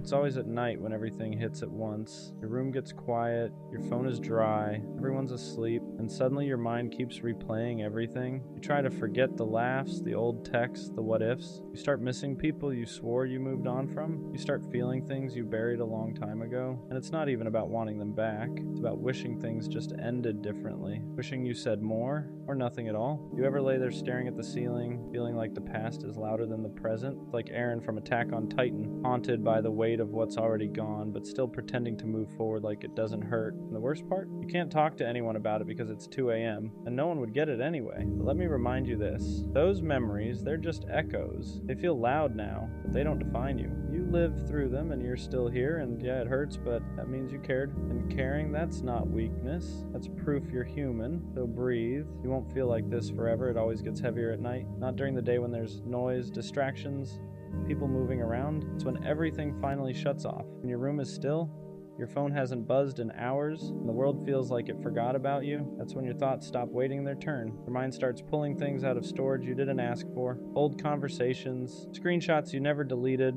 It's always at night when everything hits at once. Your room gets quiet, your phone is dry, everyone's asleep, and suddenly your mind keeps replaying everything. You try to forget the laughs, the old texts, the what ifs. You start missing people you swore you moved on from. You start feeling things you buried a long time ago. And it's not even about wanting them back. It's about wishing things just ended differently. Wishing you said more or nothing at all. You ever lay there staring at the ceiling, feeling like the past is louder than the present? It's like Aaron from Attack on Titan, haunted by the weight of what's already gone, but still pretending to move forward like it doesn't hurt. And the worst part? You can't talk to anyone about it because it's 2 a.m. and no one would get it anyway. But let me remind you this. Those memories, they're just echoes. They feel loud now, but they don't define you. You lived through them and you're still here, and yeah, it hurts, but that means you cared. And caring, that's not weakness. That's proof you're human. So breathe. You won't feel like this forever. It always gets heavier at night. Not during the day when there's noise, distractions, people moving around. It's when everything finally shuts off. When your room is still, your phone hasn't buzzed in hours, and the world feels like it forgot about you. That's when your thoughts stop waiting their turn. Your mind starts pulling things out of storage you didn't ask for. Old conversations, screenshots you never deleted,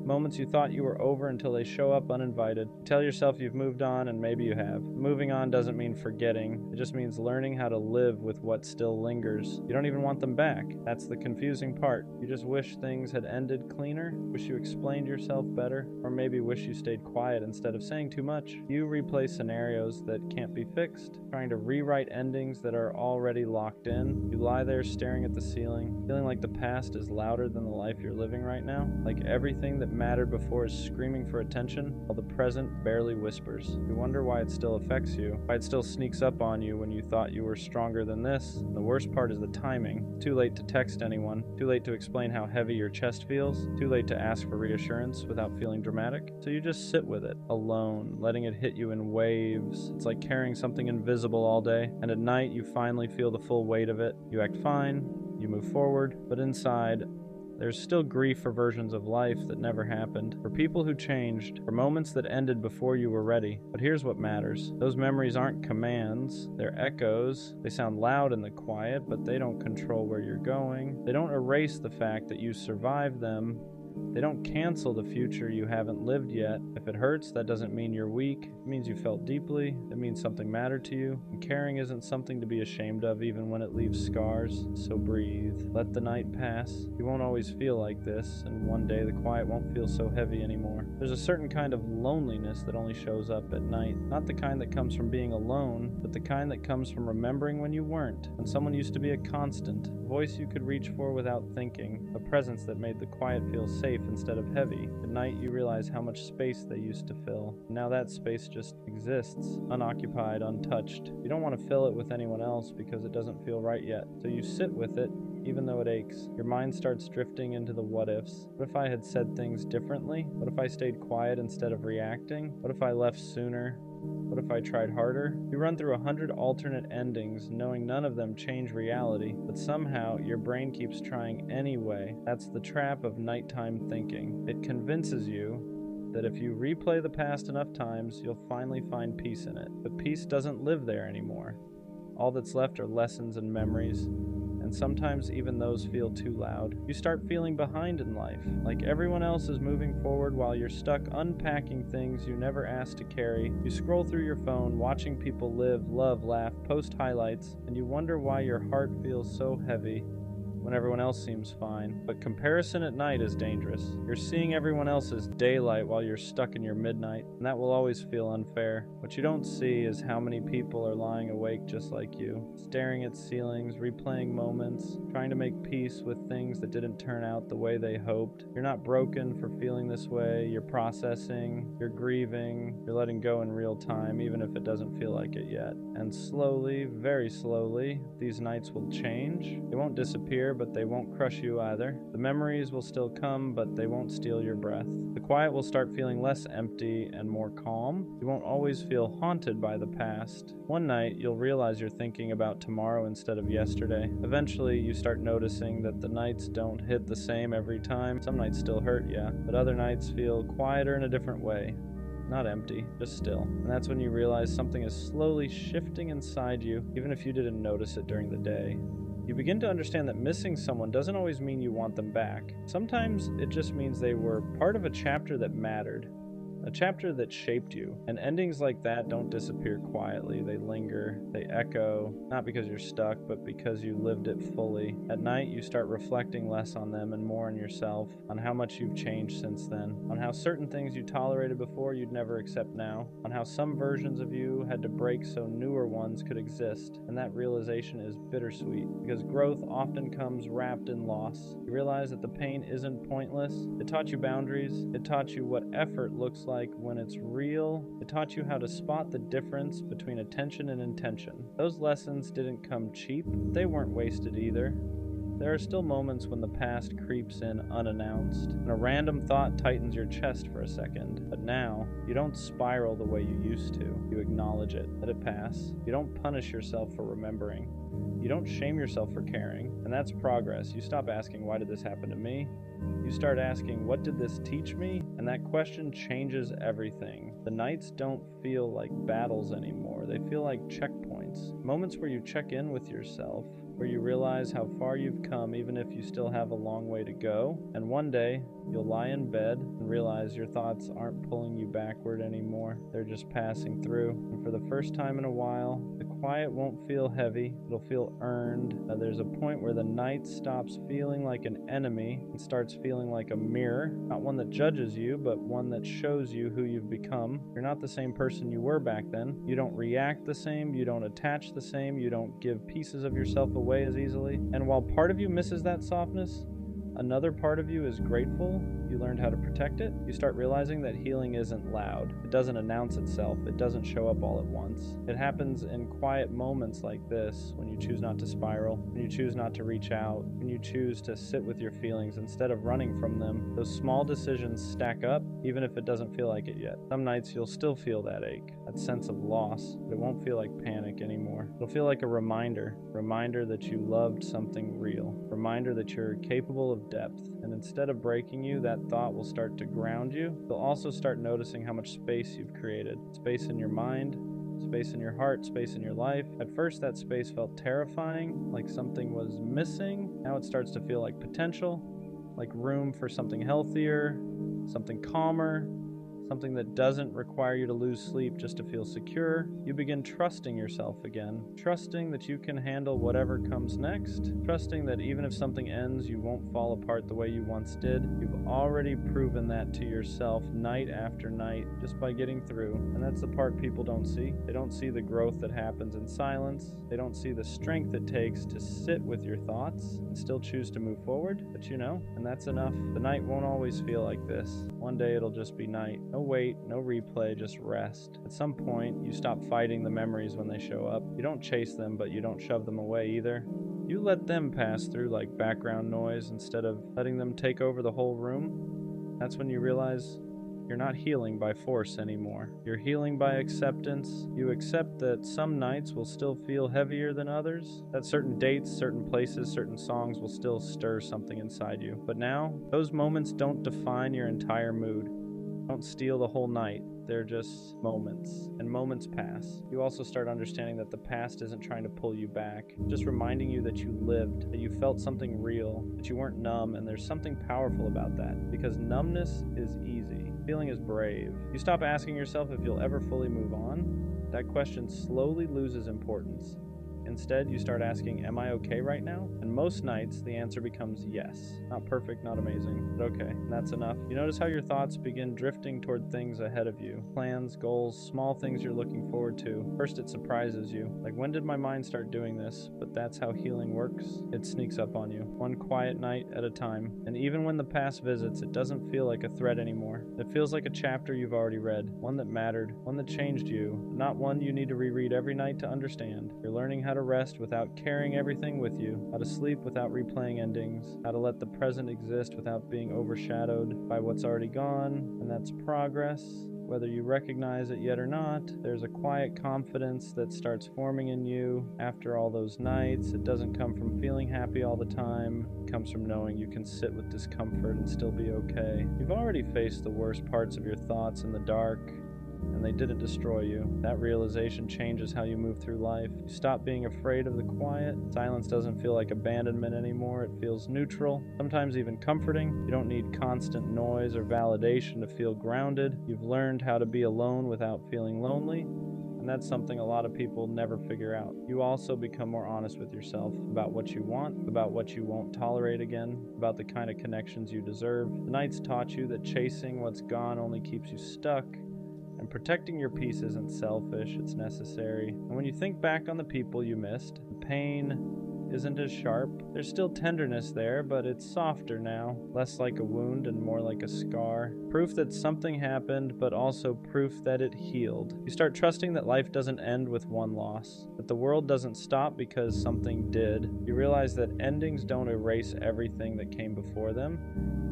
moments you thought you were over until they show up uninvited. Tell yourself you've moved on, and maybe you have. Moving on doesn't mean forgetting. It just means learning how to live with what still lingers. You don't even want them back. That's the confusing part. You just wish things had ended cleaner, wish you explained yourself better, or maybe wish you stayed quiet instead of saying too much. You replay scenarios that can't be fixed, trying to rewrite endings that are already locked in. You lie there staring at the ceiling, feeling like the past is louder than the life you're living right now, like everything that mattered before is screaming for attention, while the present barely whispers. You wonder why it still affects you, why it still sneaks up on you when you thought you were stronger than this. And the worst part is the timing. Too late to text anyone, too late to explain how heavy your chest feels, too late to ask for reassurance without feeling dramatic. So you just sit with it, alone, letting it hit you in waves. It's like carrying something invisible all day, and at night you finally feel the full weight of it. You act fine, you move forward, but inside, there's still grief for versions of life that never happened, for people who changed, for moments that ended before you were ready. But here's what matters. Those memories aren't commands, they're echoes. They sound loud in the quiet, but they don't control where you're going. They don't erase the fact that you survived them. They don't cancel the future you haven't lived yet. If it hurts, that doesn't mean you're weak. It means you felt deeply. It means something mattered to you. And caring isn't something to be ashamed of, even when it leaves scars. So breathe. Let the night pass. You won't always feel like this, and one day the quiet won't feel so heavy anymore. There's a certain kind of loneliness that only shows up at night. Not the kind that comes from being alone, but the kind that comes from remembering when you weren't, when someone used to be a constant, a voice you could reach for without thinking, a presence that made the quiet feel safe instead of heavy. At night you realize how much space they used to fill. Now that space just exists, unoccupied, untouched. You don't want to fill it with anyone else because it doesn't feel right yet. So you sit with it, even though it aches. Your mind starts drifting into the what ifs. What if I had said things differently? What if I stayed quiet instead of reacting? What if I left sooner? What if I tried harder? You run through 100 alternate endings, knowing none of them change reality, but somehow your brain keeps trying anyway. That's the trap of nighttime thinking. It convinces you that if you replay the past enough times, you'll finally find peace in it. But peace doesn't live there anymore. All that's left are lessons and memories, and sometimes even those feel too loud. You start feeling behind in life, like everyone else is moving forward while you're stuck unpacking things you never asked to carry. You scroll through your phone, watching people live, love, laugh, post highlights, and you wonder why your heart feels so heavy when everyone else seems fine. But comparison at night is dangerous. You're seeing everyone else's daylight while you're stuck in your midnight, and that will always feel unfair. What you don't see is how many people are lying awake just like you, staring at ceilings, replaying moments, trying to make peace with things that didn't turn out the way they hoped. You're not broken for feeling this way. You're processing, you're grieving, you're letting go in real time, even if it doesn't feel like it yet. And slowly, very slowly, these nights will change. They won't disappear, but they won't crush you either. The memories will still come, but they won't steal your breath. The quiet will start feeling less empty and more calm. You won't always feel haunted by the past. One night, you'll realize you're thinking about tomorrow instead of yesterday. Eventually, you start noticing that the nights don't hit the same every time. Some nights still hurt, yeah, but other nights feel quieter in a different way. Not empty, just still. And that's when you realize something is slowly shifting inside you, even if you didn't notice it during the day. You begin to understand that missing someone doesn't always mean you want them back. Sometimes it just means they were part of a chapter that mattered. A chapter that shaped you. And endings like that don't disappear quietly. They linger, they echo, not because you're stuck, but because you lived it fully. At night, you start reflecting less on them and more on yourself, on how much you've changed since then, on how certain things you tolerated before you'd never accept now, on how some versions of you had to break so newer ones could exist. And that realization is bittersweet, because growth often comes wrapped in loss. You realize that the pain isn't pointless. It taught you boundaries. It taught you what effort looks like when it's real. It taught you how to spot the difference between attention and intention. Those lessons didn't come cheap. They weren't wasted either. There are still moments when the past creeps in unannounced, and a random thought tightens your chest for a second. But now, you don't spiral the way you used to. You acknowledge it, let it pass. You don't punish yourself for remembering. You don't shame yourself for caring, and that's progress. You stop asking, why did this happen to me? You start asking, what did this teach me? And that question changes everything. The nights don't feel like battles anymore. They feel like checkpoints. Moments where you check in with yourself, where you realize how far you've come even if you still have a long way to go. And one day, you'll lie in bed and realize your thoughts aren't pulling you backward anymore. They're just passing through. And for the first time in a while, the quiet won't feel heavy. It'll feel earned. There's a point where the night stops feeling like an enemy and starts feeling like a mirror. Not one that judges you, but one that shows you who you've become. You're not the same person you were back then. You don't react the same. You don't attach the same. You don't give pieces of yourself away as easily. And while part of you misses that softness, another part of you is grateful you learned how to protect it. You start realizing that healing isn't loud. It doesn't announce itself. It doesn't show up all at once. It happens in quiet moments like this, when you choose not to spiral, when you choose not to reach out, when you choose to sit with your feelings instead of running from them. Those small decisions stack up, even if it doesn't feel like it yet. Some nights you'll still feel that ache, that sense of loss, but it won't feel like panic anymore. It'll feel like a reminder that you loved something real, reminder that you're capable of depth. And instead of breaking you, that thought will start to ground you. You'll also start noticing how much space you've created. Space in your mind, space in your heart, space in your life. At first, that space felt terrifying, like something was missing. Now it starts to feel like potential, like room for something healthier, something calmer, something that doesn't require you to lose sleep just to feel secure. You begin trusting yourself again, trusting that you can handle whatever comes next, trusting that even if something ends, you won't fall apart the way you once did. You've already proven that to yourself night after night just by getting through. And that's the part people don't see. They don't see the growth that happens in silence. They don't see the strength it takes to sit with your thoughts and still choose to move forward. But you know, and that's enough. The night won't always feel like this. One day it'll just be night. No wait, no replay, just rest. At some point, you stop fighting the memories when they show up. You don't chase them, but you don't shove them away either. You let them pass through like background noise instead of letting them take over the whole room. That's when you realize you're not healing by force anymore. You're healing by acceptance. You accept that some nights will still feel heavier than others, that certain dates, certain places, certain songs will still stir something inside you. But now, those moments don't define your entire mood. Don't steal the whole night. They're just moments, and moments pass. You also start understanding that the past isn't trying to pull you back, just reminding you that you lived, that you felt something real, that you weren't numb, and there's something powerful about that, because numbness is easy. Feeling is brave. You stop asking yourself if you'll ever fully move on. That question slowly loses importance. Instead, you start asking, am I okay right now? And most nights, the answer becomes yes. Not perfect, not amazing, but okay. And that's enough. You notice how your thoughts begin drifting toward things ahead of you. Plans, goals, small things you're looking forward to. First, it surprises you. Like, when did my mind start doing this? But that's how healing works. It sneaks up on you, one quiet night at a time. And even when the past visits, it doesn't feel like a threat anymore. It feels like a chapter you've already read. One that mattered. One that changed you. Not one you need to reread every night to understand. You're learning how to rest without carrying everything with you, how to sleep without replaying endings, how to let the present exist without being overshadowed by what's already gone, and that's progress. Whether you recognize it yet or not, there's a quiet confidence that starts forming in you after all those nights. It doesn't come from feeling happy all the time. It comes from knowing you can sit with discomfort and still be okay. You've already faced the worst parts of your thoughts in the dark. and they didn't destroy you. That realization changes how you move through life. You stop being afraid of the quiet. Silence doesn't feel like abandonment anymore. It feels neutral, sometimes even comforting. You don't need constant noise or validation to feel grounded. You've learned how to be alone without feeling lonely. And that's something a lot of people never figure out. You also become more honest with yourself about what you want, about what you won't tolerate again, about the kind of connections you deserve. The nights taught you that chasing what's gone only keeps you stuck, and protecting your peace isn't selfish, it's necessary. And when you think back on the people you missed, the pain isn't as sharp. There's still tenderness there, but it's softer now, less like a wound and more like a scar. Proof that something happened, but also proof that it healed. You start trusting that life doesn't end with one loss, that the world doesn't stop because something did. You realize that endings don't erase everything that came before them,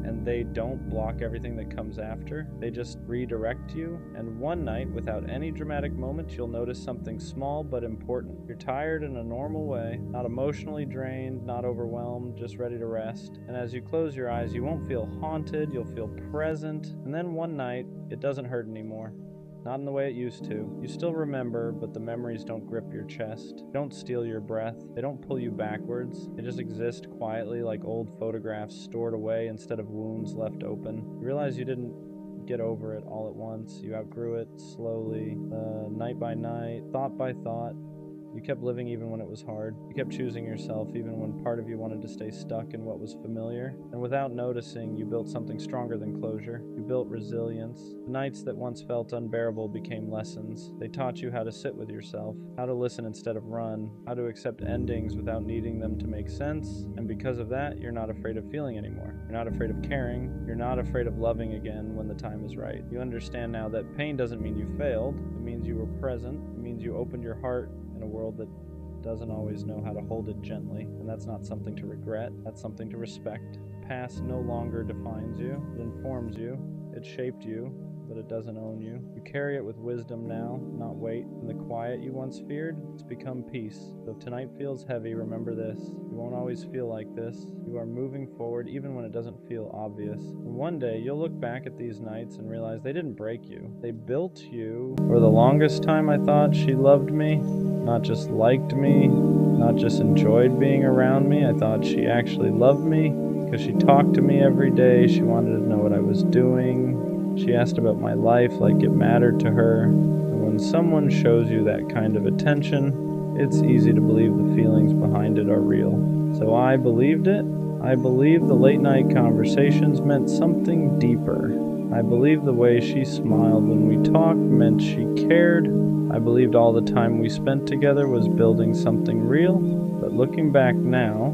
and they don't block everything that comes after. They just redirect you. And one night, without any dramatic moment, you'll notice something small but important. You're tired in a normal way, not emotionally drained, not overwhelmed, just ready to rest. And as you close your eyes, you won't feel haunted, you'll feel present. And then one night, it doesn't hurt anymore. Not in the way it used to. You still remember, but the memories don't grip your chest. They don't steal your breath. They don't pull you backwards. They just exist quietly like old photographs stored away instead of wounds left open. You realize you didn't get over it all at once. You outgrew it slowly, night by night, thought by thought. You kept living even when it was hard. You kept choosing yourself even when part of you wanted to stay stuck in what was familiar. And without noticing, you built something stronger than closure. You built resilience. The nights that once felt unbearable became lessons. They taught you how to sit with yourself, how to listen instead of run, how to accept endings without needing them to make sense. And because of that, you're not afraid of feeling anymore. You're not afraid of caring. You're not afraid of loving again when the time is right. You understand now that pain doesn't mean you failed. It means you were present. It means you opened your heart in a world that doesn't always know how to hold it gently, and that's not something to regret, that's something to respect. Past no longer defines you, it informs you, it shaped you, but it doesn't own you. You carry it with wisdom now, not weight. In the quiet you once feared, it's become peace. So if tonight feels heavy, remember this. You won't always feel like this. You are moving forward even when it doesn't feel obvious. And one day you'll look back at these nights and realize they didn't break you. They built you. For the longest time I thought she loved me, not just liked me, not just enjoyed being around me. I thought she actually loved me because she talked to me every day. She wanted to know what I was doing. She asked about my life like it mattered to her. And when someone shows you that kind of attention, it's easy to believe the feelings behind it are real. So I believed it. I believed the late night conversations meant something deeper. I believed the way she smiled when we talked meant she cared. I believed all the time we spent together was building something real. But looking back now,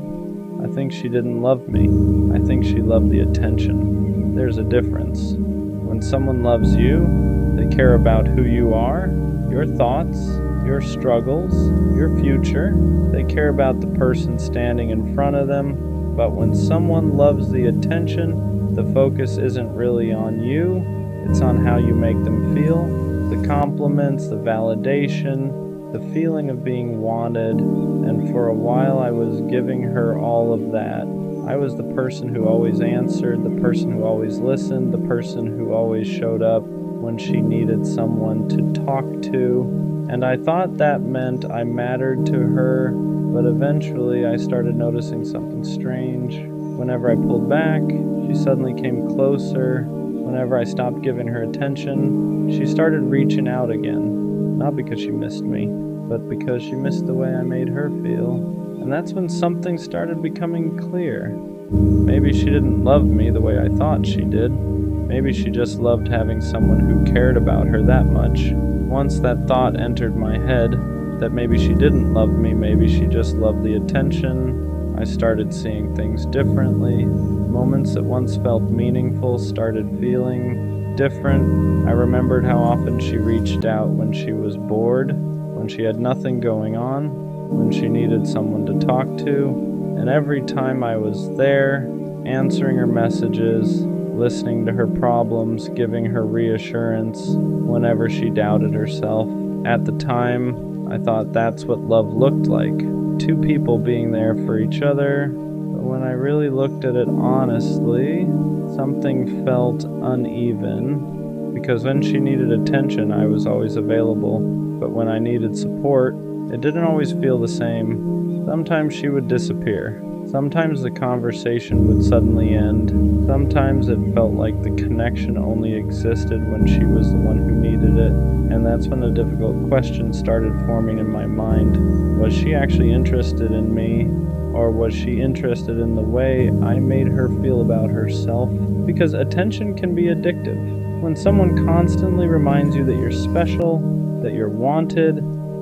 I think she didn't love me. I think she loved the attention. There's a difference. When someone loves you, they care about who you are, your thoughts, your struggles, your future. They care about the person standing in front of them. But when someone loves the attention, the focus isn't really on you, it's on how you make them feel. The compliments, the validation, the feeling of being wanted. And for a while I was giving her all of that. I was the person who always answered, the person who always listened, the person who always showed up when she needed someone to talk to. And I thought that meant I mattered to her, but eventually I started noticing something strange. Whenever I pulled back, she suddenly came closer. Whenever I stopped giving her attention, she started reaching out again. Not because she missed me, but because she missed the way I made her feel. And that's when something started becoming clear. Maybe she didn't love me the way I thought she did. Maybe she just loved having someone who cared about her that much. Once that thought entered my head, that maybe she didn't love me, maybe she just loved the attention, I started seeing things differently. Moments that once felt meaningful started feeling different. I remembered how often she reached out when she was bored, when she had nothing going on, when she needed someone to talk to. And every time I was there, answering her messages, listening to her problems, giving her reassurance whenever she doubted herself. At the time, I thought that's what love looked like. Two people being there for each other. But when I really looked at it honestly, something felt uneven. because when she needed attention, I was always available. But when I needed support, it didn't always feel the same. Sometimes she would disappear. Sometimes the conversation would suddenly end. Sometimes it felt like the connection only existed when she was the one who needed it. And that's when a difficult question started forming in my mind. Was she actually interested in me? Or was she interested in the way I made her feel about herself? Because attention can be addictive. When someone constantly reminds you that you're special, that you're wanted,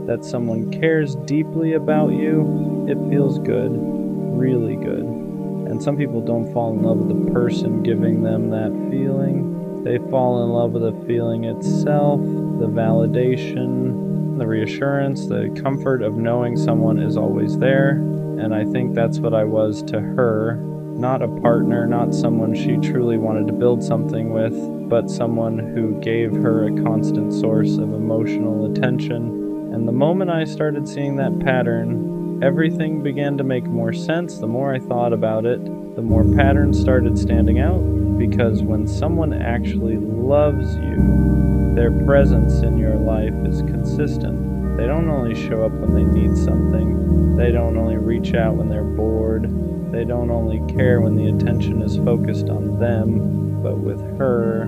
that someone cares deeply about you, it feels good, really good. And some people don't fall in love with the person giving them that feeling. They fall in love with the feeling itself, the validation, the reassurance, the comfort of knowing someone is always there. And I think that's what I was to her. Not a partner, not someone she truly wanted to build something with, but someone who gave her a constant source of emotional attention. And the moment I started seeing that pattern, everything began to make more sense. The more I thought about it, the more patterns started standing out. Because when someone actually loves you, their presence in your life is consistent. They don't only show up when they need something. They don't only reach out when they're bored. They don't only care when the attention is focused on them. But with her,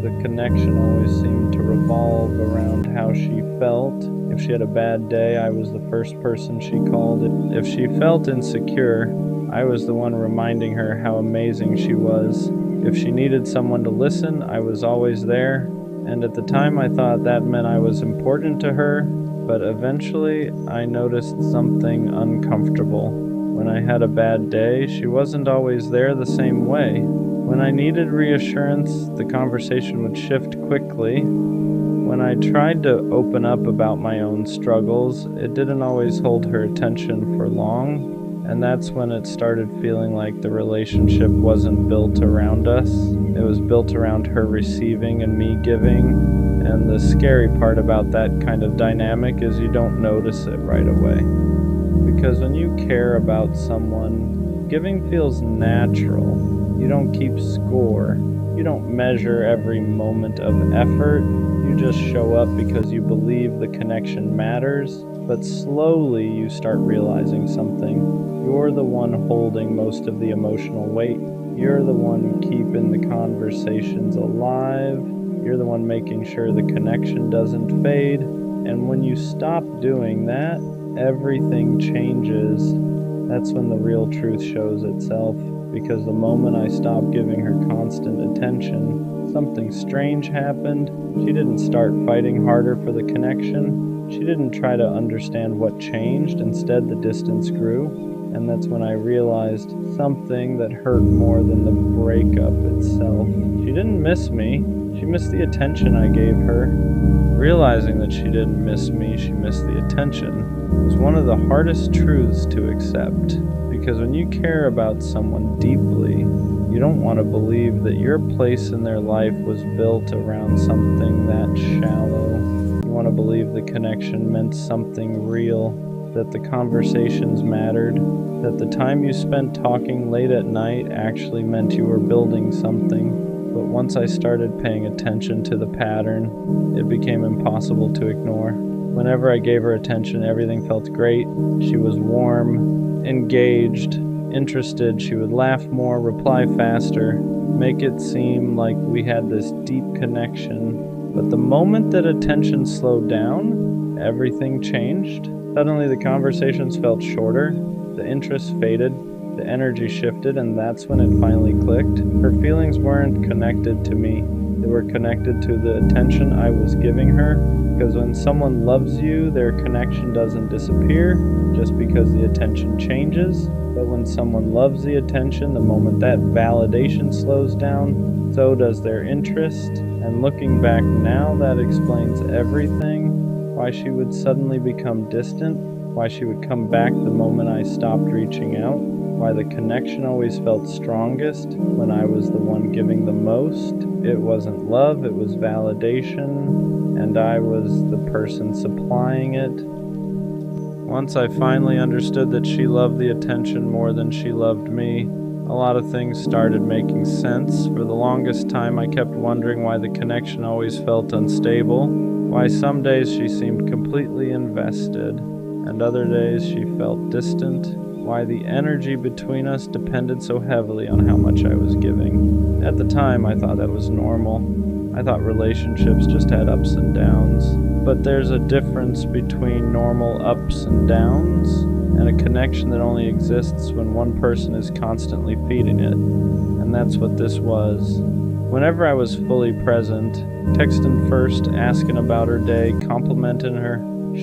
the connection always seemed to revolve around how she felt. If she had a bad day, I was the first person she called. If she felt insecure, I was the one reminding her how amazing she was. If she needed someone to listen, I was always there. And at the time I thought that meant I was important to her, but eventually I noticed something uncomfortable. When I had a bad day, she wasn't always there the same way. When I needed reassurance, the conversation would shift quickly. When I tried to open up about my own struggles, it didn't always hold her attention for long. And that's when it started feeling like the relationship wasn't built around us. It was built around her receiving and me giving. And the scary part about that kind of dynamic is you don't notice it right away. Because when you care about someone, giving feels natural. You don't keep score. You don't measure every moment of effort. You just show up because you believe the connection matters. But slowly you start realizing something. You're the one holding most of the emotional weight. You're the one keeping the conversations alive. You're the one making sure the connection doesn't fade. And when you stop doing that, everything changes. That's when the real truth shows itself. Because the moment I stopped giving her constant attention, something strange happened. She didn't start fighting harder for the connection. She didn't try to understand what changed. Instead, the distance grew. And that's when I realized something that hurt more than the breakup itself. She didn't miss me. She missed the attention I gave her. Realizing that she didn't miss me, she missed the attention, was one of the hardest truths to accept. Because when you care about someone deeply, you don't want to believe that your place in their life was built around something that shallow. You want to believe the connection meant something real, that the conversations mattered, that the time you spent talking late at night actually meant you were building something. But once I started paying attention to the pattern, it became impossible to ignore. Whenever I gave her attention, everything felt great. She was warm, engaged, interested. She would laugh more, reply faster, make it seem like we had this deep connection. But the moment that attention slowed down, everything changed. Suddenly the conversations felt shorter, the interest faded, the energy shifted, and that's when it finally clicked. Her feelings weren't connected to me. They were connected to the attention I was giving her. Because when someone loves you, their connection doesn't disappear just because the attention changes. But when someone loves the attention, the moment that validation slows down, so does their interest. And looking back now, that explains everything. Why she would suddenly become distant, why she would come back the moment I stopped reaching out, why the connection always felt strongest when I was the one giving the most. It wasn't love, it was validation, and I was the person supplying it. Once I finally understood that she loved the attention more than she loved me, A lot of things started making sense. For the longest time, I kept wondering why the connection always felt unstable, why some days she seemed completely invested, and other days she felt distant, why the energy between us depended so heavily on how much I was giving. At the time, I thought that was normal. I thought relationships just had ups and downs. But there's a difference between normal ups and downs and a connection that only exists when one person is constantly feeding it. And that's what this was. Whenever I was fully present, texting first, asking about her day, complimenting her,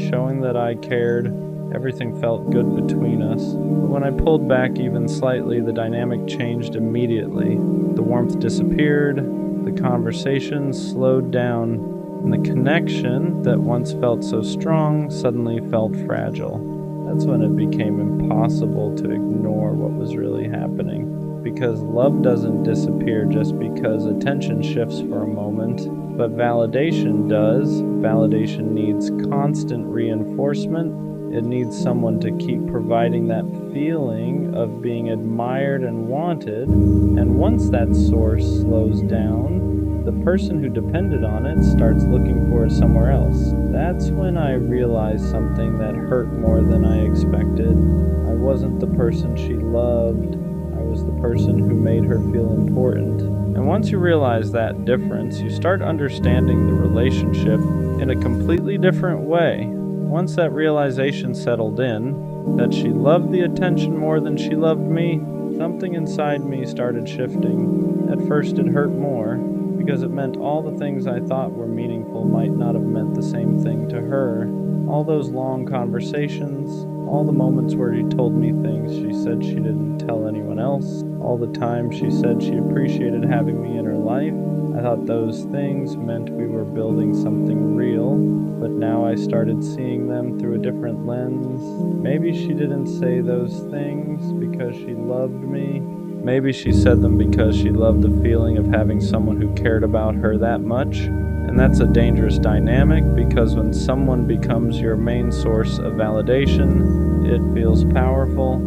showing that I cared, everything felt good between us. But when I pulled back even slightly, the dynamic changed immediately. The warmth disappeared, the conversation slowed down, and the connection that once felt so strong suddenly felt fragile. That's when it became impossible to ignore what was really happening. Because love doesn't disappear just because attention shifts for a moment, but validation does. Validation needs constant reinforcement. It needs someone to keep providing that feeling of being admired and wanted. And once that source slows down, the person who depended on it starts looking for it somewhere else. That's when I realized something that hurt more than I expected. I wasn't the person she loved. I was the person who made her feel important. And once you realize that difference, you start understanding the relationship in a completely different way. Once that realization settled in, that she loved the attention more than she loved me, something inside me started shifting. At first it hurt more, because it meant all the things I thought were meaningful might not have meant the same thing to her. All those long conversations, all the moments where she told me things she said she didn't tell anyone else, all the time she said she appreciated having me in her life. I thought those things meant we were building something real, but now I started seeing them through a different lens. Maybe she didn't say those things because she loved me. Maybe she said them because she loved the feeling of having someone who cared about her that much. And that's a dangerous dynamic, because when someone becomes your main source of validation, it feels powerful.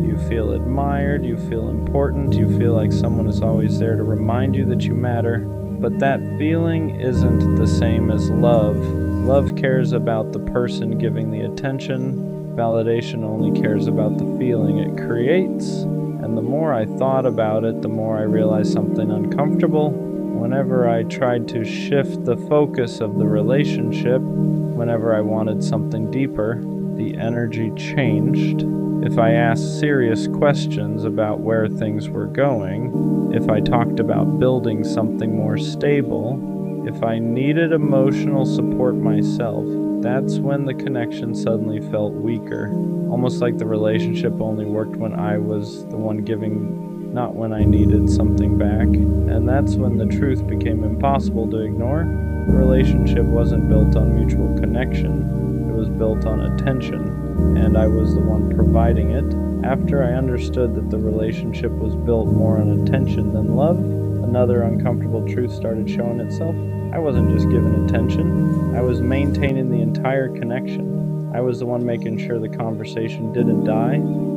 You feel admired, you feel important, you feel like someone is always there to remind you that you matter. But that feeling isn't the same as love. Love cares about the person giving the attention. Validation only cares about the feeling it creates. And the more I thought about it, the more I realized something uncomfortable. Whenever I tried to shift the focus of the relationship, whenever I wanted something deeper, the energy changed. If I asked serious questions about where things were going, if I talked about building something more stable, if I needed emotional support myself, that's when the connection suddenly felt weaker. Almost like the relationship only worked when I was the one giving, not when I needed something back. And that's when the truth became impossible to ignore. The relationship wasn't built on mutual connection. It was built on attention, and I was the one providing it. After I understood that the relationship was built more on attention than love, another uncomfortable truth started showing itself. I wasn't just giving attention, I was maintaining the entire connection. I was the one making sure the conversation didn't die.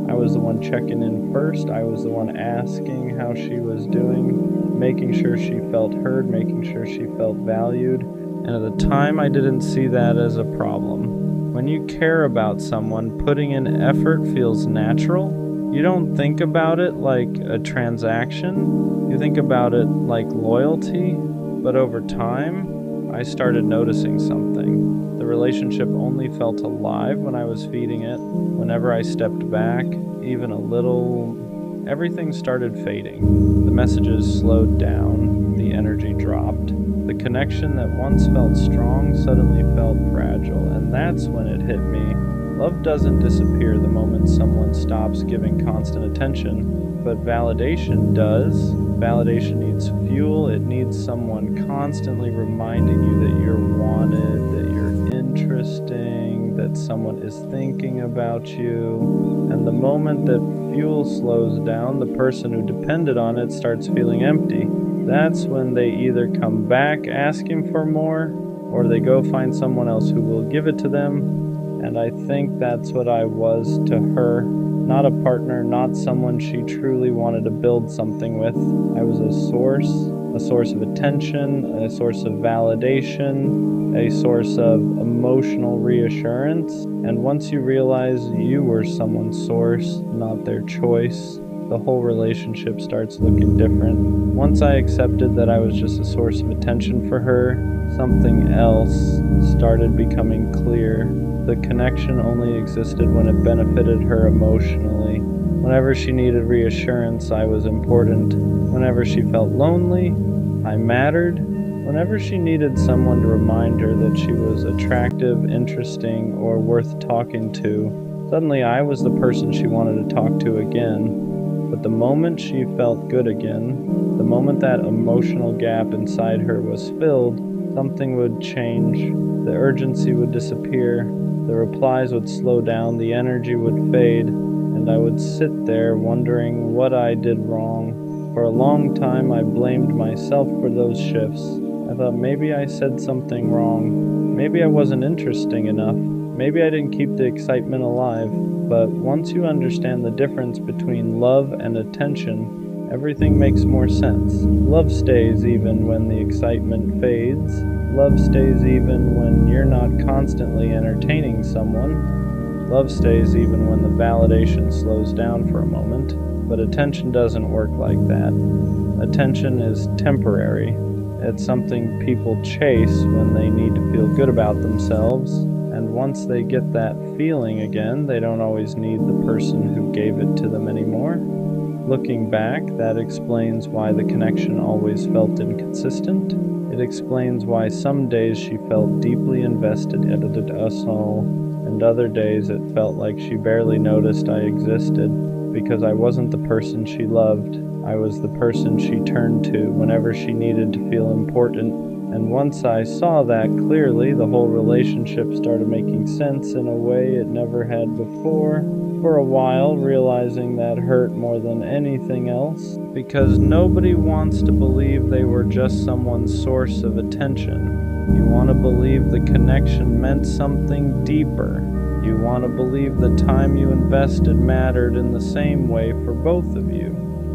I was the one checking in first. I was the one asking how she was doing, making sure she felt heard, making sure she felt valued. And at the time, I didn't see that as a problem. When you care about someone, putting in effort feels natural. You don't think about it like a transaction. You think about it like loyalty. But over time, I started noticing something. The relationship only felt alive when I was feeding it. Whenever I stepped back, even a little, everything started fading. The messages slowed down, the energy dropped. The connection that once felt strong suddenly felt fragile, and that's when it hit me. Love doesn't disappear the moment someone stops giving constant attention, but validation does. Validation needs fuel. It needs someone constantly reminding you that you're wanted, that you're interesting, that someone is thinking about you. And the moment that fuel slows down, the person who depended on it starts feeling empty. That's when they either come back asking for more, or they go find someone else who will give it to them. And I think that's what I was to her. not a partner, not someone she truly wanted to build something with. I was a source of attention, a source of validation, a source of emotional reassurance. And once you realize you were someone's source, not their choice, the whole relationship starts looking different. Once I accepted that I was just a source of attention for her, something else started becoming clear. The connection only existed when it benefited her emotionally. Whenever she needed reassurance, I was important. Whenever she felt lonely, I mattered. Whenever she needed someone to remind her that she was attractive, interesting, or worth talking to, suddenly I was the person she wanted to talk to again. But the moment she felt good again, the moment that emotional gap inside her was filled, something would change. The urgency would disappear, the replies would slow down, the energy would fade, and I would sit there wondering what I did wrong. For a long time, I blamed myself for those shifts. I thought maybe I said something wrong. Maybe I wasn't interesting enough. Maybe I didn't keep the excitement alive. But once you understand the difference between love and attention, everything makes more sense. Love stays even when the excitement fades. Love stays even when you're not constantly entertaining someone. Love stays even when the validation slows down for a moment. But attention doesn't work like that. Attention is temporary. It's something people chase when they need to feel good about themselves. And once they get that feeling again, they don't always need the person who gave it to them anymore. Looking back, that explains why the connection always felt inconsistent. It explains why some days she felt deeply invested in us all, and other days it felt like she barely noticed I existed, because I wasn't the person she loved. I was the person she turned to whenever she needed to feel important. And once I saw that clearly, the whole relationship started making sense in a way it never had before. For a while, realizing that hurt more than anything else, because nobody wants to believe they were just someone's source of attention. You want to believe the connection meant something deeper. You want to believe the time you invested mattered in the same way for both of you.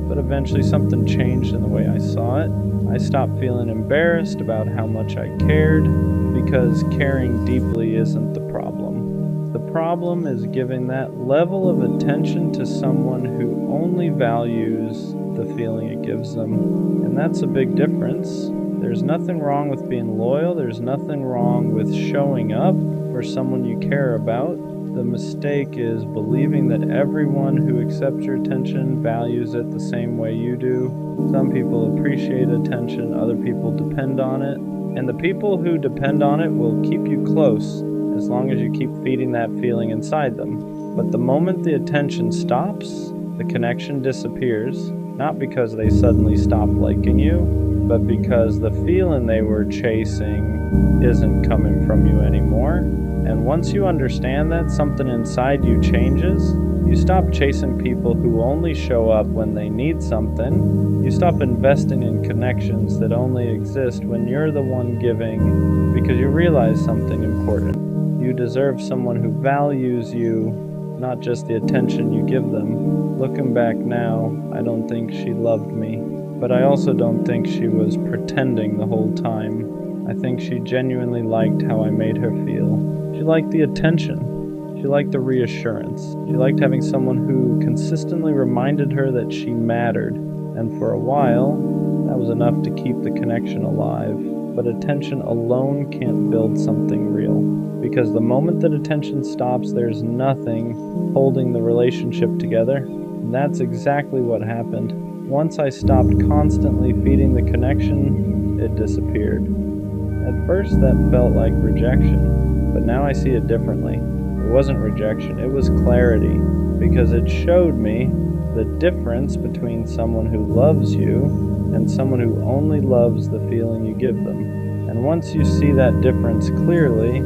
But eventually something changed in the way I saw it. I stopped feeling embarrassed about how much I cared, because caring deeply isn't the problem. The problem is giving that level of attention to someone who only values the feeling it gives them. And that's a big difference. There's nothing wrong with being loyal. There's nothing wrong with showing up for someone you care about. The mistake is believing that everyone who accepts your attention values it the same way you do. Some people appreciate attention, other people depend on it. And the people who depend on it will keep you close as long as you keep feeding that feeling inside them. But the moment the attention stops, the connection disappears, not because they suddenly stop liking you, but because the feeling they were chasing isn't coming from you anymore. And once you understand that, something inside you changes. You stop chasing people who only show up when they need something. You stop investing in connections that only exist when you're the one giving, because you realize something important. You deserve someone who values you, not just the attention you give them. Looking back now, I don't think she loved me, but I also don't think she was pretending the whole time. I think she genuinely liked how I made her feel. She liked the attention. She liked the reassurance. She liked having someone who consistently reminded her that she mattered. And for a while, that was enough to keep the connection alive. But attention alone can't build something real. Because the moment that attention stops, there's nothing holding the relationship together. And that's exactly what happened. Once I stopped constantly feeding the connection, it disappeared. At first, that felt like rejection. But now I see it differently. It wasn't rejection, it was clarity, because it showed me the difference between someone who loves you and someone who only loves the feeling you give them. And once you see that difference clearly,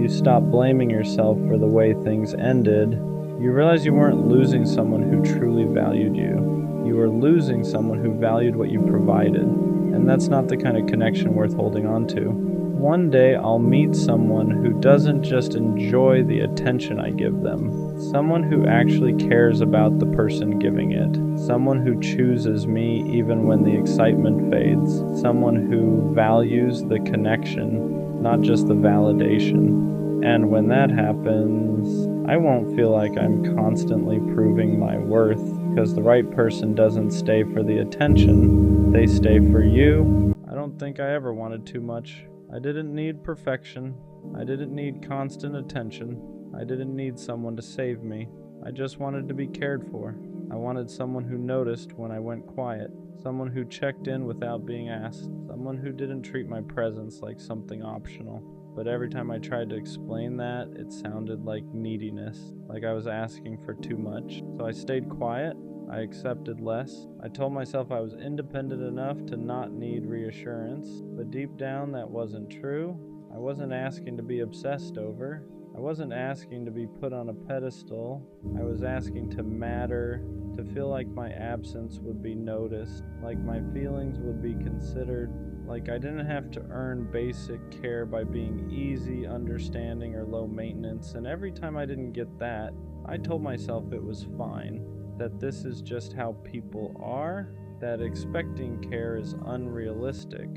you stop blaming yourself for the way things ended. You realize you weren't losing someone who truly valued you. You were losing someone who valued what you provided. And that's not the kind of connection worth holding on to. One day I'll meet someone who doesn't just enjoy the attention I give them, someone who actually cares about the person giving it, someone who chooses me even when the excitement fades, someone who values the connection, not just the validation. And when that happens, I won't feel like I'm constantly proving my worth, because the right person doesn't stay for the attention, they stay for you. I don't think I ever wanted too much. I didn't need perfection. I didn't need constant attention. I didn't need someone to save me. I just wanted to be cared for. I wanted someone who noticed when I went quiet, someone who checked in without being asked, someone who didn't treat my presence like something optional. But every time I tried to explain that, it sounded like neediness, like I was asking for too much. So I stayed quiet. I accepted less. I told myself I was independent enough to not need reassurance, but deep down that wasn't true. I wasn't asking to be obsessed over. I wasn't asking to be put on a pedestal. I was asking to matter, to feel like my absence would be noticed, like my feelings would be considered, like I didn't have to earn basic care by being easy, understanding, or low maintenance. And every time I didn't get that, I told myself it was fine, that this is just how people are, that expecting care is unrealistic,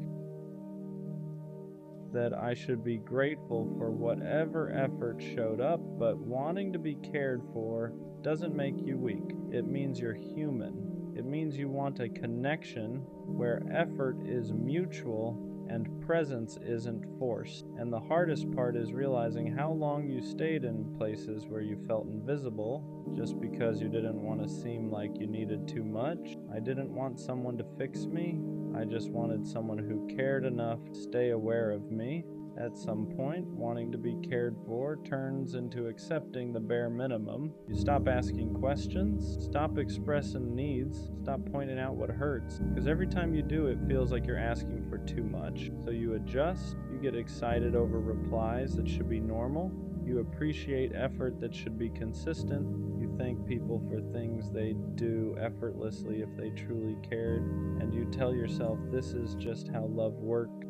that I should be grateful for whatever effort showed up, but wanting to be cared for doesn't make you weak. It means you're human. It means you want a connection where effort is mutual and presence isn't forced. And the hardest part is realizing how long you stayed in places where you felt invisible just because you didn't want to seem like you needed too much. I didn't want someone to fix me. I just wanted someone who cared enough to stay aware of me. At some point, wanting to be cared for turns into accepting the bare minimum. You stop asking questions, stop expressing needs, stop pointing out what hurts, because every time you do, it feels like you're asking for too much. So you adjust, you get excited over replies that should be normal, you appreciate effort that should be consistent, you thank people for things they do effortlessly if they truly cared, and you tell yourself this is just how love works.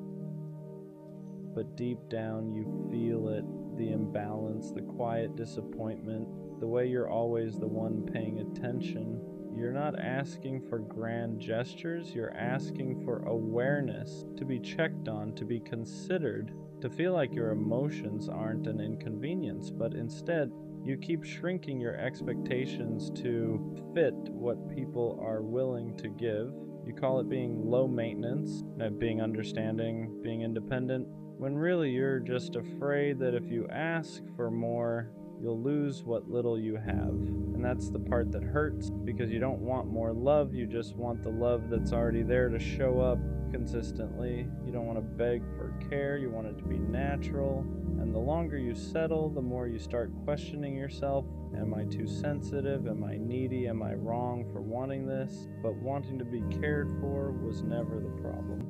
But deep down you feel it, the imbalance, the quiet disappointment, the way you're always the one paying attention. You're not asking for grand gestures, you're asking for awareness, to be checked on, to be considered, to feel like your emotions aren't an inconvenience, but instead you keep shrinking your expectations to fit what people are willing to give. You call it being low maintenance, being understanding, being independent, when really you're just afraid that if you ask for more, you'll lose what little you have. And that's the part that hurts, because you don't want more love, you just want the love that's already there to show up consistently. You don't want to beg for care, you want it to be natural. And the longer you settle, the more you start questioning yourself. Am I too sensitive? Am I needy? Am I wrong for wanting this? But wanting to be cared for was never the problem.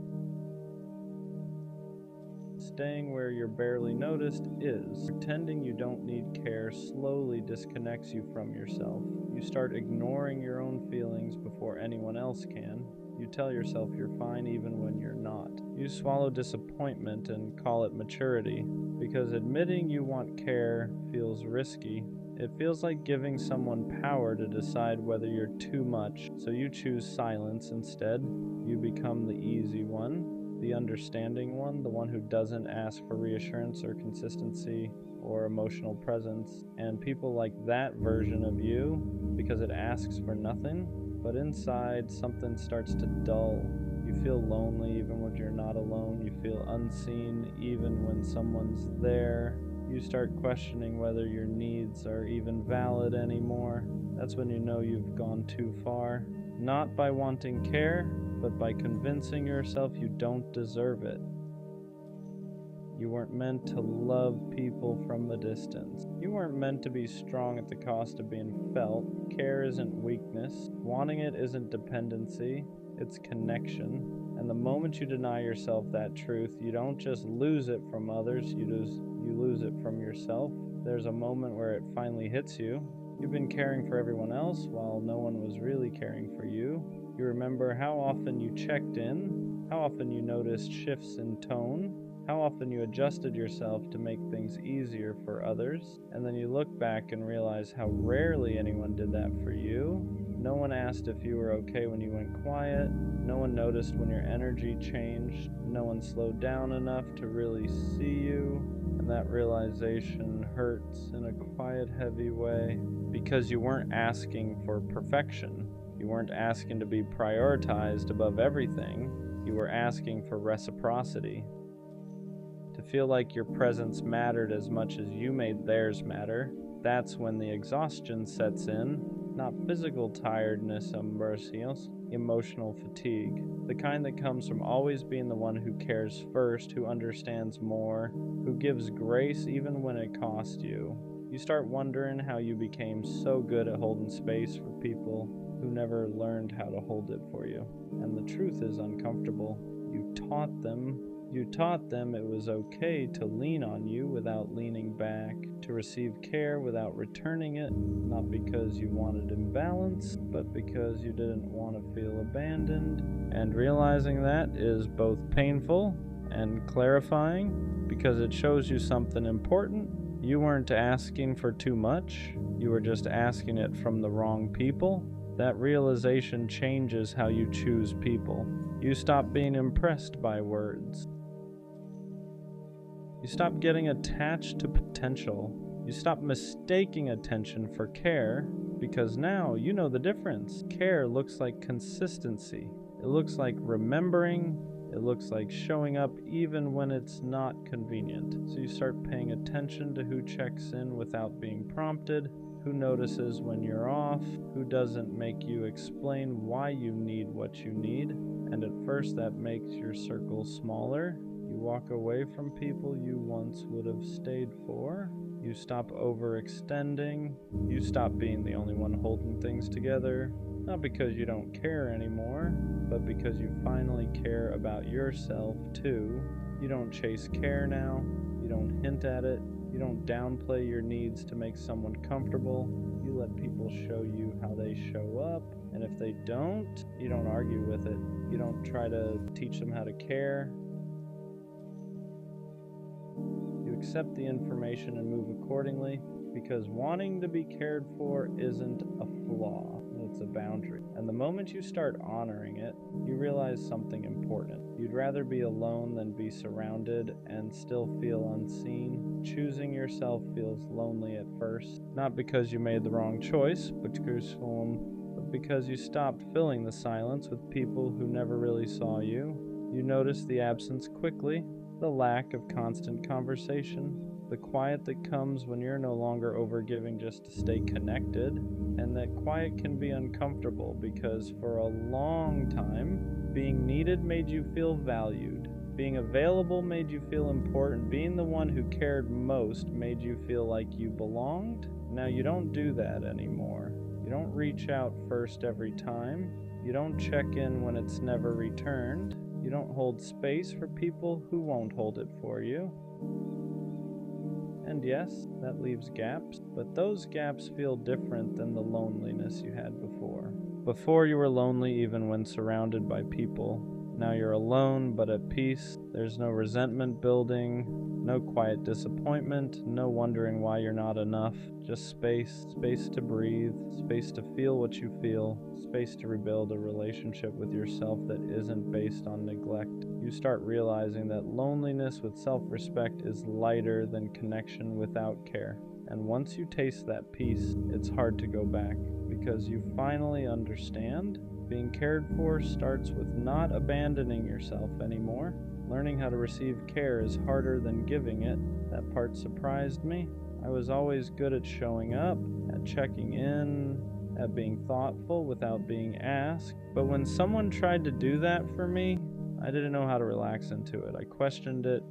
Staying where you're barely noticed is. Pretending you don't need care slowly disconnects you from yourself. You start ignoring your own feelings before anyone else can. You tell yourself you're fine even when you're not. You swallow disappointment and call it maturity, because admitting you want care feels risky. It feels like giving someone power to decide whether you're too much, so you choose silence instead. You become the easy one, the understanding one, the one who doesn't ask for reassurance or consistency or emotional presence. And people like that version of you because it asks for nothing, but inside something starts to dull. You feel lonely even when you're not alone. You feel unseen even when someone's there. You start questioning whether your needs are even valid anymore. That's when you know you've gone too far. Not by wanting care, but by convincing yourself you don't deserve it. You weren't meant to love people from a distance. You weren't meant to be strong at the cost of being felt. Care isn't weakness. Wanting it isn't dependency. It's connection. And the moment you deny yourself that truth, you don't just lose it from others, you lose it from yourself. There's a moment where it finally hits you. You've been caring for everyone else while no one was really caring for you. You remember how often you checked in, how often you noticed shifts in tone, how often you adjusted yourself to make things easier for others, and then you look back and realize how rarely anyone did that for you. No one asked if you were okay when you went quiet. No one noticed when your energy changed. No one slowed down enough to really see you. And that realization hurts in a quiet, heavy way because you weren't asking for perfection. You weren't asking to be prioritized above everything. You were asking for reciprocity. To feel like your presence mattered as much as you made theirs matter. That's when the exhaustion sets in. Not physical tiredness, ambrosios, emotional fatigue. The kind that comes from always being the one who cares first, who understands more, who gives grace even when it costs you. You start wondering how you became so good at holding space for people who never learned how to hold it for you. And the truth is uncomfortable. You taught them it was okay to lean on you without leaning back, to receive care without returning it, not because you wanted imbalance, but because you didn't want to feel abandoned. And realizing that is both painful and clarifying because it shows you something important. You weren't asking for too much, you were just asking it from the wrong people. That realization changes how you choose people. You stop being impressed by words. You stop getting attached to potential. You stop mistaking attention for care because now you know the difference. Care looks like consistency. It looks like remembering. It looks like showing up even when it's not convenient. So you start paying attention to who checks in without being prompted, who notices when you're off, who doesn't make you explain why you need what you need. And at first that makes your circle smaller. You walk away from people you once would have stayed for. You stop overextending. You stop being the only one holding things together. Not because you don't care anymore, but because you finally care about yourself too. You don't chase care now. You don't hint at it. You don't downplay your needs to make someone comfortable. You let people show you how they show up. And if they don't, you don't argue with it. You don't try to teach them how to care. You accept the information and move accordingly because wanting to be cared for isn't a flaw, it's a boundary. And the moment you start honoring it, you realize something important. You'd rather be alone than be surrounded and still feel unseen. Choosing yourself feels lonely at first, not because you made the wrong choice, but because you stopped filling the silence with people who never really saw you. You notice the absence quickly, the lack of constant conversation, the quiet that comes when you're no longer overgiving just to stay connected, and that quiet can be uncomfortable because for a long time, being needed made you feel valued. Being available made you feel important. Being the one who cared most made you feel like you belonged. Now you don't do that anymore. You don't reach out first every time. You don't check in when it's never returned. You don't hold space for people who won't hold it for you. And yes, that leaves gaps, but those gaps feel different than the loneliness you had before. Before you were lonely even when surrounded by people. Now you're alone but at peace. There's no resentment building, no quiet disappointment, no wondering why you're not enough. Just space to breathe, space to feel what you feel, space to rebuild a relationship with yourself that isn't based on neglect. You start realizing that loneliness with self-respect is lighter than connection without care. And once you taste that peace, it's hard to go back because you finally understand. Being cared for starts with not abandoning yourself anymore. Learning how to receive care is harder than giving it. That part surprised me. I was always good at showing up, at checking in, at being thoughtful without being asked. But when someone tried to do that for me, I didn't know how to relax into it. I questioned it.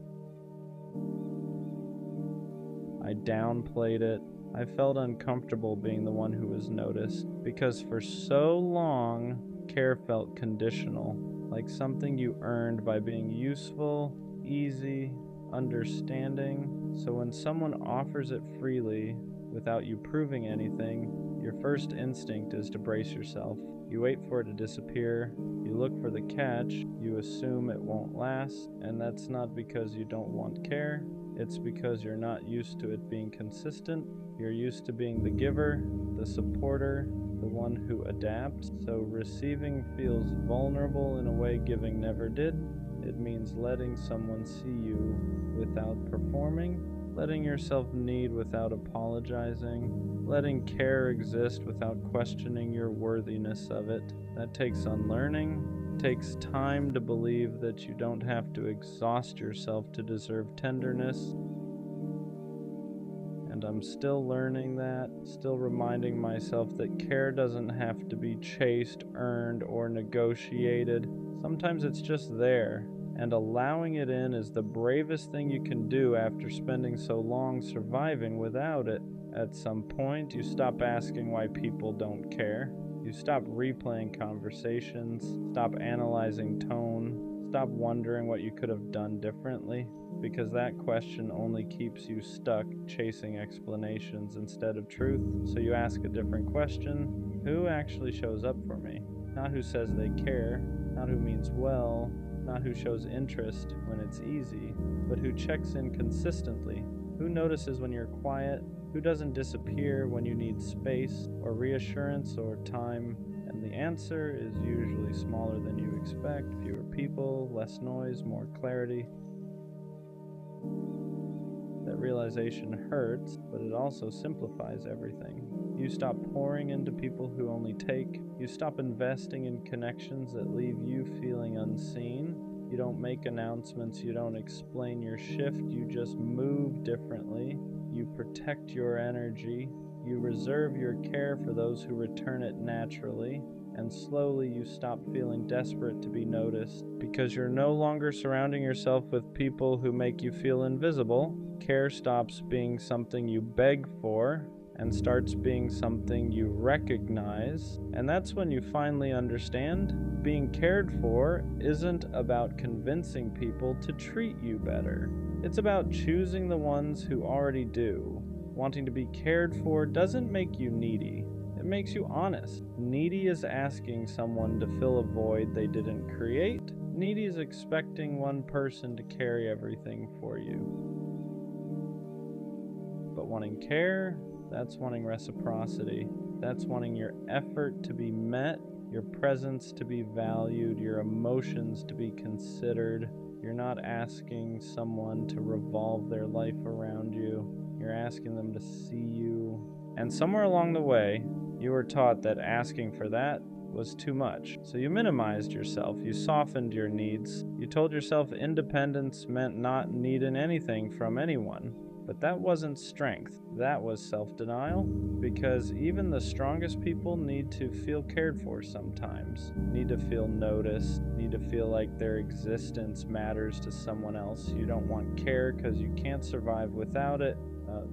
I downplayed it. I felt uncomfortable being the one who was noticed because for so long, care felt conditional, like something you earned by being useful, easy, understanding. So when someone offers it freely, without you proving anything, your first instinct is to brace yourself. You wait for it to disappear. You look for the catch. You assume it won't last. And that's not because you don't want care. It's because you're not used to it being consistent. You're used to being the giver, the supporter, the one who adapts. So receiving feels vulnerable in a way giving never did. It means letting someone see you without performing, letting yourself need without apologizing, letting care exist without questioning your worthiness of it. That takes unlearning. It takes time to believe that you don't have to exhaust yourself to deserve tenderness. And I'm still learning that, still reminding myself that care doesn't have to be chased, earned, or negotiated. Sometimes it's just there, and allowing it in is the bravest thing you can do after spending so long surviving without it. At some point, you stop asking why people don't care. You stop replaying conversations, stop analyzing tone, stop wondering what you could have done differently, because that question only keeps you stuck chasing explanations instead of truth. So you ask a different question: who actually shows up for me? Not who says they care, not who means well, not who shows interest when it's easy, but who checks in consistently, who notices when you're quiet, who doesn't disappear when you need space or reassurance or time. And the answer is usually smaller than you expect: fewer people, less noise, more clarity. That realization hurts, but it also simplifies everything. You stop pouring into people who only take. You stop investing in connections that leave you feeling unseen. You don't make announcements. You don't explain your shift. You just move differently. You protect your energy. You reserve your care for those who return it naturally. And slowly you stop feeling desperate to be noticed, because you're no longer surrounding yourself with people who make you feel invisible. Care stops being something you beg for and starts being something you recognize. And that's when you finally understand being cared for isn't about convincing people to treat you better. It's about choosing the ones who already do. Wanting to be cared for doesn't make you needy. It makes you honest. Needy is asking someone to fill a void they didn't create. Needy is expecting one person to carry everything for you. But wanting care, that's wanting reciprocity. That's wanting your effort to be met, your presence to be valued, your emotions to be considered. You're not asking someone to revolve their life around you. You're asking them to see you. And somewhere along the way, you were taught that asking for that was too much. So you minimized yourself. You softened your needs. You told yourself independence meant not needing anything from anyone. But that wasn't strength. That was self-denial. Because even the strongest people need to feel cared for sometimes. Need to feel noticed. Need to feel like their existence matters to someone else. You don't want care because you can't survive without it.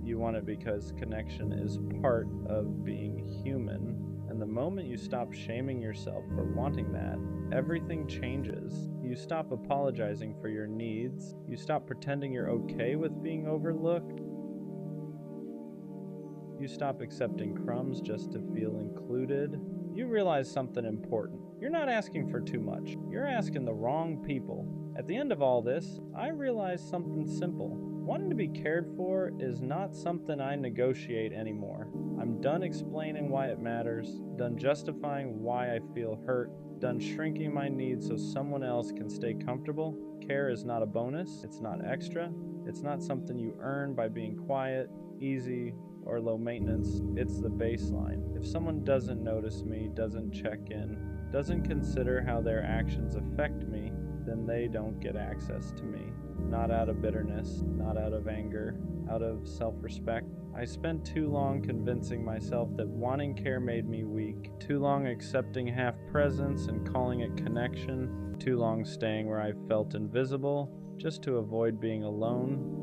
You want it because connection is part of being human. And the moment you stop shaming yourself for wanting that, everything changes. You stop apologizing for your needs. You stop pretending you're okay with being overlooked. You stop accepting crumbs just to feel included. You realize something important. You're not asking for too much. You're asking the wrong people. At the end of all this, I realized something simple. Wanting to be cared for is not something I negotiate anymore. I'm done explaining why it matters, done justifying why I feel hurt, done shrinking my needs so someone else can stay comfortable. Care is not a bonus, it's not extra, it's not something you earn by being quiet, easy, or low maintenance. It's the baseline. If someone doesn't notice me, doesn't check in, doesn't consider how their actions affect me, then they don't get access to me. Not out of bitterness, not out of anger, out of self-respect. I spent too long convincing myself that wanting care made me weak, too long accepting half presence and calling it connection, too long staying where I felt invisible, just to avoid being alone.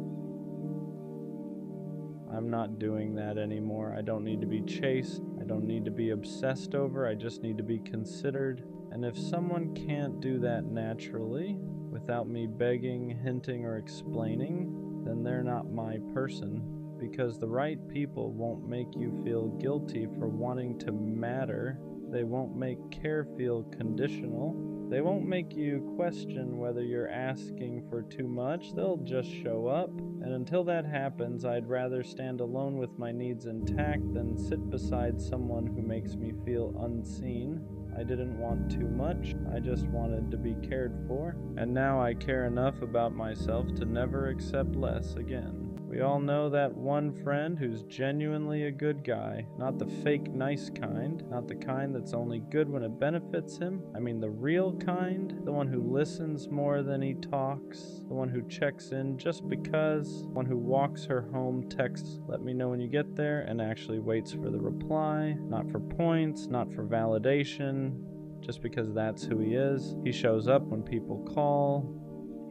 I'm not doing that anymore. I don't need to be chased. I don't need to be obsessed over. I just need to be considered. And if someone can't do that naturally, without me begging, hinting, or explaining, then they're not my person. Because the right people won't make you feel guilty for wanting to matter. They won't make care feel conditional. They won't make you question whether you're asking for too much. They'll just show up. And until that happens, I'd rather stand alone with my needs intact than sit beside someone who makes me feel unseen. I didn't want too much, I just wanted to be cared for. And now I care enough about myself to never accept less again. We all know that one friend who's genuinely a good guy, not the fake nice kind, not the kind that's only good when it benefits him. I mean the real kind, the one who listens more than he talks, the one who checks in just because, the one who walks her home, texts, "Let me know when you get there," and actually waits for the reply, not for points, not for validation, just because that's who he is. He shows up when people call.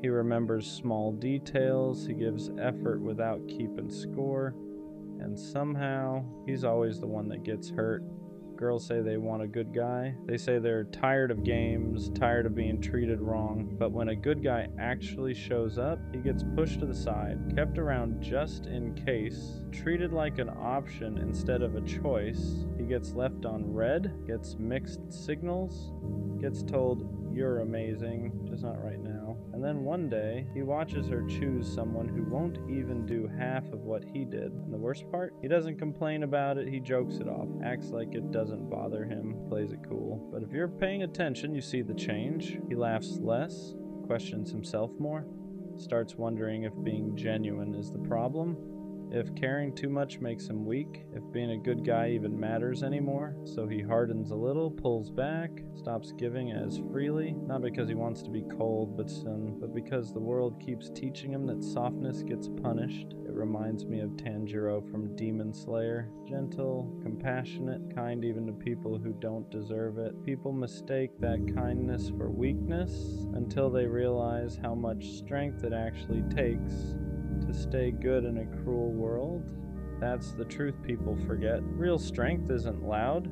He remembers small details, he gives effort without keeping score, and somehow he's always the one that gets hurt. Girls say they want a good guy. They say they're tired of games, tired of being treated wrong, but when a good guy actually shows up, he gets pushed to the side, kept around just in case, treated like an option instead of a choice. He gets left on red, gets mixed signals, gets told, "You're amazing, just not right now." And then one day, he watches her choose someone who won't even do half of what he did. And the worst part? He doesn't complain about it, he jokes it off, acts like it doesn't bother him, plays it cool. But if you're paying attention, you see the change. He laughs less, questions himself more, starts wondering if being genuine is the problem. If caring too much makes him weak, if being a good guy even matters anymore, so he hardens a little, pulls back, stops giving as freely, not because he wants to be cold, but because the world keeps teaching him that softness gets punished. It reminds me of Tanjiro from Demon Slayer. Gentle, compassionate, kind even to people who don't deserve it. People mistake that kindness for weakness until they realize how much strength it actually takes to stay good in a cruel world. That's the truth people forget. Real strength isn't loud.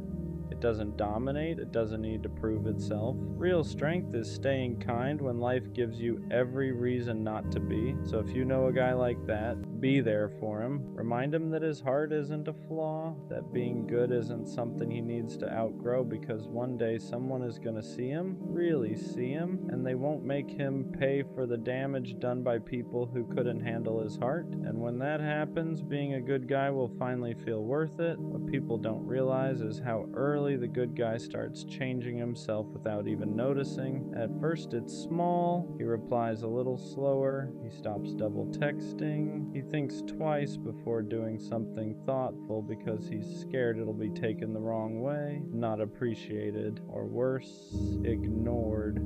It doesn't dominate. It doesn't need to prove itself. Real strength is staying kind when life gives you every reason not to be. So if you know a guy like that, be there for him. Remind him that his heart isn't a flaw, that being good isn't something he needs to outgrow, because one day someone is going to see him, really see him, and they won't make him pay for the damage done by people who couldn't handle his heart. And when that happens, being a good guy will finally feel worth it. What people don't realize is how early the good guy starts changing himself without even noticing. At first it's small, he replies a little slower, he stops double texting, he thinks twice before doing something thoughtful because he's scared it'll be taken the wrong way, not appreciated, or worse, ignored.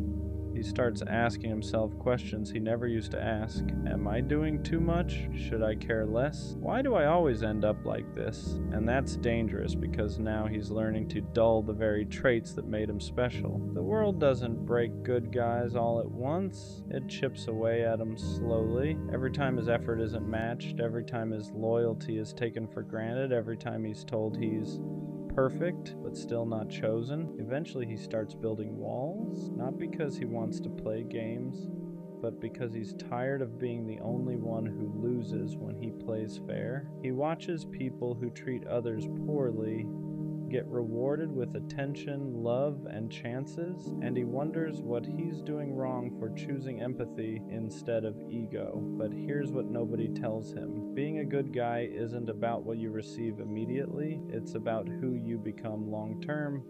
He starts asking himself questions he never used to ask. Am I doing too much? Should I care less? Why do I always end up like this? And that's dangerous, because now he's learning to dull the very traits that made him special. The world doesn't break good guys all at once. It chips away at him slowly. Every time his effort isn't matched, every time his loyalty is taken for granted, every time he's told he's perfect but still not chosen. Eventually he starts building walls, not because he wants to play games, but because he's tired of being the only one who loses when he plays fair. He watches people who treat others poorly get rewarded with attention, love, and chances, and he wonders what he's doing wrong for choosing empathy instead of ego. But here's what nobody tells him. Being a good guy isn't about what you receive immediately, it's about who you become long-term.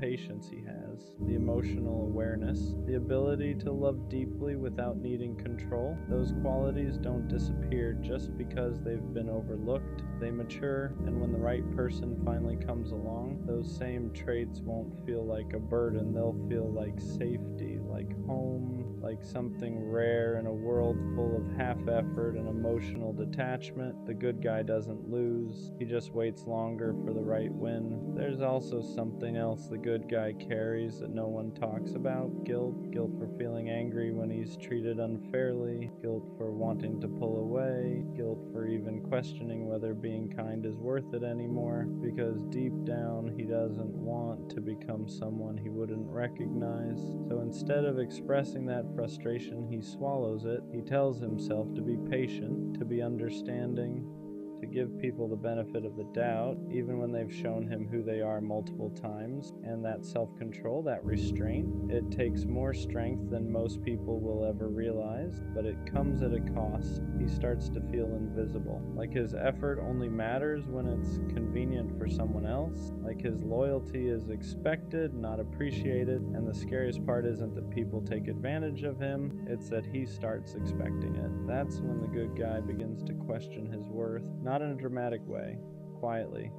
Patience he has, the emotional awareness, the ability to love deeply without needing control. Those qualities don't disappear just because they've been overlooked. They mature, and when the right person finally comes along, those same traits won't feel like a burden. They'll feel like safety, like home, like something rare in a world full of half-effort and emotional detachment. The good guy doesn't lose. He just waits longer for the right win. There's also something else the good guy carries that no one talks about. Guilt for feeling angry when he's treated unfairly, guilt for wanting to pull away, guilt for even questioning whether being kind is worth it anymore, because deep down he doesn't want to become someone he wouldn't recognize. So instead of expressing that frustration, he swallows it. He tells himself to be patient, to be understanding, to give people the benefit of the doubt, even when they've shown him who they are multiple times. And that self-control, that restraint, it takes more strength than most people will ever realize, but it comes at a cost. He starts to feel invisible, like his effort only matters when it's convenient for someone else, like his loyalty is expected, not appreciated, and the scariest part isn't that people take advantage of him, it's that he starts expecting it. That's when the good guy begins to question his worth, not in a dramatic way, quietly,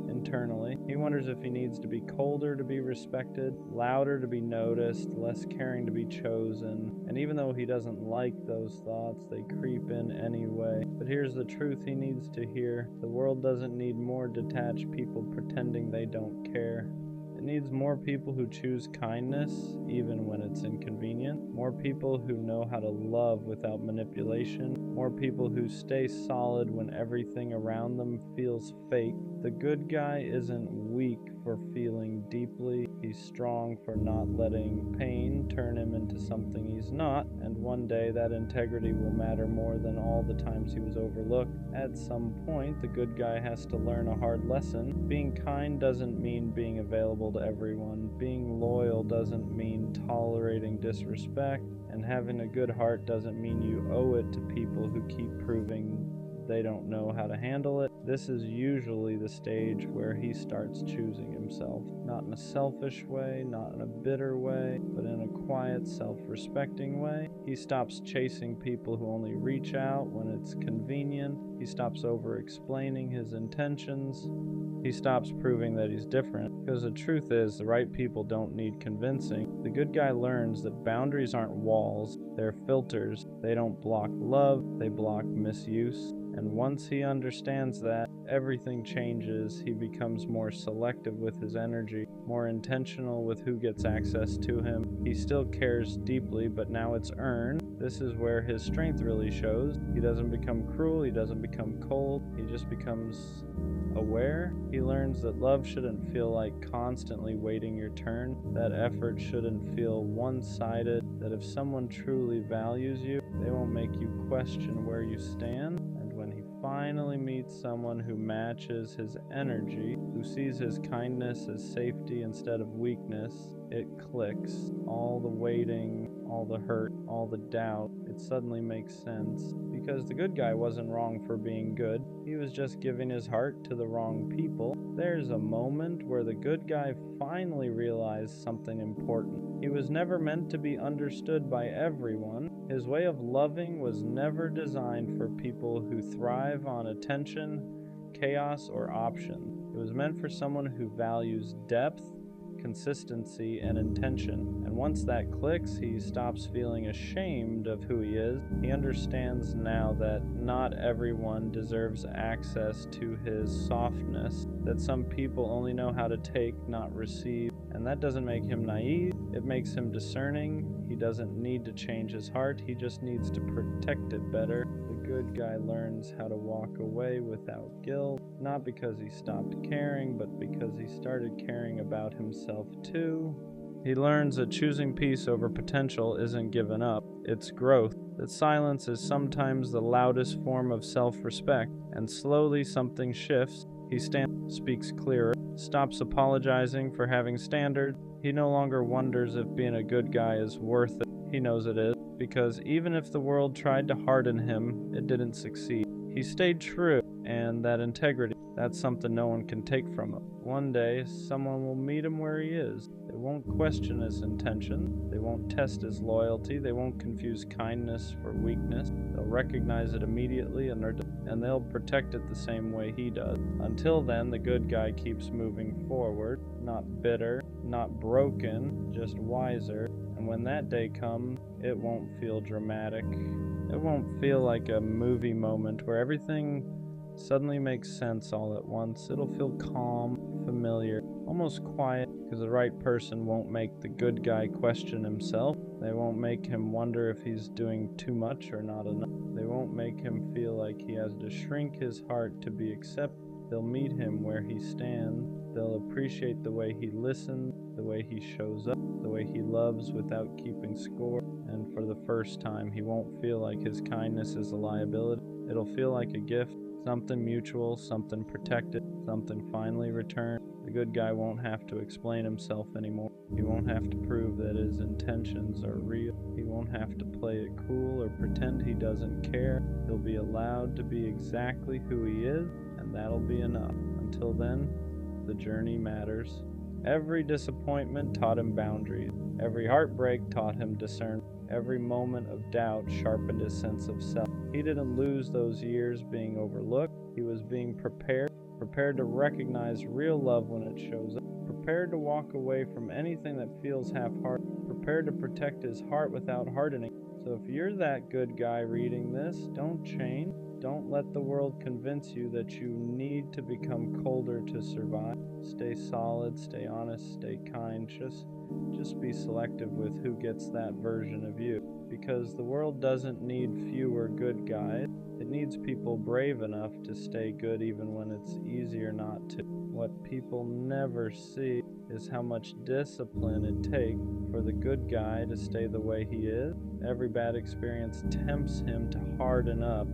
internally. He wonders if he needs to be colder to be respected, louder to be noticed, less caring to be chosen. And even though he doesn't like those thoughts, they creep in anyway. But here's the truth he needs to hear. The world doesn't need more detached people pretending they don't care. It needs more people who choose kindness, even when it's inconvenient. More people who know how to love without manipulation. More people who stay solid when everything around them feels fake. The good guy isn't weak for feeling deeply. He's strong for not letting pain turn him into something he's not. And one day that integrity will matter more than all the times he was overlooked. At some point, the good guy has to learn a hard lesson. Being kind doesn't mean being available to everyone. Being loyal doesn't mean tolerating disrespect. And having a good heart doesn't mean you owe it to people who keep proving they don't know how to handle it. This is usually the stage where he starts choosing himself. Not in a selfish way, not in a bitter way, but in a quiet, self-respecting way. He stops chasing people who only reach out when it's convenient. He stops over-explaining his intentions. He stops proving that he's different. Because the truth is, the right people don't need convincing. The good guy learns that boundaries aren't walls, they're filters. They don't block love, they block misuse. And once he understands that, everything changes. He becomes more selective with his energy, more intentional with who gets access to him. He still cares deeply, but now it's earned. This is where his strength really shows. He doesn't become cruel, he doesn't become cold, he just becomes aware. He learns that love shouldn't feel like constantly waiting your turn, that effort shouldn't feel one-sided, that if someone truly values you, they won't make you question where you stand. And when he finally meets someone who matches his energy, who sees his kindness as safety instead of weakness, it clicks. All the waiting, all the hurt, all the doubt, it suddenly makes sense. Because the good guy wasn't wrong for being good. He was just giving his heart to the wrong people. There's a moment where the good guy finally realized something important. He was never meant to be understood by everyone. His way of loving was never designed for people who thrive on attention, chaos, or option. It was meant for someone who values depth, consistency, and intention. And once that clicks, he stops feeling ashamed of who he is. He understands now that not everyone deserves access to his softness, that some people only know how to take, not receive. And that doesn't make him naive, it makes him discerning. He doesn't need to change his heart, he just needs to protect it better. The good guy learns how to walk away without guilt, not because he stopped caring, but because he started caring about himself too. He learns that choosing peace over potential isn't giving up, it's growth. That silence is sometimes the loudest form of self-respect, and slowly something shifts. He speaks clearer, stops apologizing for having standards. He no longer wonders if being a good guy is worth it. He knows it is, because even if the world tried to harden him, it didn't succeed. He stayed true, and that integrity, that's something no one can take from him. One day, someone will meet him where he is. They won't question his intention. They won't test his loyalty. They won't confuse kindness for weakness. They'll recognize it immediately, and they'll protect it the same way he does. Until then, the good guy keeps moving forward, not bitter, not broken, just wiser. And when that day comes, it won't feel dramatic. It won't feel like a movie moment where everything suddenly makes sense all at once. It'll feel calm, familiar, almost quiet, because the right person won't make the good guy question himself. They won't make him wonder if he's doing too much or not enough. They won't make him feel like he has to shrink his heart to be accepted. They'll meet him where he stands. They'll appreciate the way he listens, the way he shows up, the way he loves without keeping score. And for the first time, he won't feel like his kindness is a liability. It'll feel like a gift, something mutual, something protected, something finally returned. The good guy won't have to explain himself anymore. He won't have to prove that his intentions are real. He won't have to play it cool or pretend he doesn't care. He'll be allowed to be exactly who he is, and that'll be enough. Until then, the journey matters. Every disappointment taught him boundaries. Every heartbreak taught him discernment. Every moment of doubt sharpened his sense of self. He didn't lose those years being overlooked. He was being prepared to recognize real love when it shows up, prepared to walk away from anything that feels half-hearted, prepared to protect his heart without hardening. So if you're that good guy reading this, don't change. Don't let the world convince you that you need to become colder to survive. Stay solid, stay honest, stay kind. Just be selective with who gets that version of you. Because the world doesn't need fewer good guys. It needs people brave enough to stay good even when it's easier not to. What people never see is how much discipline it takes for the good guy to stay the way he is. Every bad experience tempts him to harden up.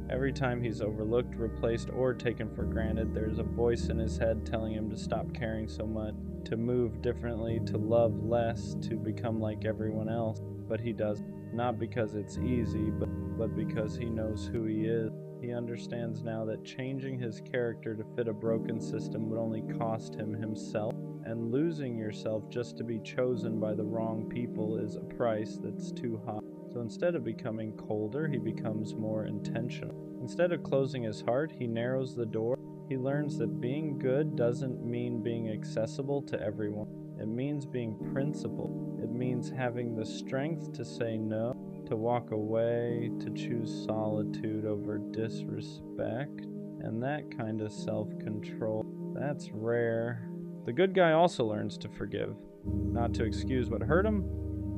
Every time he's overlooked, replaced, or taken for granted, there's a voice in his head telling him to stop caring so much, to move differently, to love less, to become like everyone else. But he doesn't. Not because it's easy, but because he knows who he is. He understands now that changing his character to fit a broken system would only cost him himself, and losing yourself just to be chosen by the wrong people is a price that's too high. So instead of becoming colder, he becomes more intentional. Instead of closing his heart, he narrows the door. He learns that being good doesn't mean being accessible to everyone. It means being principled. It means having the strength to say no, to walk away, to choose solitude over disrespect. And that kind of self-control, that's rare. The good guy also learns to forgive, not to excuse what hurt him,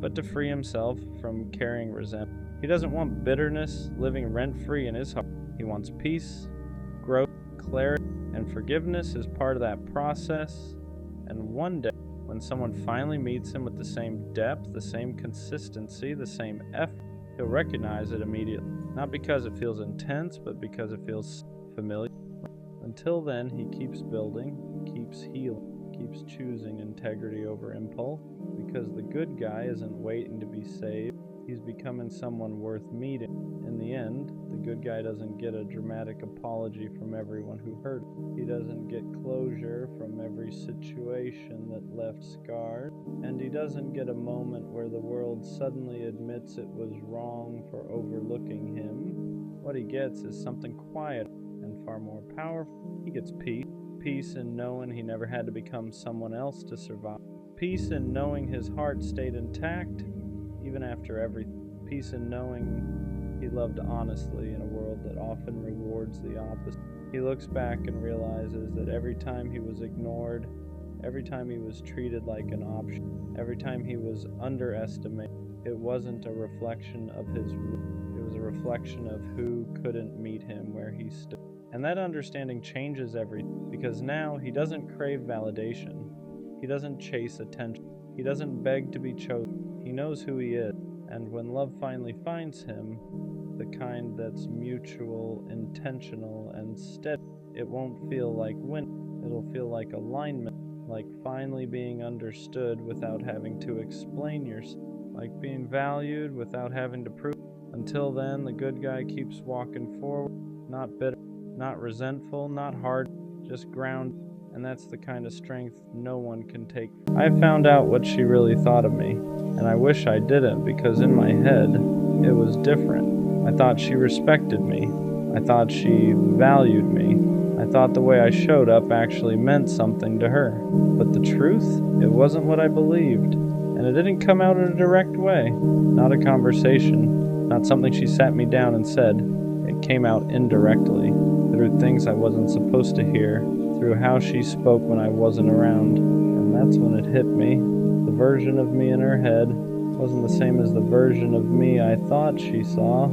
but to free himself from carrying resentment. He doesn't want bitterness living rent-free in his heart. He wants peace, growth, clarity, and forgiveness is part of that process. And one day, when someone finally meets him with the same depth, the same consistency, the same effort, he'll recognize it immediately. Not because it feels intense, but because it feels familiar. Until then, he keeps building, keeps healing, keeps choosing integrity over impulse, because the good guy isn't waiting to be saved. He's becoming someone worth meeting. In the end, the good guy doesn't get a dramatic apology from everyone who hurt him. He doesn't get closure from every situation that left scars. And he doesn't get a moment where the world suddenly admits it was wrong for overlooking him. What he gets is something quiet and far more powerful. He gets peace. Peace in knowing he never had to become someone else to survive. Peace in knowing his heart stayed intact even after everything. Peace in knowing he loved honestly in a world that often rewards the opposite. He looks back and realizes that every time he was ignored, every time he was treated like an option, every time he was underestimated, it wasn't a reflection of his worth. It was a reflection of who couldn't meet him where he stood. And that understanding changes everything, because now he doesn't crave validation. He doesn't chase attention. He doesn't beg to be chosen. He knows who he is. And when love finally finds him, the kind that's mutual, intentional, and steady, it won't feel like winning. It'll feel like alignment, like finally being understood without having to explain yourself, like being valued without having to prove. Until then, the good guy keeps walking forward, not bitter, not resentful, not hard, just grounded. And that's the kind of strength no one can take. I found out what she really thought of me, and I wish I didn't, because in my head, it was different. I thought she respected me. I thought she valued me. I thought the way I showed up actually meant something to her. But the truth, it wasn't what I believed. And it didn't come out in a direct way. Not a conversation. Not something she sat me down and said. It came out indirectly, through things I wasn't supposed to hear, through how she spoke when I wasn't around. And that's when it hit me. The version of me in her head wasn't the same as the version of me I thought she saw.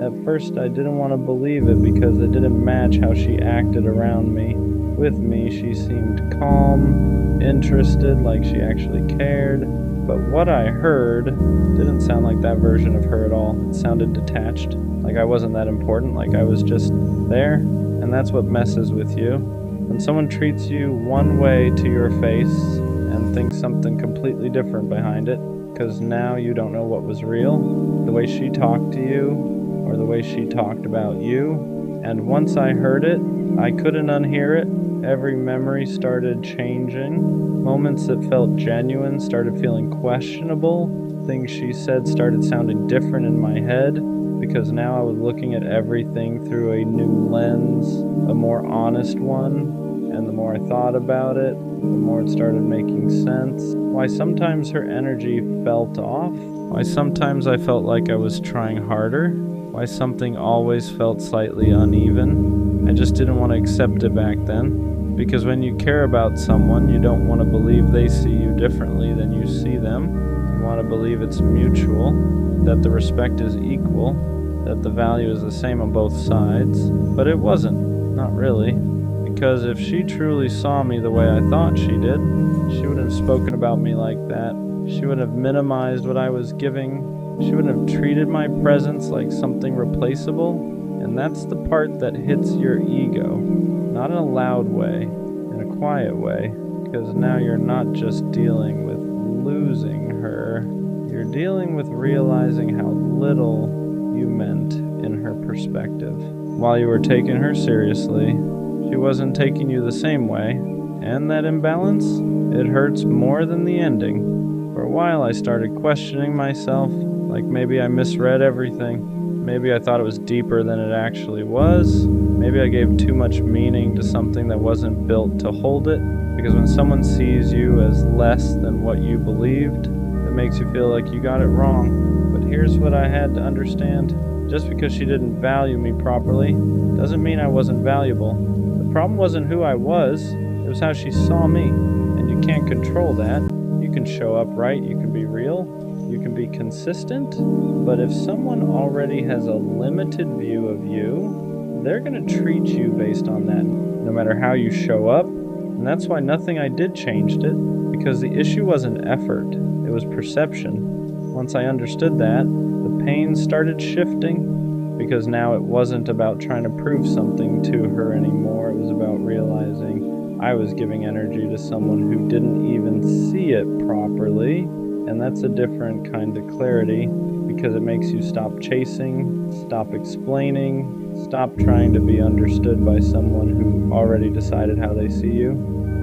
At first I didn't want to believe it because it didn't match how she acted around me. With me, she seemed calm, interested, like she actually cared. But what I heard didn't sound like that version of her at all. It sounded detached, like I wasn't that important, like I was just there. And that's what messes with you. When someone treats you one way to your face and thinks something completely different behind it, because now you don't know what was real, the way she talked to you or the way she talked about you. And once I heard it, I couldn't unhear it. Every memory started changing. Moments that felt genuine started feeling questionable. Things she said started sounding different in my head, because now I was looking at everything through a new lens, a more honest one. And the more I thought about it, the more it started making sense. Why sometimes her energy felt off. Why sometimes I felt like I was trying harder. Why something always felt slightly uneven. I just didn't want to accept it back then. Because when you care about someone, you don't want to believe they see you differently than you see them. You want to believe it's mutual, that the respect is equal, that the value is the same on both sides. But it wasn't. Not really. Because if she truly saw me the way I thought she did, she wouldn't have spoken about me like that. She wouldn't have minimized what I was giving. She wouldn't have treated my presence like something replaceable. And that's the part that hits your ego. Not in a loud way, in a quiet way. Because now you're not just dealing with losing her. You're dealing with realizing how little you meant in her perspective. While you were taking her seriously, she wasn't taking you the same way, and that imbalance, it hurts more than the ending. For a while I started questioning myself, like maybe I misread everything. Maybe I thought it was deeper than it actually was. Maybe I gave too much meaning to something that wasn't built to hold it, because when someone sees you as less than what you believed, it makes you feel like you got it wrong. But here's what I had to understand. Just because she didn't value me properly, doesn't mean I wasn't valuable. The problem wasn't who I was, it was how she saw me. And you can't control that. You can show up right, you can be real, you can be consistent, but if someone already has a limited view of you, they're going to treat you based on that, no matter how you show up. And that's why nothing I did changed it, because the issue wasn't effort, it was perception. Once I understood that, the pain started shifting, because now it wasn't about trying to prove something to her anymore. It was about realizing I was giving energy to someone who didn't even see it properly. And that's a different kind of clarity, because it makes you stop chasing, stop explaining, stop trying to be understood by someone who already decided how they see you.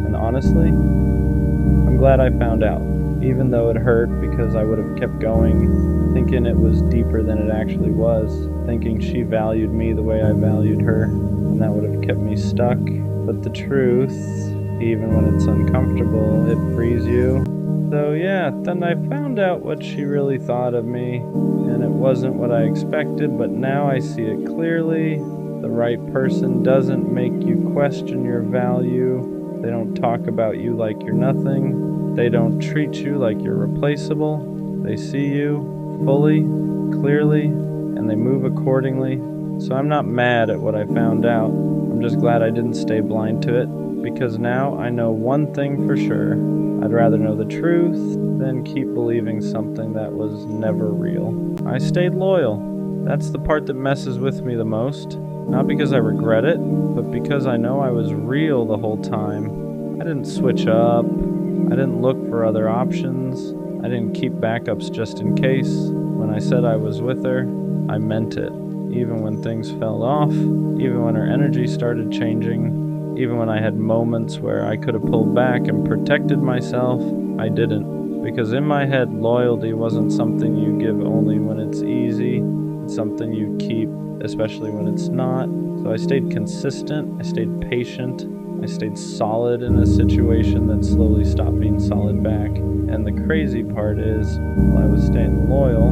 And honestly, I'm glad I found out, even though it hurt, because I would have kept going, thinking it was deeper than it actually was, thinking she valued me the way I valued her, and that would have kept me stuck. But the truth, even when it's uncomfortable, it frees you. So yeah, then I found out what she really thought of me, and it wasn't what I expected, but now I see it clearly. The right person doesn't make you question your value. They don't talk about you like you're nothing. They don't treat you like you're replaceable. They see you fully, clearly, and they move accordingly. So I'm not mad at what I found out. I'm just glad I didn't stay blind to it, because now I know one thing for sure. I'd rather know the truth than keep believing something that was never real. I stayed loyal. That's the part that messes with me the most. Not because I regret it, but because I know I was real the whole time. I didn't switch up. I didn't look for other options. I didn't keep backups just in case. When I said I was with her, I meant it. Even when things fell off, even when her energy started changing, even when I had moments where I could have pulled back and protected myself, I didn't. Because in my head, loyalty wasn't something you give only when it's easy. It's something you keep, especially when it's not. So I stayed consistent, I stayed patient, I stayed solid in a situation that slowly stopped being solid back. And the crazy part is, while I was staying loyal,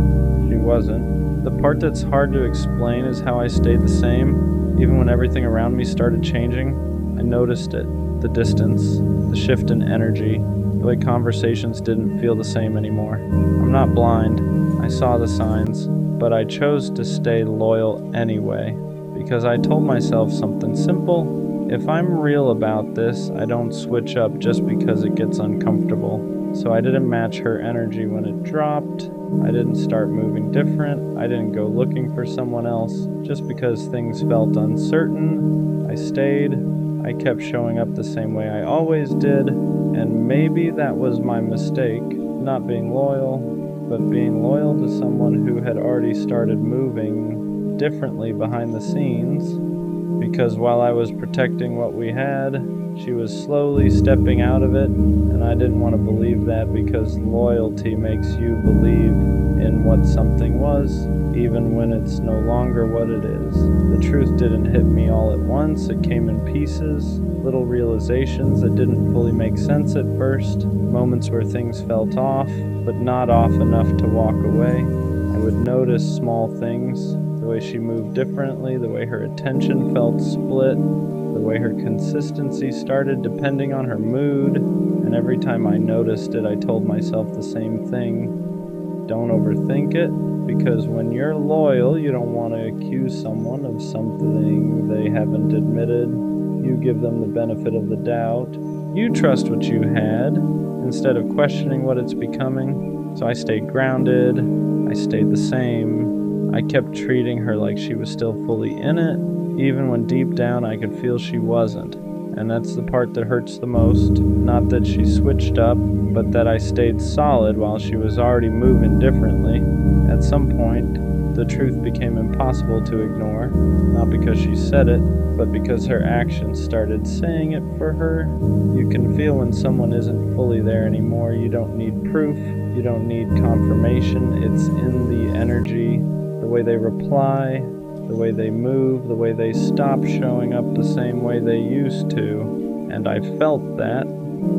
she wasn't. The part that's hard to explain is how I stayed the same, even when everything around me started changing. I noticed it, the distance, the shift in energy, the way conversations didn't feel the same anymore. I'm not blind, I saw the signs, but I chose to stay loyal anyway, because I told myself something simple. If I'm real about this, I don't switch up just because it gets uncomfortable. So I didn't match her energy when it dropped. I didn't start moving different. I didn't go looking for someone else. Just because things felt uncertain, I stayed. I kept showing up the same way I always did, and maybe that was my mistake, not being loyal, but being loyal to someone who had already started moving differently behind the scenes, because while I was protecting what we had, she was slowly stepping out of it, and I didn't want to believe that, because loyalty makes you believe in what something was, even when it's no longer what it is. The truth didn't hit me all at once. It came in pieces, little realizations that didn't fully make sense at first, moments where things felt off, but not off enough to walk away. I would notice small things, the way she moved differently, the way her attention felt split, the way her consistency started depending on her mood, and every time I noticed it, I told myself the same thing. Don't overthink it, because when you're loyal, you don't want to accuse someone of something they haven't admitted. You give them the benefit of the doubt. You trust what you had, instead of questioning what it's becoming. So I stayed grounded. I stayed the same. I kept treating her like she was still fully in it, even when deep down I could feel she wasn't. And that's the part that hurts the most. Not that she switched up, but that I stayed solid while she was already moving differently. At some point, the truth became impossible to ignore, not because she said it, but because her actions started saying it for her. You can feel when someone isn't fully there anymore. You don't need proof, you don't need confirmation. It's in the energy, the way they reply, the way they move, the way they stop showing up the same way they used to. And I felt that,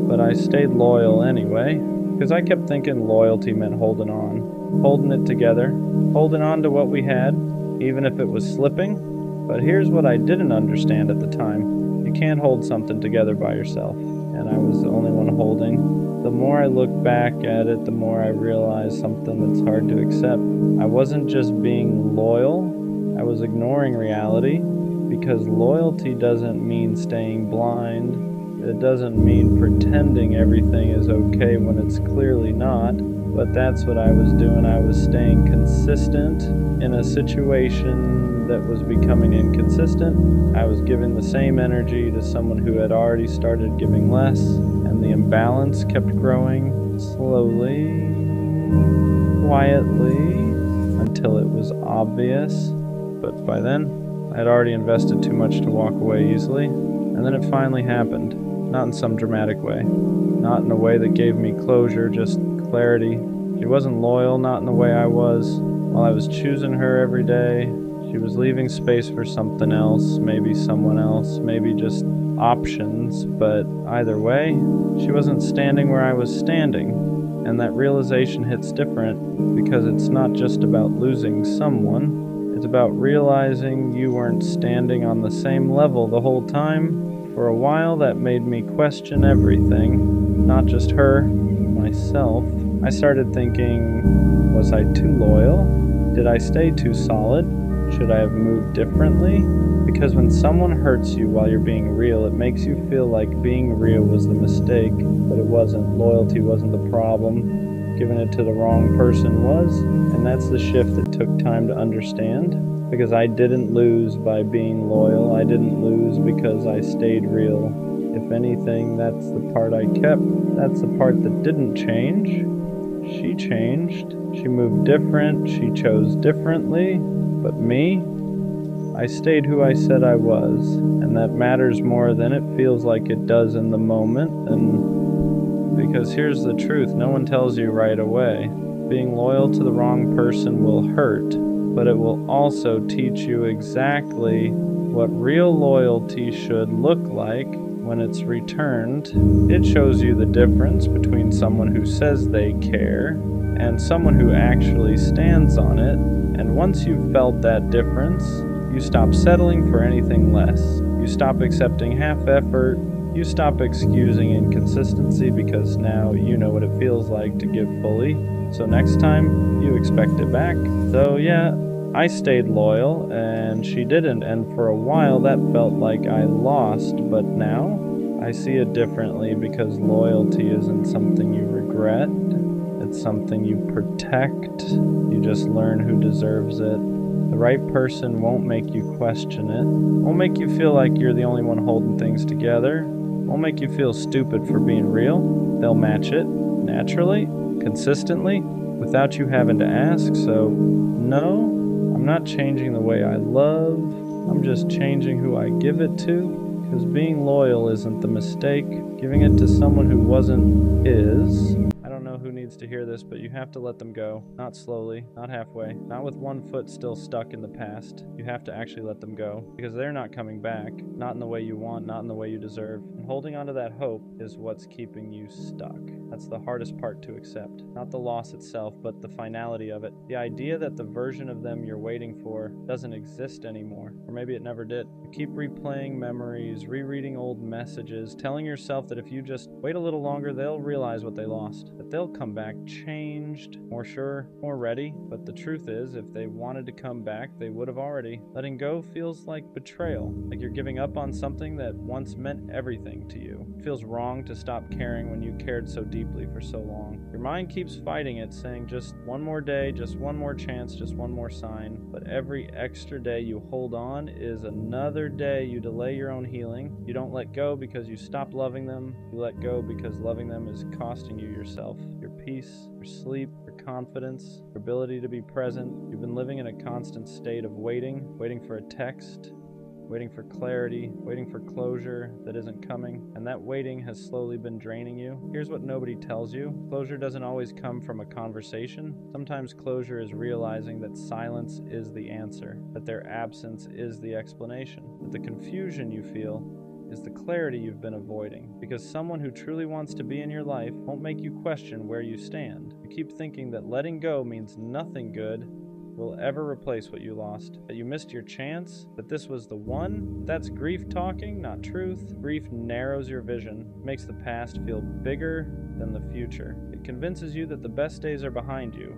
but I stayed loyal anyway, because I kept thinking loyalty meant holding on, holding it together, holding on to what we had, even if it was slipping. But here's what I didn't understand at the time. You can't hold something together by yourself, and I was the only one holding. The more I look back at it, the more I realize something that's hard to accept. I wasn't just being loyal, I was ignoring reality, because loyalty doesn't mean staying blind. It doesn't mean pretending everything is okay when it's clearly not. But that's what I was doing. I was staying consistent in a situation that was becoming inconsistent. I was giving the same energy to someone who had already started giving less, and the imbalance kept growing slowly, quietly, until it was obvious. But by then, I had already invested too much to walk away easily, and then it finally happened. Not in some dramatic way, not in a way that gave me closure, just clarity. She wasn't loyal, not in the way I was. While I was choosing her every day, she was leaving space for something else, maybe someone else, maybe just options, but either way, she wasn't standing where I was standing. And that realization hits different, because it's not just about losing someone. It's about realizing you weren't standing on the same level the whole time. For a while, that made me question everything, not just her, myself. I started thinking, was I too loyal? Did I stay too solid? Should I have moved differently? Because when someone hurts you while you're being real, it makes you feel like being real was the mistake, but it wasn't. Loyalty wasn't the problem. Giving it to the wrong person was, and that's the shift that took time to understand, because I didn't lose by being loyal. I didn't lose because I stayed real. If anything, that's the part I kept. That's the part that didn't change. She changed. She moved different. She chose differently. But me, I stayed who I said I was, and that matters more than it feels like it does in the moment. And because here's the truth, no one tells you right away. Being loyal to the wrong person will hurt, but it will also teach you exactly what real loyalty should look like when it's returned. It shows you the difference between someone who says they care and someone who actually stands on it. And once you've felt that difference, you stop settling for anything less. You stop accepting half effort. You stop excusing inconsistency, because now you know what it feels like to give fully. So next time, you expect it back. So yeah, I stayed loyal and she didn't, and for a while that felt like I lost, but now I see it differently, because loyalty isn't something you regret. regret. It's something you protect. You just learn who deserves it. The right person won't make you question it. Won't make you feel like you're the only one holding things together. Won't make you feel stupid for being real. They'll match it naturally, consistently, without you having to ask. So, no, I'm not changing the way I love. I'm just changing who I give it to. Because being loyal isn't the mistake. Giving it to someone who wasn't is. I don't know who needs to hear this, but you have to let them go. Not slowly, not halfway, not with one foot still stuck in the past. You have to actually let them go. Because they're not coming back. Not in the way you want, not in the way you deserve. And holding on to that hope is what's keeping you stuck. That's the hardest part to accept. Not the loss itself, but the finality of it. The idea that the version of them you're waiting for doesn't exist anymore. Or maybe it never did. You keep replaying memories, rereading old messages, telling yourself that if you just wait a little longer, they'll realize what they lost. That they'll come back changed, more sure, more ready. But the truth is, if they wanted to come back, they would have already. Letting go feels like betrayal. Like you're giving up on something that once meant everything to you. It feels wrong to stop caring when you cared so deeply for so long. Your mind keeps fighting it, saying just one more day, just one more chance, just one more sign. But every extra day you hold on is another day you delay your own healing. You don't let go because you stop loving them. You let go because loving them is costing you yourself, your peace, your sleep, your confidence, your ability to be present. You've been living in a constant state of waiting for a text, waiting for clarity, waiting for closure that isn't coming, and that waiting has slowly been draining you. Here's what nobody tells you. Closure doesn't always come from a conversation. Sometimes closure is realizing that silence is the answer, that their absence is the explanation, that the confusion you feel is the clarity you've been avoiding. Because someone who truly wants to be in your life won't make you question where you stand. You keep thinking that letting go means nothing good will ever replace what you lost, that you missed your chance, that this was the one. That's grief talking, not truth. Grief narrows your vision, makes the past feel bigger than the future. It convinces you that the best days are behind you,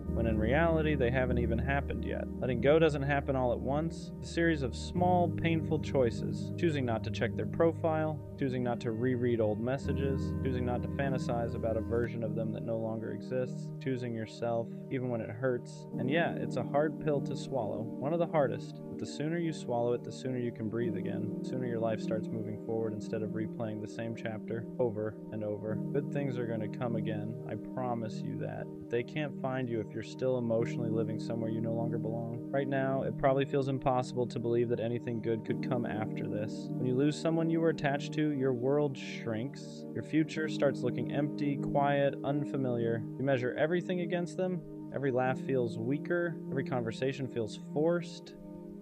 when in reality they haven't even happened yet. Letting go doesn't happen all at once. It's a series of small, painful choices. Choosing not to check their profile, choosing not to reread old messages, choosing not to fantasize about a version of them that no longer exists, choosing yourself, even when it hurts. And yeah, it's a hard pill to swallow, one of the hardest. But the sooner you swallow it, the sooner you can breathe again. The sooner your life starts moving forward instead of replaying the same chapter over and over. Good things are going to come again. I promise you that. But they can't find you if you're still emotionally living somewhere you no longer belong. Right now, it probably feels impossible to believe that anything good could come after this. When you lose someone you were attached to, your world shrinks. Your future starts looking empty, quiet, unfamiliar. You measure everything against them. Every laugh feels weaker. Every conversation feels forced.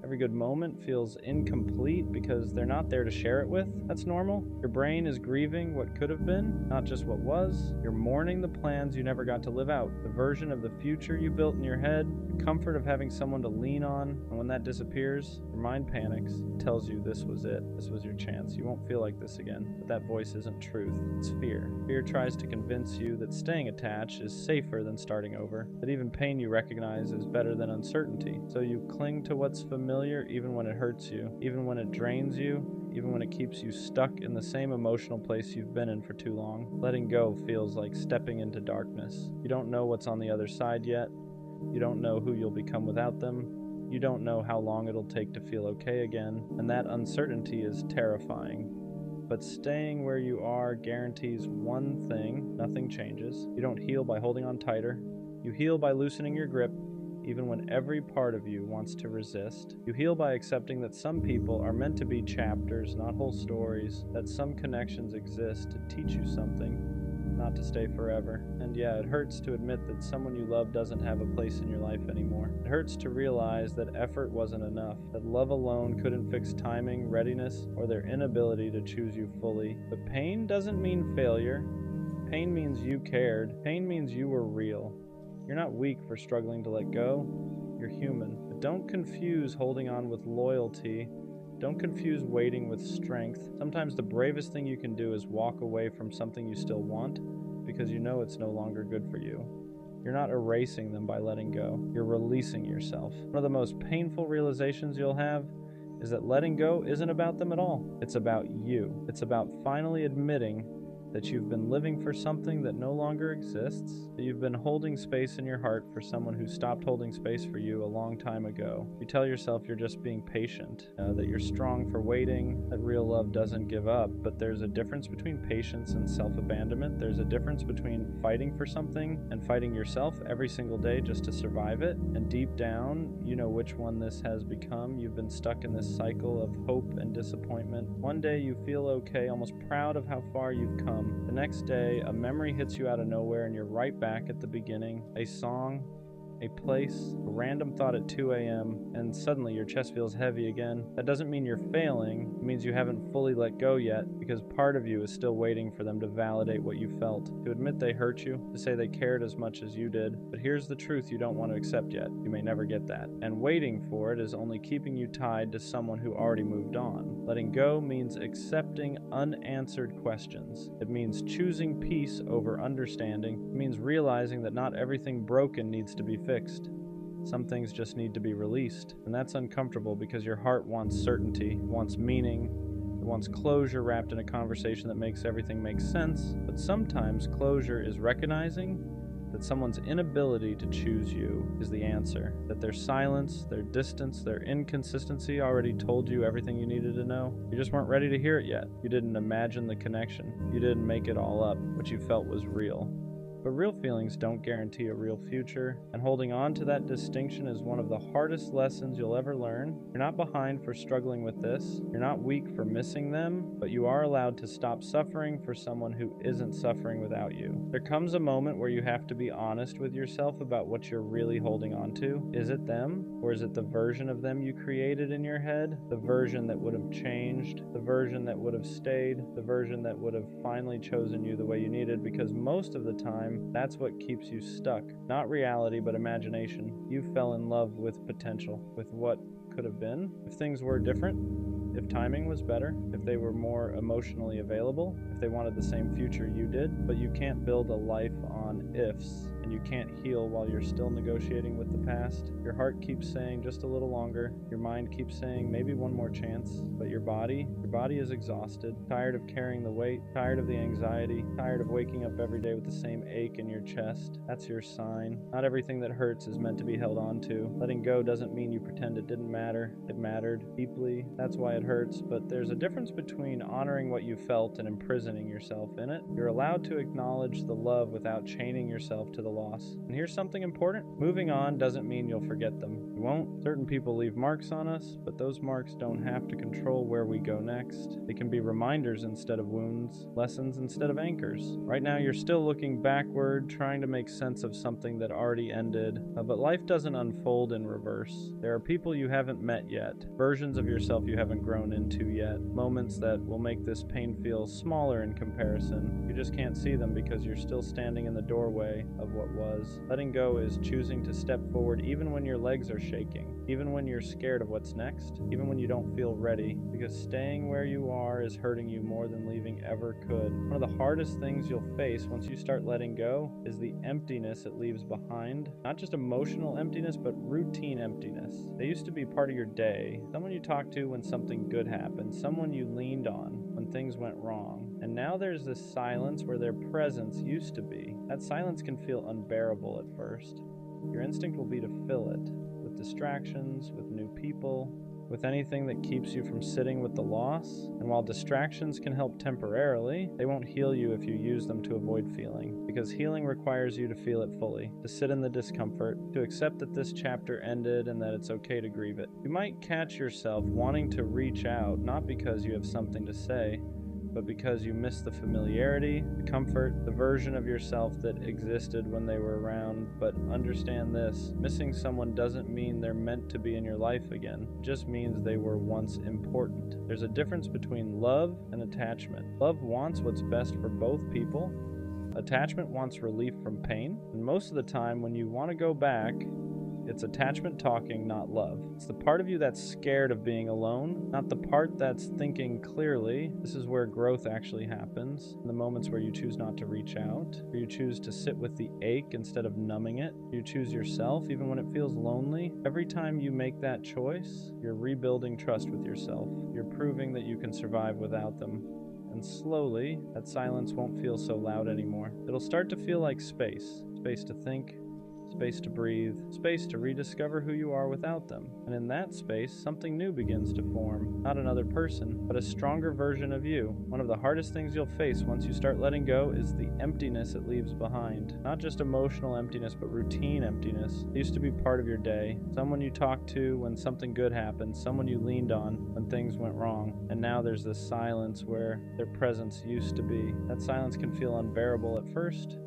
Every good moment feels incomplete because they're not there to share it with. That's normal. Your brain is grieving what could have been, not just what was. You're mourning the plans you never got to live out, the version of the future you built in your head, the comfort of having someone to lean on. And when that disappears, your mind panics. It tells you this was it. This was your chance. You won't feel like this again. But that voice isn't truth. It's fear. Fear tries to convince you that staying attached is safer than starting over, that even pain you recognize is better than uncertainty. So you cling to what's familiar even when it hurts you, even when it drains you, even when it keeps you stuck in the same emotional place you've been in for too long. Letting go feels like stepping into darkness. You don't know what's on the other side yet. You don't know who you'll become without them. You don't know how long it'll take to feel okay again, and that uncertainty is terrifying. But staying where you are guarantees one thing: nothing changes. You don't heal by holding on tighter. You heal by loosening your grip, even when every part of you wants to resist. You heal by accepting that some people are meant to be chapters, not whole stories, that some connections exist to teach you something, not to stay forever. And yeah, it hurts to admit that someone you love doesn't have a place in your life anymore. It hurts to realize that effort wasn't enough, that love alone couldn't fix timing, readiness, or their inability to choose you fully. But pain doesn't mean failure. Pain means you cared. Pain means you were real. You're not weak for struggling to let go. You're human. But don't confuse holding on with loyalty. Don't confuse waiting with strength. Sometimes the bravest thing you can do is walk away from something you still want because you know it's no longer good for you. You're not erasing them by letting go. You're releasing yourself. One of the most painful realizations you'll have is that letting go isn't about them at all. It's about you. It's about finally admitting that you've been living for something that no longer exists, that you've been holding space in your heart for someone who stopped holding space for you a long time ago. You tell yourself you're just being patient, that you're strong for waiting, that real love doesn't give up, but there's a difference between patience and self-abandonment. There's a difference between fighting for something and fighting yourself every single day just to survive it. And deep down, you know which one this has become. You've been stuck in this cycle of hope and disappointment. One day you feel okay, almost proud of how far you've come. The next day, a memory hits you out of nowhere and you're right back at the beginning. A song, a place, a random thought at 2 a.m., and suddenly your chest feels heavy again. That doesn't mean you're failing. It means you haven't fully let go yet, because part of you is still waiting for them to validate what you felt, to admit they hurt you, to say they cared as much as you did. But here's the truth you don't want to accept yet. You may never get that. And waiting for it is only keeping you tied to someone who already moved on. Letting go means accepting unanswered questions. It means choosing peace over understanding. It means realizing that not everything broken needs to be fixed. Some things just need to be released, and that's uncomfortable because your heart wants certainty, wants meaning, it wants closure wrapped in a conversation that makes everything make sense. But sometimes closure is recognizing that someone's inability to choose you is the answer, that their silence, their distance, their inconsistency already told you everything you needed to know. You just weren't ready to hear it yet. You didn't imagine the connection. You didn't make it all up. What you felt was real. But real feelings don't guarantee a real future, and holding on to that distinction is one of the hardest lessons you'll ever learn. You're not behind for struggling with this. You're not weak for missing them, but you are allowed to stop suffering for someone who isn't suffering without you. There comes a moment where you have to be honest with yourself about what you're really holding on to. Is it them, or is it the version of them you created in your head? The version that would have changed, the version that would have stayed, the version that would have finally chosen you the way you needed, because most of the time, that's what keeps you stuck. Not reality, but imagination. You fell in love with potential, with what could have been. If things were different, if timing was better, if they were more emotionally available, if they wanted the same future you did, but you can't build a life on ifs, and you can't heal while you're still negotiating with the past. Your heart keeps saying just a little longer. Your mind keeps saying maybe one more chance, but your body is exhausted, tired of carrying the weight, tired of the anxiety, tired of waking up every day with the same ache in your chest. That's your sign. Not everything that hurts is meant to be held on to. Letting go doesn't mean you pretend it didn't matter. It mattered deeply. That's why it hurts, but there's a difference between honoring what you felt and imprisoning yourself in it. You're allowed to acknowledge the love without chaining yourself to the loss. And here's something important. Moving on doesn't mean you'll forget them. You won't. Certain people leave marks on us, but those marks don't have to control where we go next. They can be reminders instead of wounds, lessons instead of anchors. Right now you're still looking backward, trying to make sense of something that already ended, but life doesn't unfold in reverse. There are people you haven't met yet, versions of yourself you haven't grown into yet, moments that will make this pain feel smaller in comparison. You just can't see them because you're still standing in the doorway of what was. Letting go is choosing to step forward even when your legs are shaking, even when you're scared of what's next, even when you don't feel ready, because staying where you are is hurting you more than leaving ever could. One of the hardest things you'll face once you start letting go is the emptiness it leaves behind. Not just emotional emptiness, but routine emptiness. They used to be part of your day, someone you talked to when something good happened, someone you leaned on when things went wrong. And now there's this silence where their presence used to be. That silence can feel unbearable at first. Your instinct will be to fill it with distractions, with new people, with anything that keeps you from sitting with the loss. And while distractions can help temporarily, they won't heal you if you use them to avoid feeling. Because healing requires you to feel it fully, to sit in the discomfort, to accept that this chapter ended and that it's okay to grieve it. You might catch yourself wanting to reach out, not because you have something to say, but because you miss the familiarity, the comfort, the version of yourself that existed when they were around. But understand this, missing someone doesn't mean they're meant to be in your life again. It just means they were once important. There's a difference between love and attachment. Love wants what's best for both people. Attachment wants relief from pain. And most of the time when you want to go back, it's attachment talking, not love. It's the part of you that's scared of being alone, not the part that's thinking clearly. This is where growth actually happens. In the moments where you choose not to reach out, where you choose to sit with the ache instead of numbing it. You choose yourself even when it feels lonely. Every time you make that choice, you're rebuilding trust with yourself. You're proving that you can survive without them. And slowly, that silence won't feel so loud anymore. It'll start to feel like space. Space to think, space to breathe, space to rediscover who you are without them. And in that space, something new begins to form. Not another person, but a stronger version of you. One of the hardest things you'll face once you start letting go is the emptiness it leaves behind. Not just emotional emptiness, but routine emptiness. It used to be part of your day. Someone you talked to when something good happened, someone you leaned on when things went wrong. And now there's this silence where their presence used to be. That silence can feel unbearable at first.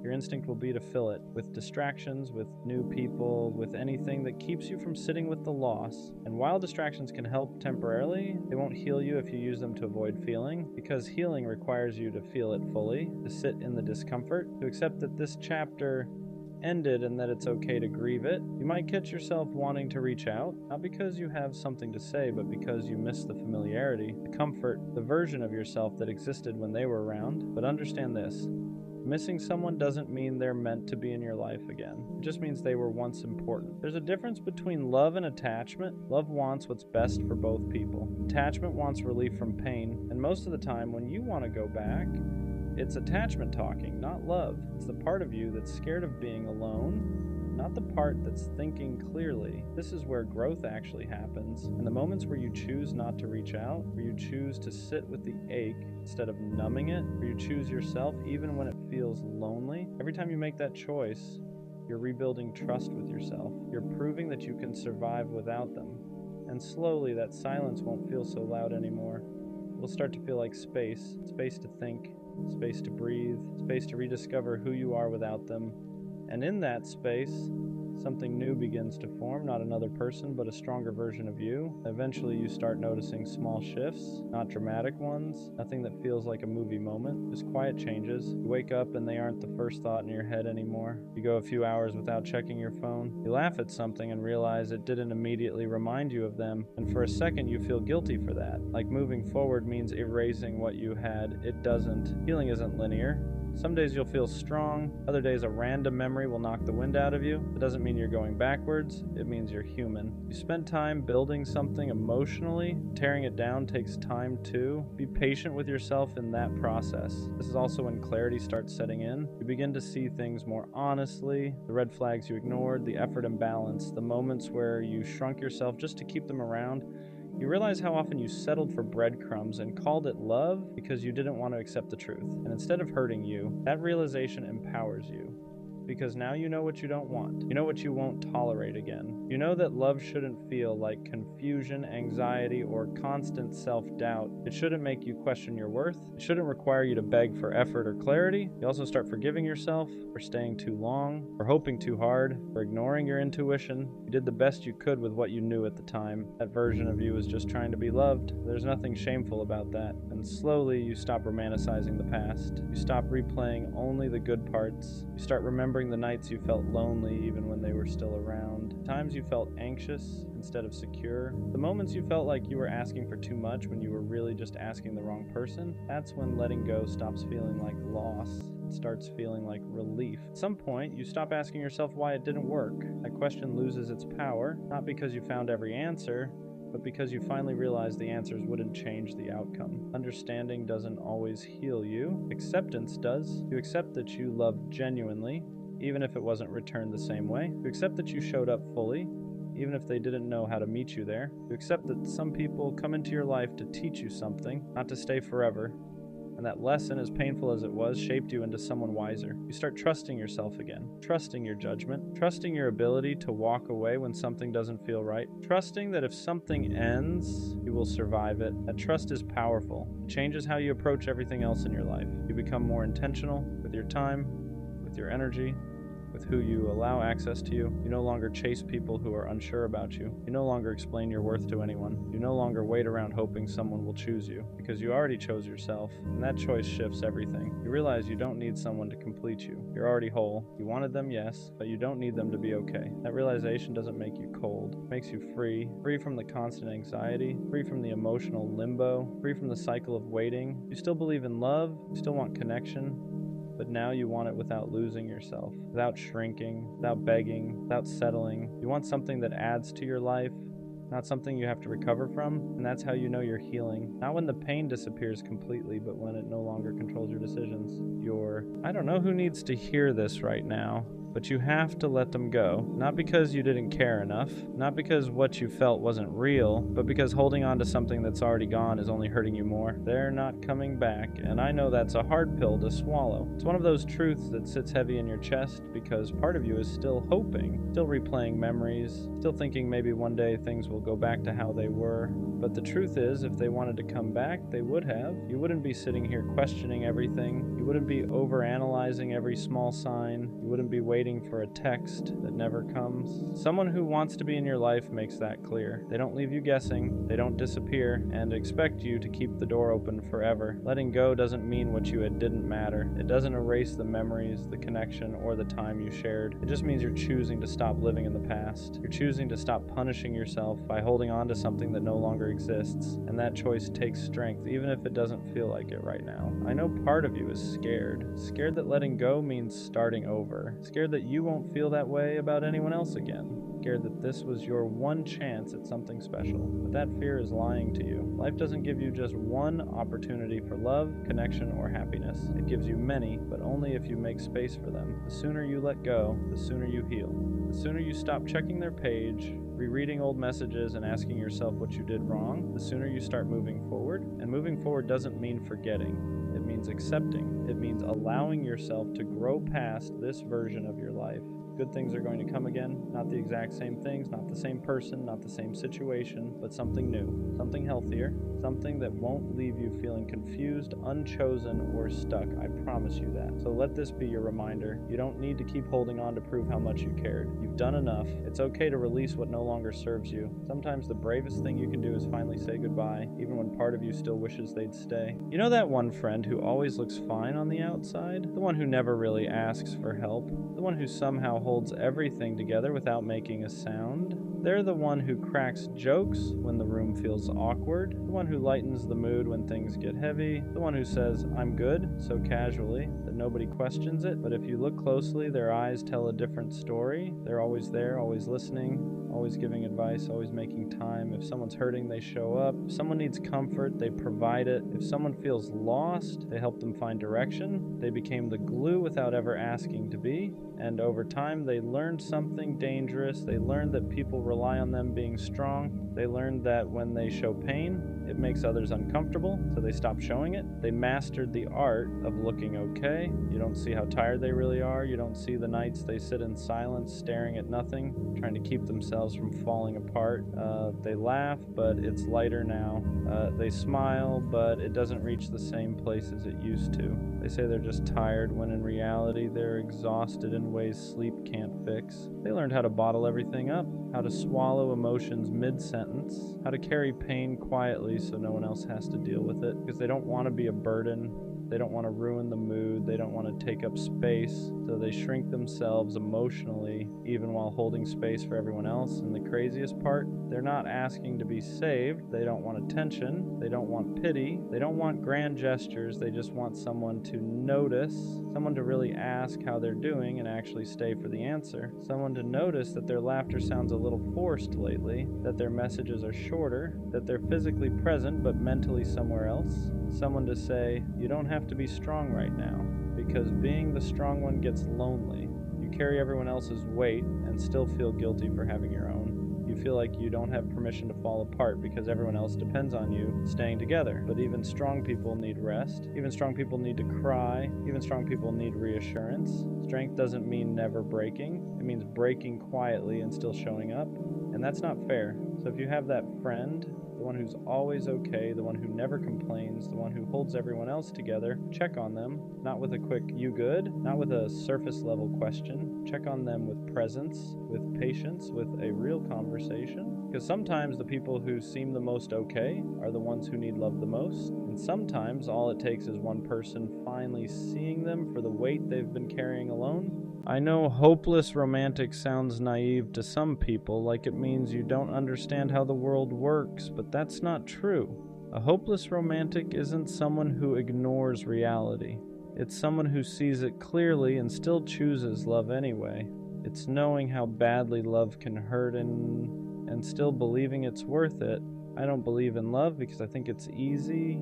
Your instinct will be to fill it with distractions, with new people, with anything that keeps you from sitting with the loss. And while distractions can help temporarily, they won't heal you if you use them to avoid feeling, because healing requires you to feel it fully, to sit in the discomfort, to accept that this chapter ended and that it's okay to grieve it. You might catch yourself wanting to reach out, not because you have something to say, but because you miss the familiarity, the comfort, the version of yourself that existed when they were around. But understand this. Missing someone doesn't mean they're meant to be in your life again. It just means they were once important. There's a difference between love and attachment. Love wants what's best for both people. Attachment wants relief from pain, and most of the time when you want to go back, it's attachment talking, not love. It's the part of you that's scared of being alone, not the part that's thinking clearly. This is where growth actually happens. And the moments where you choose not to reach out, where you choose to sit with the ache instead of numbing it, where you choose yourself even when it feels lonely, every time you make that choice, you're rebuilding trust with yourself. You're proving that you can survive without them. And slowly that silence won't feel so loud anymore. It'll start to feel like space, space to think, space to breathe, space to rediscover who you are without them. And in that space, something new begins to form, not another person, but a stronger version of you. Eventually you start noticing small shifts, not dramatic ones, nothing that feels like a movie moment, just quiet changes. You wake up and they aren't the first thought in your head anymore. You go a few hours without checking your phone. You laugh at something and realize it didn't immediately remind you of them, and for a second you feel guilty for that. Like moving forward means erasing what you had. It doesn't. Healing isn't linear. Some days you'll feel strong, other days a random memory will knock the wind out of you. It doesn't mean you're going backwards, it means you're human. You spend time building something emotionally, tearing it down takes time too. Be patient with yourself in that process. This is also when clarity starts setting in. You begin to see things more honestly, the red flags you ignored, the effort imbalance, the moments where you shrunk yourself just to keep them around. You realize how often you settled for breadcrumbs and called it love because you didn't want to accept the truth. And instead of hurting you, that realization empowers you. Because now you know what you don't want. You know what you won't tolerate again. You know that love shouldn't feel like confusion, anxiety, or constant self-doubt. It shouldn't make you question your worth. It shouldn't require you to beg for effort or clarity. You also start forgiving yourself for staying too long, for hoping too hard, for ignoring your intuition. You did the best you could with what you knew at the time. That version of you was just trying to be loved. There's nothing shameful about that. And slowly you stop romanticizing the past. You stop replaying only the good parts. You start remembering the nights you felt lonely even when they were still around, the times you felt anxious instead of secure, the moments you felt like you were asking for too much when you were really just asking the wrong person. That's when letting go stops feeling like loss. It starts feeling like relief. At some point, you stop asking yourself why it didn't work. That question loses its power, not because you found every answer, but because you finally realize the answers wouldn't change the outcome. Understanding doesn't always heal you. Acceptance does. You accept that you loved genuinely, even if it wasn't returned the same way. You accept that you showed up fully, even if they didn't know how to meet you there. You accept that some people come into your life to teach you something, not to stay forever. And that lesson, as painful as it was, shaped you into someone wiser. You start trusting yourself again, trusting your judgment, trusting your ability to walk away when something doesn't feel right, trusting that if something ends, you will survive it. That trust is powerful. It changes how you approach everything else in your life. You become more intentional with your time, with your energy, with who you allow access to you. You no longer chase people who are unsure about you. You no longer explain your worth to anyone. You no longer wait around hoping someone will choose you, because you already chose yourself, and that choice shifts everything. You realize you don't need someone to complete you. You're already whole. You wanted them, yes, but you don't need them to be okay. That realization doesn't make you cold. It makes you free. Free from the constant anxiety, free from the emotional limbo, free from the cycle of waiting. You still believe in love, you still want connection, but now you want it without losing yourself, without shrinking, without begging, without settling. You want something that adds to your life, not something you have to recover from, and that's how you know you're healing. Not when the pain disappears completely, but when it no longer controls your decisions. I don't know who needs to hear this right now, but you have to let them go. Not because you didn't care enough, not because what you felt wasn't real, but because holding on to something that's already gone is only hurting you more. They're not coming back, and I know that's a hard pill to swallow. It's one of those truths that sits heavy in your chest because part of you is still hoping, still replaying memories, still thinking maybe one day things will go back to how they were. But the truth is, if they wanted to come back, they would have. You wouldn't be sitting here questioning everything. You wouldn't be overanalyzing every small sign. You wouldn't be waiting for a text that never comes. Someone who wants to be in your life makes that clear. They don't leave you guessing, they don't disappear, and expect you to keep the door open forever. Letting go doesn't mean what you had didn't matter. It doesn't erase the memories, the connection, or the time you shared. It just means you're choosing to stop living in the past. You're choosing to stop punishing yourself by holding on to something that no longer exists, and that choice takes strength, even if it doesn't feel like it right now. I know part of you is scared that letting go means starting over, scared that you won't feel that way about anyone else again, scared that this was your one chance at something special. But that fear is lying to you. Life doesn't give you just one opportunity for love, connection, or happiness. It gives you many, but only if you make space for them. The sooner you let go, the sooner you heal. The sooner you stop checking their page, rereading old messages, and asking yourself what you did wrong, the sooner you start moving forward. And moving forward doesn't mean forgetting. It means accepting. It means allowing yourself to grow past this version of your life. Good things are going to come again, not the exact same things, not the same person, not the same situation, but something new, something healthier, something that won't leave you feeling confused, unchosen, or stuck. I promise you that. So let this be your reminder. You don't need to keep holding on to prove how much you cared. You've done enough. It's okay to release what no longer serves you. Sometimes the bravest thing you can do is finally say goodbye, even when part of you still wishes they'd stay. You know that one friend who always looks fine on the outside? The one who never really asks for help? The one who somehow holds everything together without making a sound? They're the one who cracks jokes when the room feels awkward, the one who lightens the mood when things get heavy, the one who says, "I'm good," so casually that nobody questions it. But if you look closely, their eyes tell a different story. They're always there, always listening, always giving advice, always making time. If someone's hurting, they show up. If someone needs comfort, they provide it. If someone feels lost, they help them find direction. They became the glue without ever asking to be. And over time, they learned something dangerous. They learned that people rely on them being strong. They learned that when they show pain, it makes others uncomfortable, so they stop showing it. They mastered the art of looking okay. You don't see how tired they really are. You don't see the nights they sit in silence, staring at nothing, trying to keep themselves from falling apart. They laugh, but it's lighter now. They smile, but it doesn't reach the same place as it used to. They say they're just tired, when in reality they're exhausted in ways sleep can't fix. They learned how to bottle everything up, how to swallow emotions mid-sentence, how to carry pain quietly so no one else has to deal with it, because they don't want to be a burden. They don't want to ruin the mood. They don't want to take up space. So they shrink themselves emotionally, even while holding space for everyone else. And the craziest part, they're not asking to be saved. They don't want attention. They don't want pity. They don't want grand gestures. They just want someone to notice, someone to really ask how they're doing and actually stay for the answer. Someone to notice that their laughter sounds a little forced lately, that their messages are shorter, that they're physically present but mentally somewhere else. Someone to say, "You don't have to be strong right now," because being the strong one gets lonely. You carry everyone else's weight and still feel guilty for having your own. You feel like you don't have permission to fall apart because everyone else depends on you staying together. But even strong people need rest. Even strong people need to cry. Even strong people need reassurance. Strength doesn't mean never breaking. It means breaking quietly and still showing up. And that's not fair. So if you have that friend, the one who's always okay, the one who never complains, the one who holds everyone else together, check on them, not with a quick "you good?" Not with a surface level question. Check on them with presence, with patience, with a real conversation. Because sometimes the people who seem the most okay are the ones who need love the most. And sometimes all it takes is one person finally seeing them for the weight they've been carrying alone. I know hopeless romantic sounds naive to some people, like it means you don't understand how the world works, but that's not true. A hopeless romantic isn't someone who ignores reality. It's someone who sees it clearly and still chooses love anyway. It's knowing how badly love can hurt and and still believing it's worth it. I don't believe in love because I think it's easy.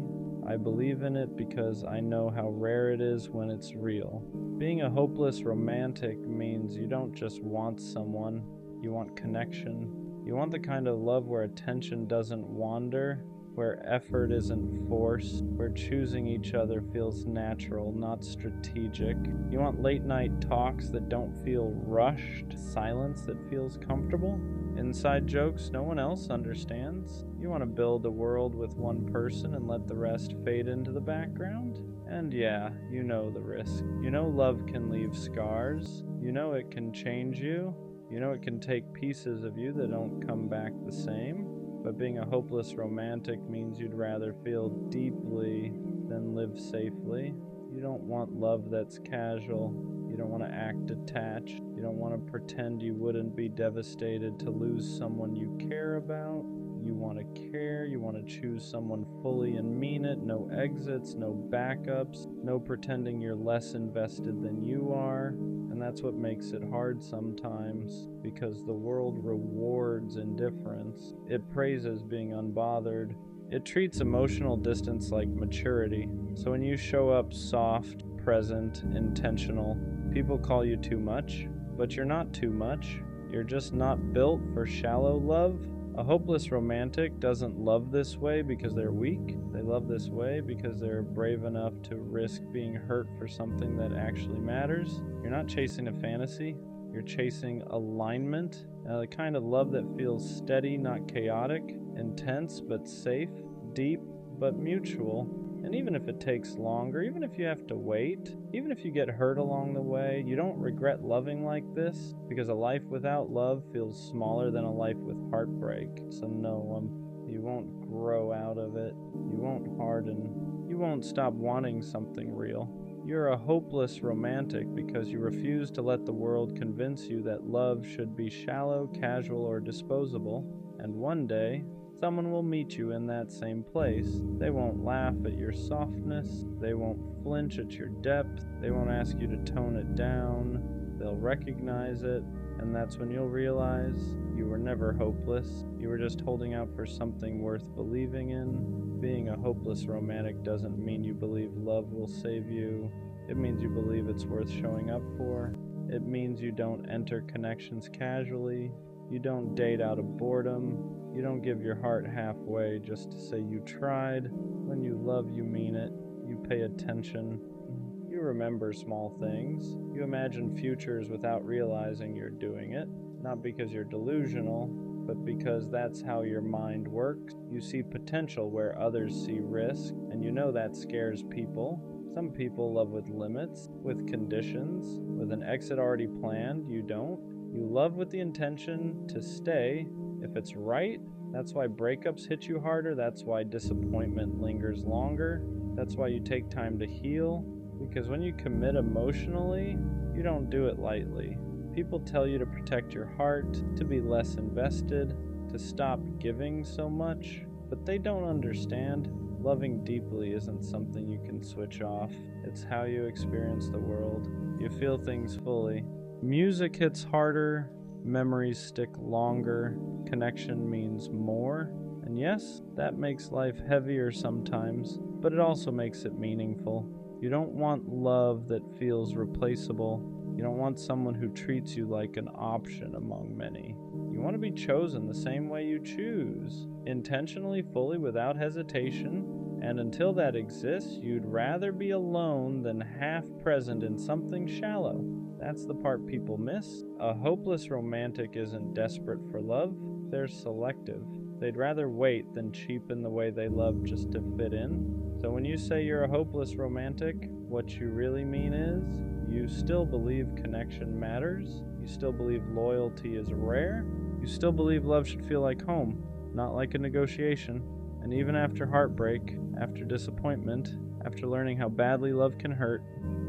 I believe in it because I know how rare it is when it's real. Being a hopeless romantic means you don't just want someone, you want connection. You want the kind of love where attention doesn't wander, where effort isn't forced, where choosing each other feels natural, not strategic. You want late night talks that don't feel rushed, silence that feels comfortable, inside jokes no one else understands. You want to build a world with one person and let the rest fade into the background. And yeah, you know the risk. You know love can leave scars. You know it can change you. You know it can take pieces of you that don't come back the same. But being a hopeless romantic means you'd rather feel deeply than live safely. You don't want love that's casual. You don't want to act detached. You don't want to pretend you wouldn't be devastated to lose someone you care about. You want to care. You want to choose someone fully and mean it. No exits, no backups, no pretending you're less invested than you are. And that's what makes it hard sometimes, because the world rewards indifference. It praises being unbothered. It treats emotional distance like maturity. So when you show up soft, present, intentional, people call you too much, but you're not too much. You're just not built for shallow love. A hopeless romantic doesn't love this way because they're weak. They love this way because they're brave enough to risk being hurt for something that actually matters. You're not chasing a fantasy. You're chasing alignment. The kind of love that feels steady, not chaotic, intense but safe, deep but mutual. And even if it takes longer, even if you have to wait, even if you get hurt along the way, you don't regret loving like this, because a life without love feels smaller than a life with heartbreak. So no, you won't grow out of it. You won't harden. You won't stop wanting something real. You're a hopeless romantic because you refuse to let the world convince you that love should be shallow, casual, or disposable. And one day, someone will meet you in that same place. They won't laugh at your softness. They won't flinch at your depth. They won't ask you to tone it down. They'll recognize it, and that's when you'll realize you were never hopeless. You were just holding out for something worth believing in. Being a hopeless romantic doesn't mean you believe love will save you. It means you believe it's worth showing up for. It means you don't enter connections casually. You don't date out of boredom. You don't give your heart halfway just to say you tried. When you love, you mean it. You pay attention. You remember small things. You imagine futures without realizing you're doing it. Not because you're delusional, but because that's how your mind works. You see potential where others see risk, and you know that scares people. Some people love with limits, with conditions, with an exit already planned. You don't. You love with the intention to stay if it's right. That's why breakups hit you harder. That's why disappointment lingers longer. That's why you take time to heal. Because when you commit emotionally, you don't do it lightly. People tell you to protect your heart, to be less invested, to stop giving so much, but they don't understand. Loving deeply isn't something you can switch off. It's how you experience the world. You feel things fully. Music hits harder, memories stick longer, connection means more. And yes, that makes life heavier sometimes, but it also makes it meaningful. You don't want love that feels replaceable. You don't want someone who treats you like an option among many. You want to be chosen the same way you choose, intentionally, fully, without hesitation. And until that exists, you'd rather be alone than half present in something shallow. That's the part people miss. A hopeless romantic isn't desperate for love, they're selective. They'd rather wait than cheapen the way they love just to fit in. So when you say you're a hopeless romantic, what you really mean is, you still believe connection matters, you still believe loyalty is rare, you still believe love should feel like home, not like a negotiation. And even after heartbreak, after disappointment, after learning how badly love can hurt,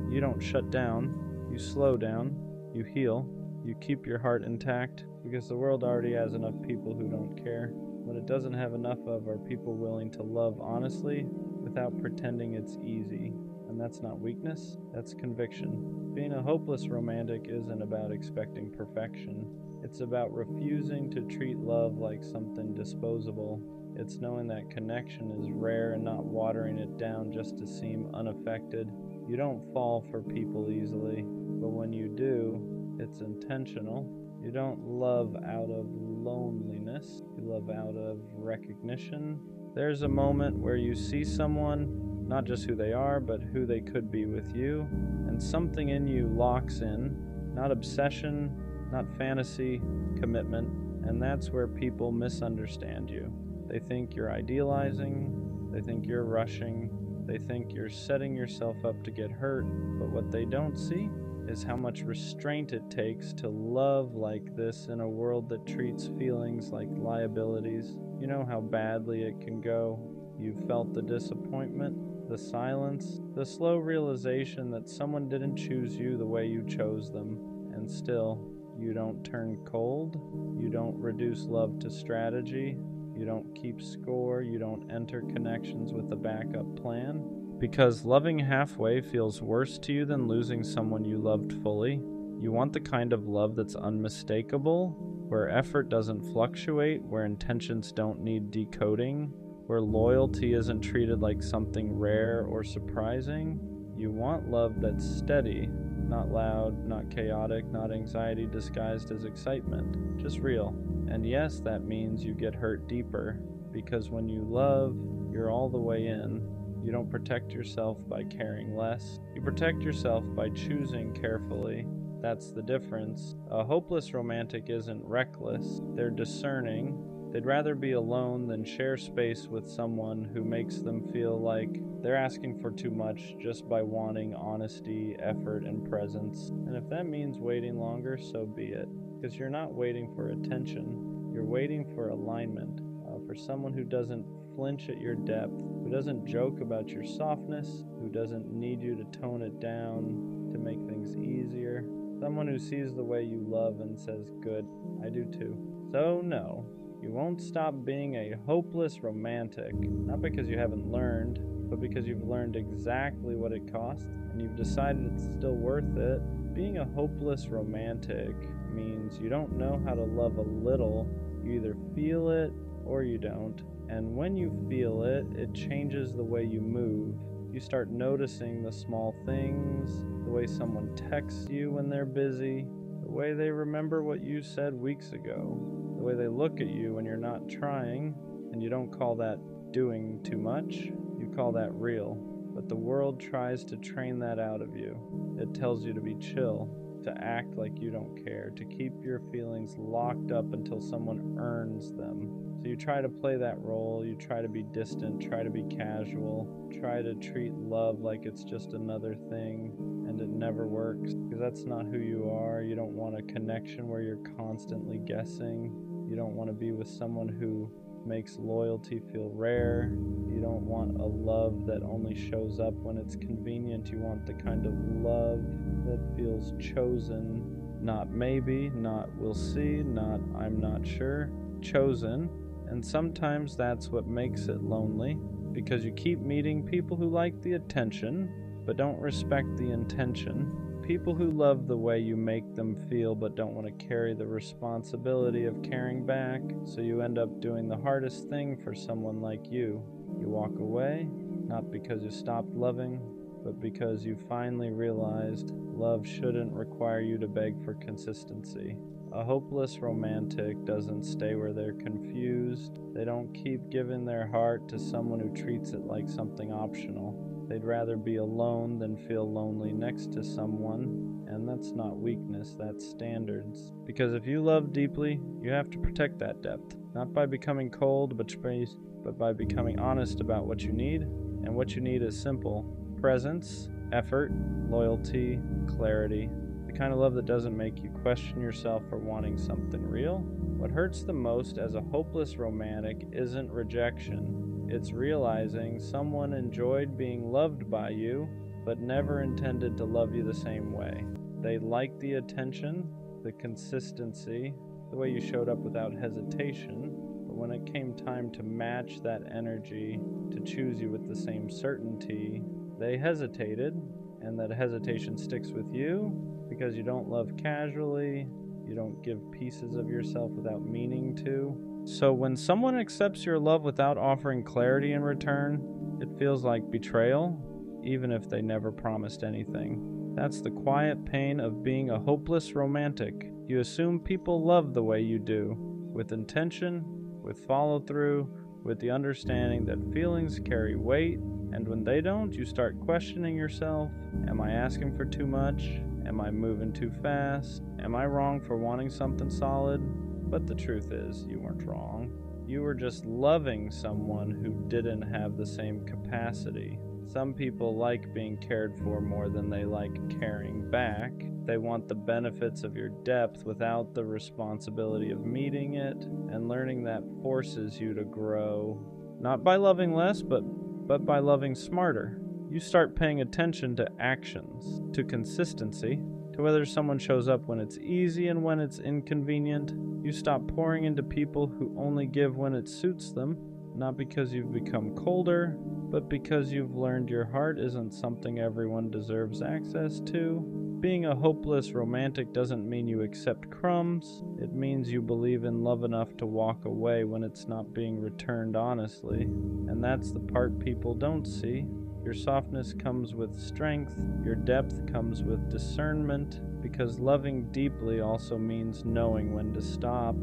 you don't shut down, you slow down, you heal, you keep your heart intact, because the world already has enough people who don't care. What it doesn't have enough of are people willing to love honestly without pretending it's easy. And that's not weakness, that's conviction. Being a hopeless romantic isn't about expecting perfection. It's about refusing to treat love like something disposable. It's knowing that connection is rare and not watering it down just to seem unaffected. You don't fall for people easily, but when you do, it's intentional. You don't love out of loneliness, you love out of recognition. There's a moment where you see someone, not just who they are, but who they could be with you, and something in you locks in, not obsession, not fantasy, commitment, and that's where people misunderstand you. They think you're idealizing, they think you're rushing, they think you're setting yourself up to get hurt, but what they don't see is how much restraint it takes to love like this in a world that treats feelings like liabilities. You know how badly it can go. You've felt the disappointment, the silence, the slow realization that someone didn't choose you the way you chose them, and still, you don't turn cold, you don't reduce love to strategy, you don't keep score, you don't enter connections with a backup plan. Because loving halfway feels worse to you than losing someone you loved fully. You want the kind of love that's unmistakable, where effort doesn't fluctuate, where intentions don't need decoding, where loyalty isn't treated like something rare or surprising. You want love that's steady, not loud, not chaotic, not anxiety disguised as excitement, just real. And yes, that means you get hurt deeper, because when you love, you're all the way in. You don't protect yourself by caring less. You protect yourself by choosing carefully. That's the difference. A hopeless romantic isn't reckless. They're discerning. They'd rather be alone than share space with someone who makes them feel like they're asking for too much just by wanting honesty, effort, and presence. And if that means waiting longer, so be it. Because you're not waiting for attention. You're waiting for alignment. For someone who doesn't flinch at your depth, who doesn't joke about your softness, who doesn't need you to tone it down to make things easier. Someone who sees the way you love and says, good, I do too. So no, you won't stop being a hopeless romantic, not because you haven't learned, but because you've learned exactly what it costs and you've decided it's still worth it. Being a hopeless romantic means you don't know how to love a little. You either feel it or you don't. And when you feel it, it changes the way you move. You start noticing the small things, the way someone texts you when they're busy, the way they remember what you said weeks ago, the way they look at you when you're not trying, and you don't call that doing too much, you call that real. But the world tries to train that out of you. It tells you to be chill, to act like you don't care, to keep your feelings locked up until someone earns them. So you try to play that role, you try to be distant, try to be casual, try to treat love like it's just another thing, and it never works, because that's not who you are. You don't want a connection where you're constantly guessing. You don't want to be with someone who makes loyalty feel rare. You don't want a love that only shows up when it's convenient. You want the kind of love that feels chosen, not maybe, not we'll see, not I'm not sure, chosen. And sometimes that's what makes it lonely, because you keep meeting people who like the attention, but don't respect the intention. People who love the way you make them feel, but don't want to carry the responsibility of caring back. So you end up doing the hardest thing for someone like you. You walk away, not because you stopped loving, but because you finally realized love shouldn't require you to beg for consistency. A hopeless romantic doesn't stay where they're confused. They don't keep giving their heart to someone who treats it like something optional. They'd rather be alone than feel lonely next to someone, and that's not weakness, that's standards. Because if you love deeply, you have to protect that depth, not by becoming cold, but by becoming honest about what you need, and what you need is simple: presence, effort, loyalty, clarity. The kind of love that doesn't make you question yourself for wanting something real. What hurts the most as a hopeless romantic isn't rejection. It's realizing someone enjoyed being loved by you, but never intended to love you the same way. They liked the attention, the consistency, the way you showed up without hesitation, but when it came time to match that energy, to choose you with the same certainty, they hesitated, and that hesitation sticks with you because you don't love casually, You don't give pieces of yourself without meaning to. So when someone accepts your love without offering clarity in return, it feels like betrayal, even if they never promised anything. That's the quiet pain of being a hopeless romantic. You assume people love the way you do, with intention, with follow-through, with the understanding that feelings carry weight, and when they don't, you start questioning yourself. Am I asking for too much? Am I moving too fast? Am I wrong for wanting something solid? But the truth is, you weren't wrong. You were just loving someone who didn't have the same capacity. Some people like being cared for more than they like caring back. They want the benefits of your depth without the responsibility of meeting it, and learning that forces you to grow. Not by loving less, but by loving smarter. You start paying attention to actions, to consistency, to whether someone shows up when it's easy and when it's inconvenient. You stop pouring into people who only give when it suits them, not because you've become colder, but because you've learned your heart isn't something everyone deserves access to. Being a hopeless romantic doesn't mean you accept crumbs. It means you believe in love enough to walk away when it's not being returned honestly. And that's the part people don't see. Your softness comes with strength. Your depth comes with discernment. Because loving deeply also means knowing when to stop.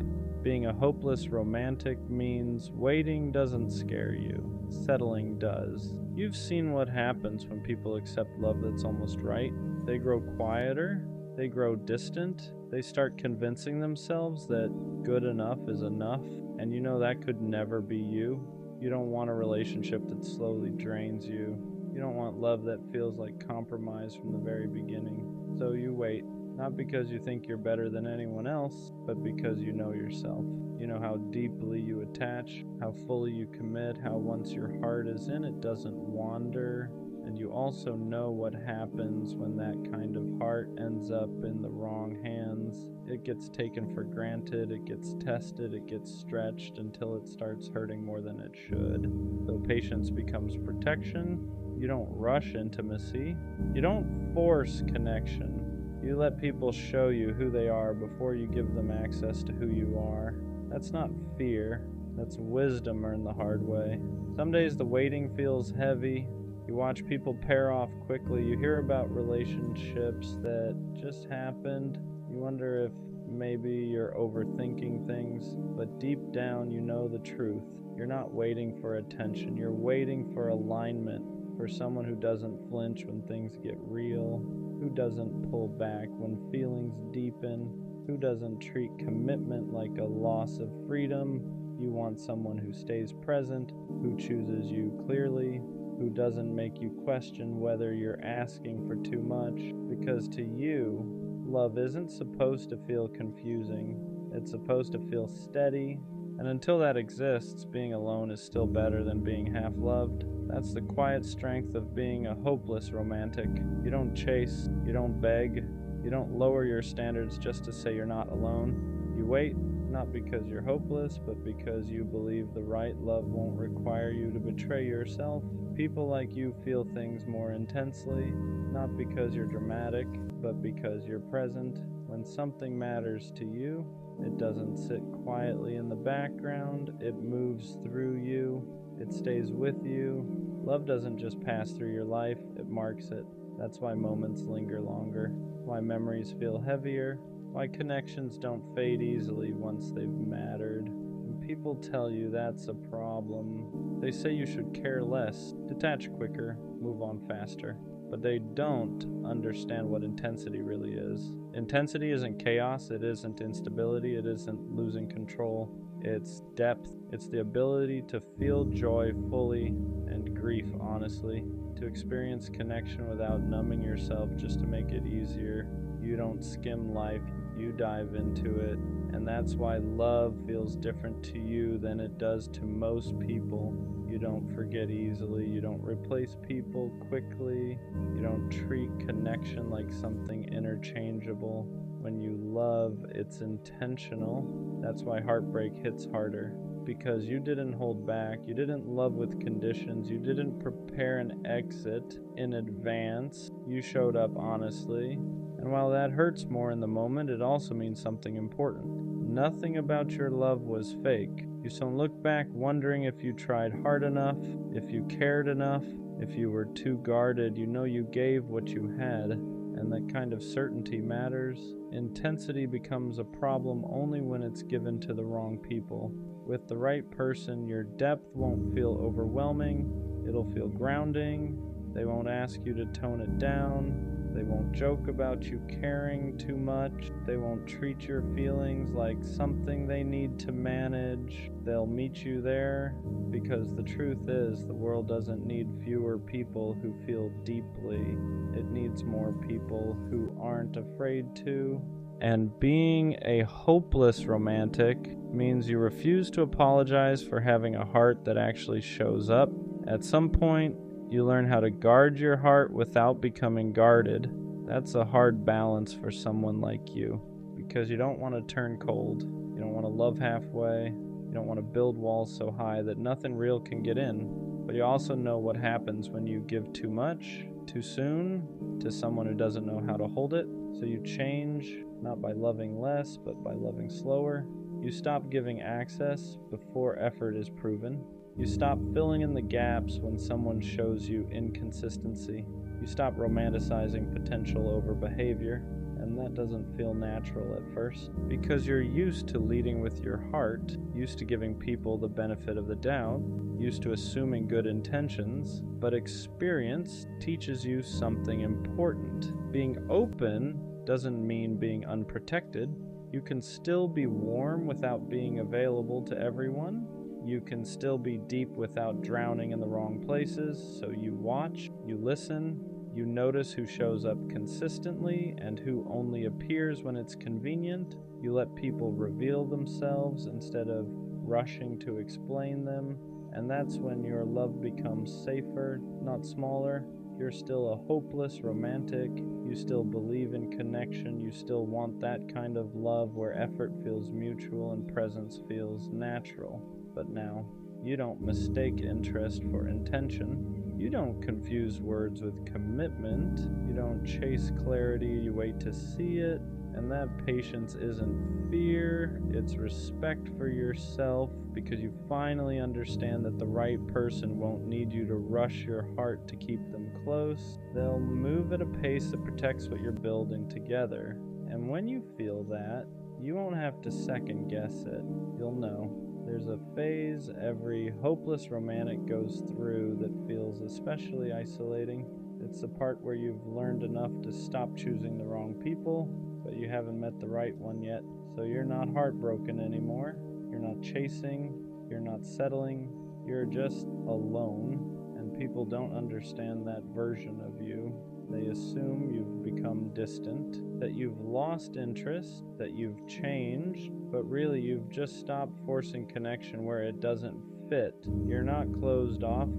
Being a hopeless romantic means waiting doesn't scare you. Settling does. You've seen what happens when people accept love that's almost right. They grow quieter. They grow distant. They start convincing themselves that good enough is enough. And you know that could never be you. You don't want a relationship that slowly drains you. You don't want love that feels like compromise from the very beginning. So you wait. Not because you think you're better than anyone else, but because you know yourself. You know how deeply you attach, how fully you commit, how once your heart is in, it doesn't wander. And you also know what happens when that kind of heart ends up in the wrong hands. It gets taken for granted, it gets tested, it gets stretched until it starts hurting more than it should. So patience becomes protection. You don't rush intimacy. You don't force connection. You let people show you who they are before you give them access to who you are. That's not fear. That's wisdom earned the hard way. Some days the waiting feels heavy. You watch people pair off quickly. You hear about relationships that just happened. You wonder if maybe you're overthinking things. But deep down you know the truth. You're not waiting for attention. You're waiting for alignment. For someone who doesn't flinch when things get real, who doesn't pull back when feelings deepen, who doesn't treat commitment like a loss of freedom. You want someone who stays present, who chooses you clearly, who doesn't make you question whether you're asking for too much. Because to you, love isn't supposed to feel confusing. It's supposed to feel steady. And until that exists, being alone is still better than being half-loved. That's the quiet strength of being a hopeless romantic. You don't chase, you don't beg, you don't lower your standards just to say you're not alone. You wait, not because you're hopeless, but because you believe the right love won't require you to betray yourself. People like you feel things more intensely, not because you're dramatic, but because you're present. When something matters to you, it doesn't sit quietly in the background, it moves through you, it stays with you. Love doesn't just pass through your life, it marks it. That's why moments linger longer, why memories feel heavier, why connections don't fade easily once they've mattered. And people tell you that's a problem. They say you should care less, detach quicker, move on faster. But they don't understand what intensity really is. Intensity isn't chaos, it isn't instability, it isn't losing control. It's depth. It's the ability to feel joy fully and grief honestly, to experience connection without numbing yourself just to make it easier. You don't skim life, you dive into it. And that's why love feels different to you than it does to most people. You don't forget easily, you don't replace people quickly, you don't treat connection like something interchangeable. When you love, it's intentional. That's why heartbreak hits harder. Because you didn't hold back, you didn't love with conditions, you didn't prepare an exit in advance. You showed up honestly, And while that hurts more in the moment, it also means something important. Nothing about your love was fake. You don't look back wondering if you tried hard enough, if you cared enough, if you were too guarded. You know you gave what you had, and that kind of certainty matters. Intensity becomes a problem only when it's given to the wrong people. With the right person, your depth won't feel overwhelming. It'll feel grounding. They won't ask you to tone it down. They won't joke about you caring too much. They won't treat your feelings like something they need to manage. They'll meet you there, because the truth is the world doesn't need fewer people who feel deeply. It needs more people who aren't afraid to. And being a hopeless romantic means you refuse to apologize for having a heart that actually shows up. At some point, you learn how to guard your heart without becoming guarded. That's a hard balance for someone like you, because you don't want to turn cold. You don't want to love halfway. You don't want to build walls so high that nothing real can get in. But you also know what happens when you give too much, too soon, to someone who doesn't know how to hold it. So you change, not by loving less, but by loving slower. You stop giving access before effort is proven. You stop filling in the gaps when someone shows you inconsistency. You stop romanticizing potential over behavior, and that doesn't feel natural at first, because you're used to leading with your heart, used to giving people the benefit of the doubt, used to assuming good intentions. But experience teaches you something important. Being open doesn't mean being unprotected. You can still be warm without being available to everyone. You can still be deep without drowning in the wrong places. So you watch, you listen, you notice who shows up consistently and who only appears when it's convenient. You let people reveal themselves instead of rushing to explain them. And that's when your love becomes safer, not smaller. You're still a hopeless romantic. You still believe in connection. You still want that kind of love where effort feels mutual and presence feels natural. But now, you don't mistake interest for intention. You don't confuse words with commitment. You don't chase clarity, you wait to see it. And that patience isn't fear, it's respect for yourself, because you finally understand that the right person won't need you to rush your heart to keep them close. They'll move at a pace that protects what you're building together. And when you feel that, you won't have to second guess it. You'll know. There's a phase every hopeless romantic goes through that feels especially isolating. It's the part where you've learned enough to stop choosing the wrong people, but you haven't met the right one yet. So you're not heartbroken anymore. You're not chasing. You're not settling. You're just alone, and people don't understand that version of you. They assume you've become distant, that you've lost interest, that you've changed, but really you've just stopped forcing connection where it doesn't fit. You're not closed off,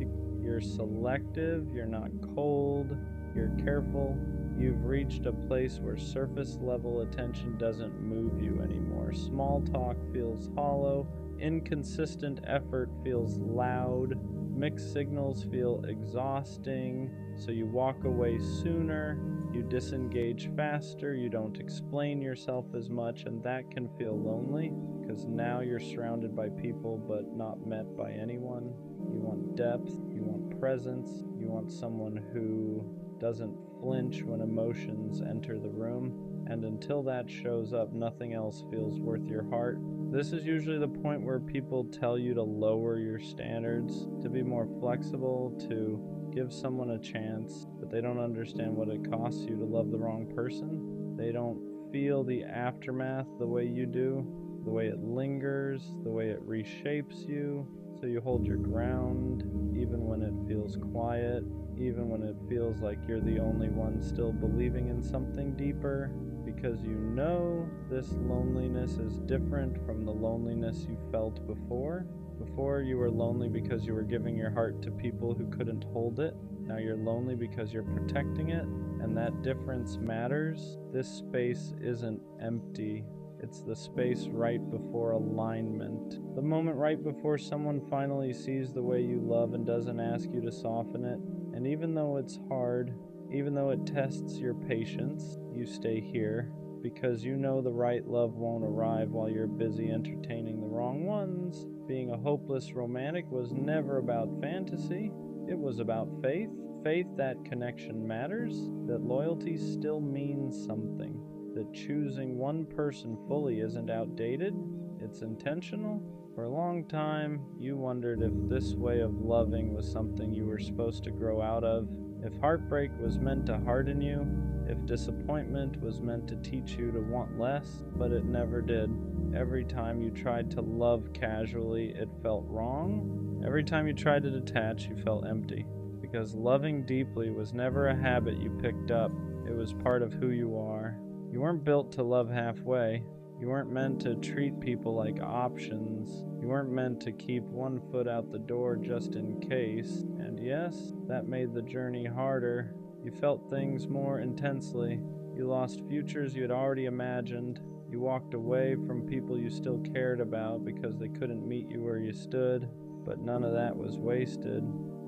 you're selective, you're not cold, you're careful. You've reached a place where surface level attention doesn't move you anymore. Small talk feels hollow, inconsistent effort feels loud, mixed signals feel exhausting, so you walk away sooner, you disengage faster, you don't explain yourself as much, and that can feel lonely, because now you're surrounded by people but not met by anyone. You want depth, you want presence, you want someone who doesn't flinch when emotions enter the room, and until that shows up, nothing else feels worth your heart. This is usually the point where people tell you to lower your standards, to be more flexible, to give someone a chance, but they don't understand what it costs you to love the wrong person. They don't feel the aftermath the way you do, the way it lingers, the way it reshapes you. So you hold your ground, even when it feels quiet, even when it feels like you're the only one still believing in something deeper, because you know this loneliness is different from the loneliness you felt before. Before, you were lonely because you were giving your heart to people who couldn't hold it. Now you're lonely because you're protecting it, and that difference matters. This space isn't empty. It's the space right before alignment. The moment right before someone finally sees the way you love and doesn't ask you to soften it. And even though it's hard, Even though it tests your patience, you stay here because you know the right love won't arrive while you're busy entertaining the wrong ones. Being a hopeless romantic was never about fantasy. It was about faith. Faith that connection matters, that loyalty still means something, that choosing one person fully isn't outdated, it's intentional. For a long time, you wondered if this way of loving was something you were supposed to grow out of, if heartbreak was meant to harden you, if disappointment was meant to teach you to want less, but it never did. Every time you tried to love casually, it felt wrong. Every time you tried to detach, you felt empty. Because loving deeply was never a habit you picked up, it was part of who you are. You weren't built to love halfway. You weren't meant to treat people like options. You weren't meant to keep one foot out the door just in case. And yes, that made the journey harder. You felt things more intensely. You lost futures you had already imagined. You walked away from people you still cared about because they couldn't meet you where you stood. But none of that was wasted.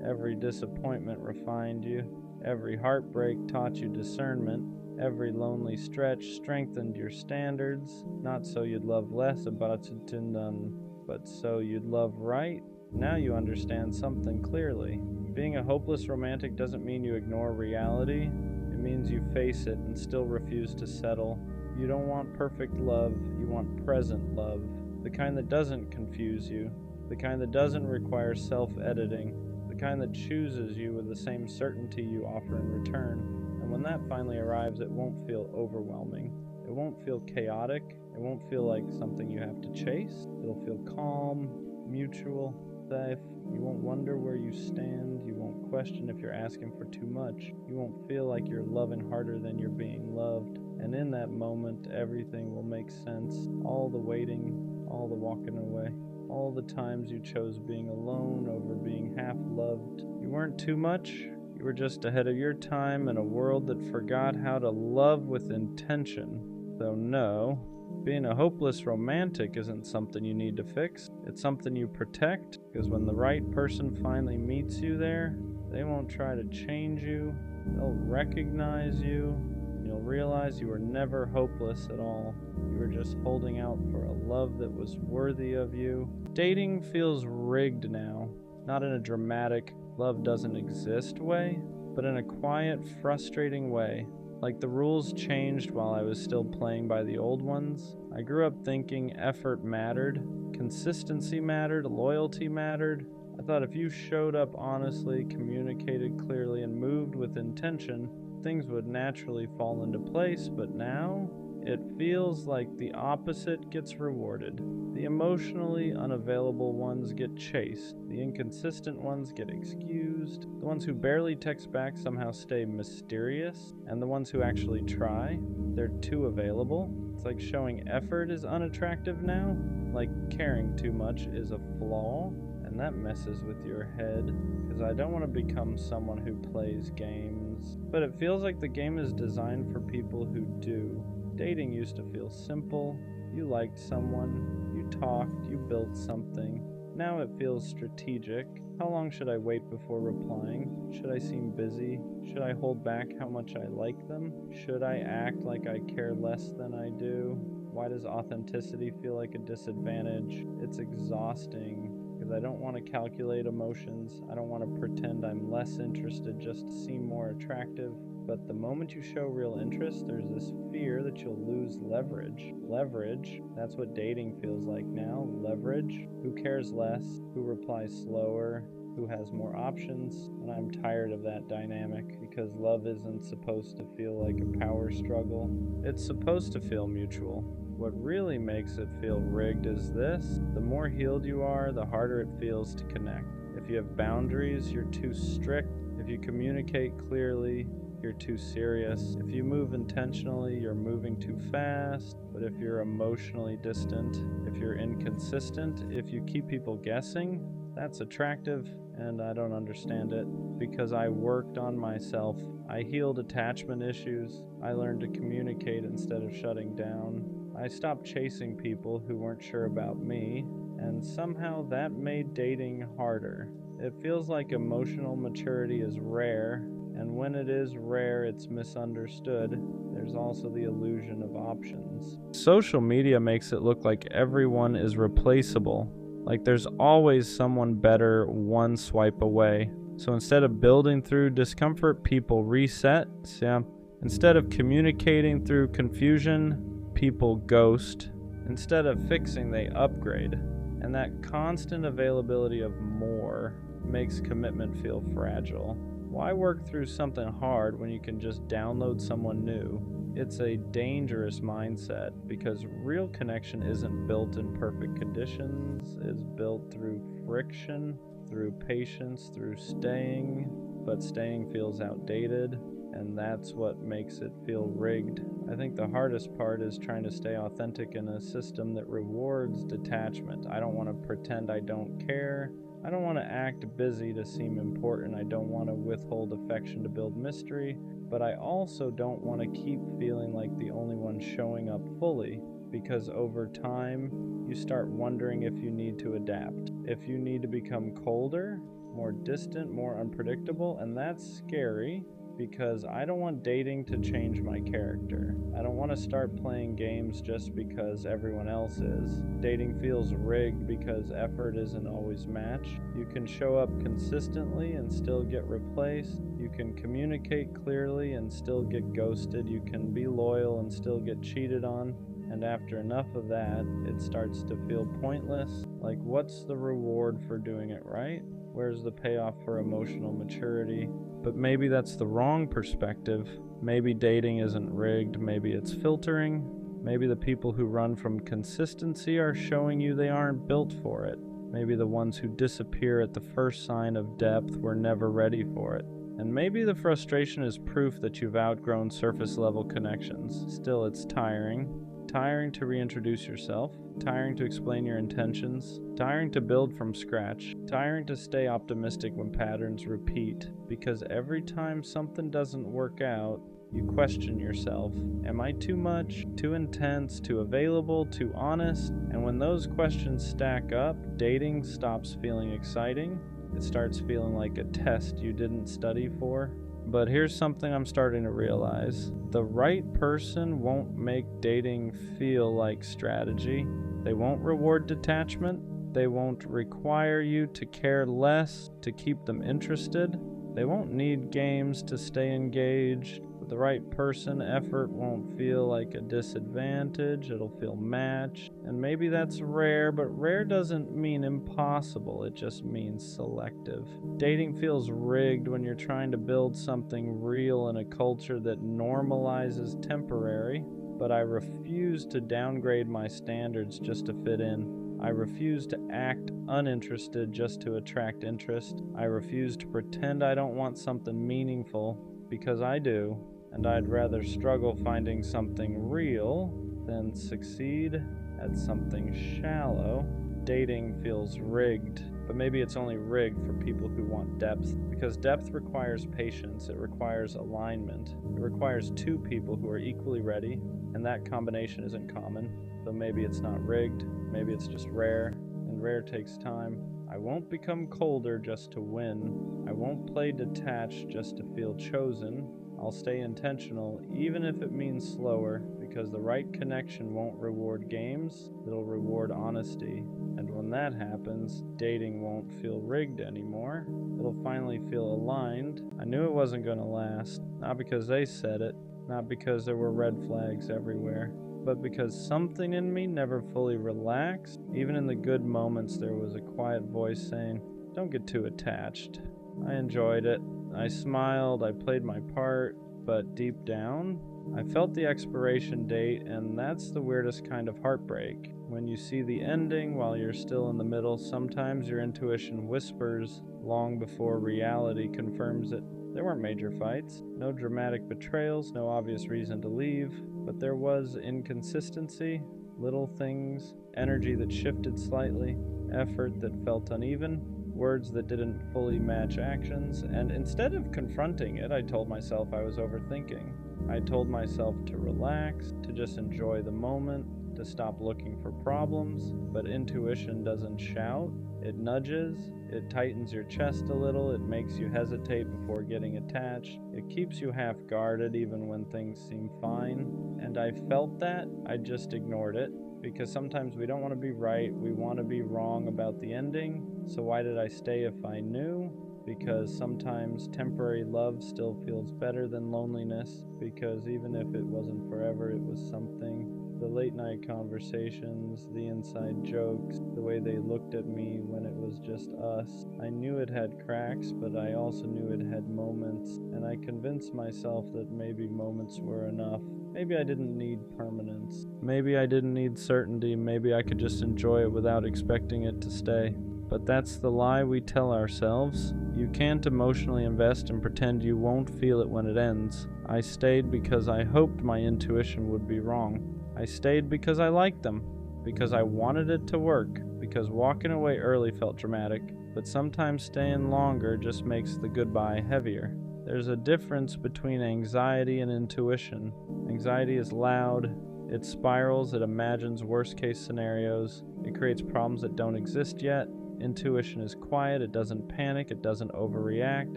Every disappointment refined you. Every heartbreak taught you discernment. Every lonely stretch strengthened your standards. Not so you'd love less about it and done, but so you'd love right. Now you understand something clearly. Being a hopeless romantic doesn't mean you ignore reality. It means you face it and still refuse to settle. You don't want perfect love, you want present love. The kind that doesn't confuse you. The kind that doesn't require self-editing. The kind that chooses you with the same certainty you offer in return. And when that finally arrives, it won't feel overwhelming. It won't feel chaotic. It won't feel like something you have to chase. It'll feel calm, mutual, safe. You won't wonder where you stand. You won't question if you're asking for too much. You won't feel like you're loving harder than you're being loved. And in that moment, everything will make sense. All the waiting, all the walking away. All the times you chose being alone over being half-loved. You weren't too much. You were just ahead of your time in a world that forgot how to love with intention. Though no, being a hopeless romantic isn't something you need to fix. It's something you protect, because when the right person finally meets you there, they won't try to change you. They'll recognize you. You'll realize you were never hopeless at all. You were just holding out for a love that was worthy of you. Dating feels rigged now, not in a dramatic, love doesn't exist way, but in a quiet, frustrating way. Like the rules changed while I was still playing by the old ones. I grew up thinking effort mattered, consistency mattered, loyalty mattered. I thought if you showed up honestly, communicated clearly, and moved with intention, things would naturally fall into place, but now it feels like the opposite gets rewarded. The emotionally unavailable ones get chased. The inconsistent ones get excused. The ones who barely text back somehow stay mysterious. And the ones who actually try, they're too available. It's like showing effort is unattractive now. Like caring too much is a flaw. And that messes with your head. Because I don't want to become someone who plays games. But it feels like the game is designed for people who do. Dating used to feel simple. You liked someone, you talked, you built something. Now it feels strategic. How long should I wait before replying? Should I seem busy? Should I hold back how much I like them? Should I act like I care less than I do? Why does authenticity feel like a disadvantage? It's exhausting. Because I don't want to calculate emotions. I don't want to pretend I'm less interested just to seem more attractive. But the moment you show real interest, there's this fear that you'll lose leverage. Leverage, that's what dating feels like now. Leverage. Who cares less? Who replies slower? Who has more options? And I'm tired of that dynamic because love isn't supposed to feel like a power struggle. It's supposed to feel mutual. What really makes it feel rigged is this. The more healed you are, the harder it feels to connect. If you have boundaries, you're too strict. If you communicate clearly, you're too serious. If you move intentionally, you're moving too fast. But if you're emotionally distant, if you're inconsistent, if you keep people guessing, that's attractive, and I don't understand it. Because I worked on myself. I healed attachment issues. I learned to communicate instead of shutting down. I stopped chasing people who weren't sure about me, and somehow that made dating harder. It feels like emotional maturity is rare, And when it is rare, it's misunderstood. There's also the illusion of options. Social media makes it look like everyone is replaceable, like there's always someone better one swipe away. So instead of building through discomfort, people reset. Yeah. Instead of communicating through confusion, people ghost. Instead of fixing, they upgrade. And that constant availability of more makes commitment feel fragile. Why work through something hard when you can just download someone new? It's a dangerous mindset because real connection isn't built in perfect conditions. It's built through friction, through patience, through staying, but staying feels outdated, and that's what makes it feel rigged. I think the hardest part is trying to stay authentic in a system that rewards detachment. I don't want to pretend I don't care. I don't want to act busy to seem important. I don't want to withhold affection to build mystery, but I also don't want to keep feeling like the only one showing up fully, because over time, you start wondering if you need to adapt, if you need to become colder, more distant, more unpredictable, and that's scary. Because I don't want dating to change my character. I don't want to start playing games just because everyone else is. Dating feels rigged because effort isn't always matched. You can show up consistently and still get replaced. You can communicate clearly and still get ghosted. You can be loyal and still get cheated on. And after enough of that, it starts to feel pointless. Like, what's the reward for doing it right? Where's the payoff for emotional maturity? But maybe that's the wrong perspective. Maybe dating isn't rigged. Maybe it's filtering. Maybe the people who run from consistency are showing you they aren't built for it. Maybe the ones who disappear at the first sign of depth were never ready for it. And maybe the frustration is proof that you've outgrown surface-level connections. Still, it's tiring. Tiring to reintroduce yourself, tiring to explain your intentions, tiring to build from scratch, tiring to stay optimistic when patterns repeat, because every time something doesn't work out, you question yourself. Am I too much, too intense, too available, too honest? And when those questions stack up, dating stops feeling exciting. It starts feeling like a test you didn't study for. But here's something I'm starting to realize. The right person won't make dating feel like strategy. They won't reward detachment. They won't require you to care less to keep them interested. They won't need games to stay engaged. With the right person, effort won't feel like a disadvantage. It'll feel matched. And maybe that's rare, but rare doesn't mean impossible. It just means selective. Dating feels rigged when you're trying to build something real in a culture that normalizes temporary. But I refuse to downgrade my standards just to fit in. I refuse to act uninterested just to attract interest. I refuse to pretend I don't want something meaningful, because I do, and I'd rather struggle finding something real than succeed at something shallow. Dating feels rigged, but maybe it's only rigged for people who want depth, because depth requires patience, it requires alignment, it requires two people who are equally ready, and that combination isn't common. So maybe it's not rigged, maybe it's just rare, and rare takes time. I won't become colder just to win. I won't play detached just to feel chosen. I'll stay intentional, even if it means slower, because the right connection won't reward games, it'll reward honesty. And when that happens, dating won't feel rigged anymore. It'll finally feel aligned. I knew it wasn't gonna last, not because they said it, not because there were red flags everywhere, but because something in me never fully relaxed. Even in the good moments, there was a quiet voice saying, "Don't get too attached." I enjoyed it. I smiled, I played my part, but deep down, I felt the expiration date, and that's the weirdest kind of heartbreak. When you see the ending while you're still in the middle, sometimes your intuition whispers long before reality confirms it. There weren't major fights, no dramatic betrayals, no obvious reason to leave, but there was inconsistency, little things, energy that shifted slightly, effort that felt uneven, words that didn't fully match actions, and instead of confronting it, I told myself I was overthinking. I told myself to relax, to just enjoy the moment, to stop looking for problems, but intuition doesn't shout. It nudges, it tightens your chest a little, it makes you hesitate before getting attached. It keeps you half guarded even when things seem fine. And I felt that, I just ignored it. Because sometimes we don't want to be right, we want to be wrong about the ending. So why did I stay if I knew? Because sometimes temporary love still feels better than loneliness, because even if it wasn't forever, it was something. The late night conversations, the inside jokes, the way they looked at me when it was just us. I knew it had cracks, but I also knew it had moments, and I convinced myself that maybe moments were enough. Maybe I didn't need permanence. Maybe I didn't need certainty. Maybe I could just enjoy it without expecting it to stay. But that's the lie we tell ourselves. You can't emotionally invest and pretend you won't feel it when it ends. I stayed because I hoped my intuition would be wrong. I stayed because I liked them, because I wanted it to work, because walking away early felt dramatic, but sometimes staying longer just makes the goodbye heavier. There's a difference between anxiety and intuition. Anxiety is loud, it spirals, it imagines worst-case scenarios, it creates problems that don't exist yet. Intuition is quiet, it doesn't panic, it doesn't overreact,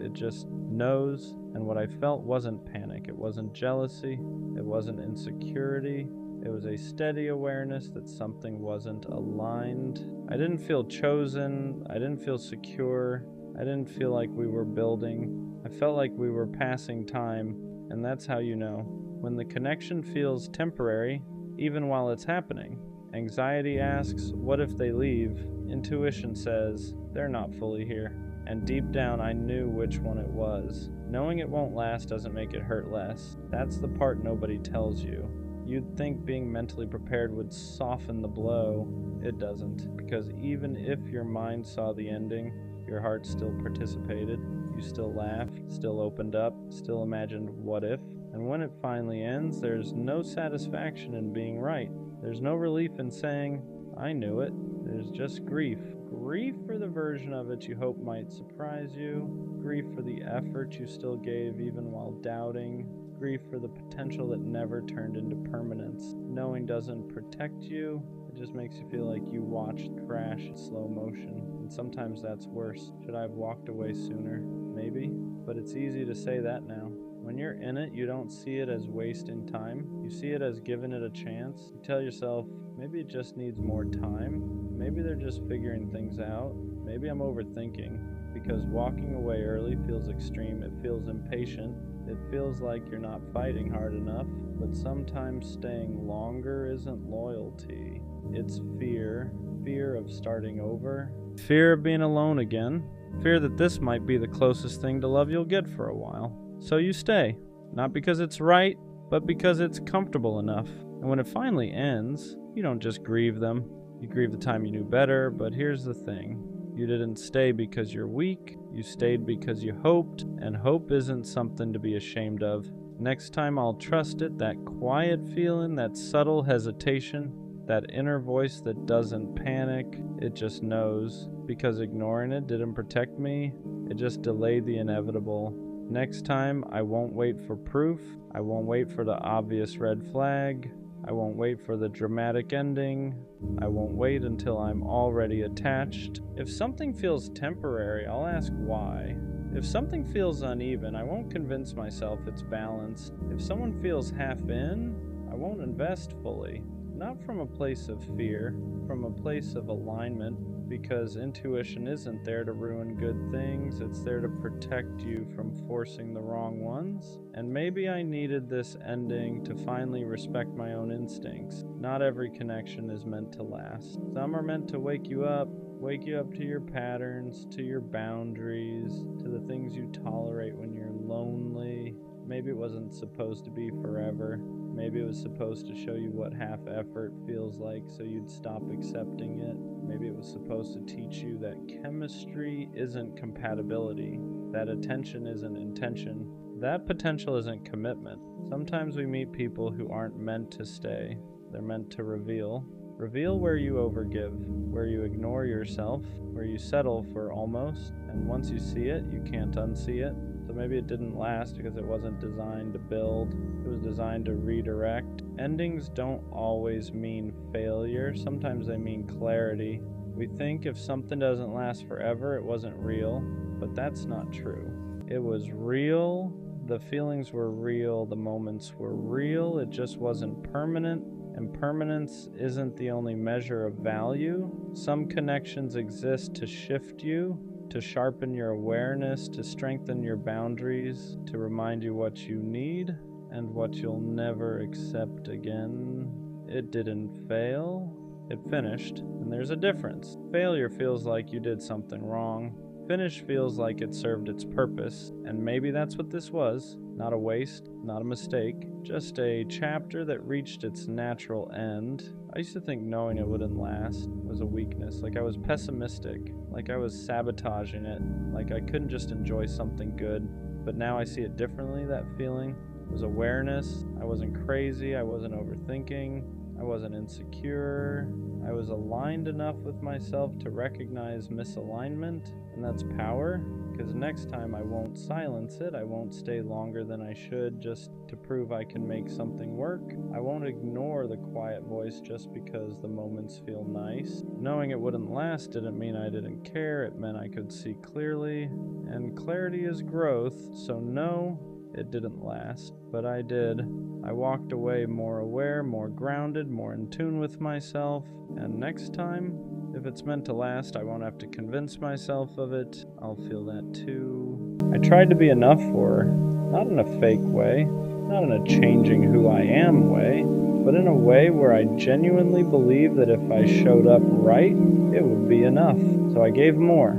it just knows. And what I felt wasn't panic, it wasn't jealousy, it wasn't insecurity. It was a steady awareness that something wasn't aligned. I didn't feel chosen, I didn't feel secure, I didn't feel like we were building. I felt like we were passing time, and that's how you know. When the connection feels temporary, even while it's happening. Anxiety asks, what if they leave? Intuition says, they're not fully here. And deep down I knew which one it was. Knowing it won't last doesn't make it hurt less. That's the part nobody tells you. You'd think being mentally prepared would soften the blow. It doesn't, because even if your mind saw the ending, your heart still participated. You still laughed, still opened up, still imagined what if. And when it finally ends, there's no satisfaction in being right. There's no relief in saying, I knew it. There's just grief. Grief for the version of it you hope might surprise you. Grief for the effort you still gave even while doubting. Grief for the potential that never turned into permanence. Knowing doesn't protect you, it just makes you feel like you watched crash in slow motion. And sometimes that's worse. Should I have walked away sooner? Maybe. But it's easy to say that now. When you're in it, you don't see it as wasting time. You see it as giving it a chance. You tell yourself, maybe it just needs more time. Maybe they're just figuring things out. Maybe I'm overthinking. Because walking away early feels extreme. It feels impatient. It feels like you're not fighting hard enough. But sometimes staying longer isn't loyalty. It's fear. Fear of starting over. Fear of being alone again. Fear that this might be the closest thing to love you'll get for a while. So you stay. Not because it's right, but because it's comfortable enough. And when it finally ends, you don't just grieve them. You grieve the time you knew better, but here's the thing. You didn't stay because you're weak. You stayed because you hoped, and hope isn't something to be ashamed of. Next time I'll trust it, that quiet feeling, that subtle hesitation, that inner voice that doesn't panic, it just knows. Because ignoring it didn't protect me, it just delayed the inevitable. Next time, I won't wait for proof. I won't wait for the obvious red flag. I won't wait for the dramatic ending. I won't wait until I'm already attached. If something feels temporary, I'll ask why. If something feels uneven, I won't convince myself it's balanced. If someone feels half in, I won't invest fully. Not from a place of fear, from a place of alignment, because intuition isn't there to ruin good things, it's there to protect you from forcing the wrong ones. And maybe I needed this ending to finally respect my own instincts. Not every connection is meant to last. Some are meant to wake you up to your patterns, to your boundaries, to the things you tolerate when you're lonely. Maybe it wasn't supposed to be forever. Maybe it was supposed to show you what half effort feels like so you'd stop accepting it. Maybe it was supposed to teach you that chemistry isn't compatibility, that attention isn't intention, that potential isn't commitment. Sometimes we meet people who aren't meant to stay. They're meant to reveal. Reveal where you overgive, where you ignore yourself, where you settle for almost, and once you see it, you can't unsee it. So maybe it didn't last because it wasn't designed to build. It was designed to redirect. Endings don't always mean failure. Sometimes they mean clarity. We think if something doesn't last forever, it wasn't real, but that's not true. It was real. The feelings were real. The moments were real. It just wasn't permanent. And permanence isn't the only measure of value. Some connections exist to shift you, to sharpen your awareness, to strengthen your boundaries, to remind you what you need and what you'll never accept again. It didn't fail. It finished, and there's a difference. Failure feels like you did something wrong. Finish feels like it served its purpose, and maybe that's what this was. Not a waste, not a mistake, just a chapter that reached its natural end. I used to think knowing it wouldn't last was a weakness, like I was pessimistic, like I was sabotaging it, like I couldn't just enjoy something good. But now I see it differently. That feeling was awareness. I wasn't crazy, I wasn't overthinking, I wasn't insecure. I was aligned enough with myself to recognize misalignment, and that's power, because next time I won't silence it. I won't stay longer than I should just to prove I can make something work. I won't ignore the quiet voice just because the moments feel nice. Knowing it wouldn't last didn't mean I didn't care. It meant I could see clearly, and clarity is growth, so no, it didn't last, but I did. I walked away more aware, more grounded, more in tune with myself, and next time, if it's meant to last, I won't have to convince myself of it. I'll feel that too. I tried to be enough for her, not in a fake way, not in a changing who I am way, but in a way where I genuinely believed that if I showed up right, it would be enough. So I gave more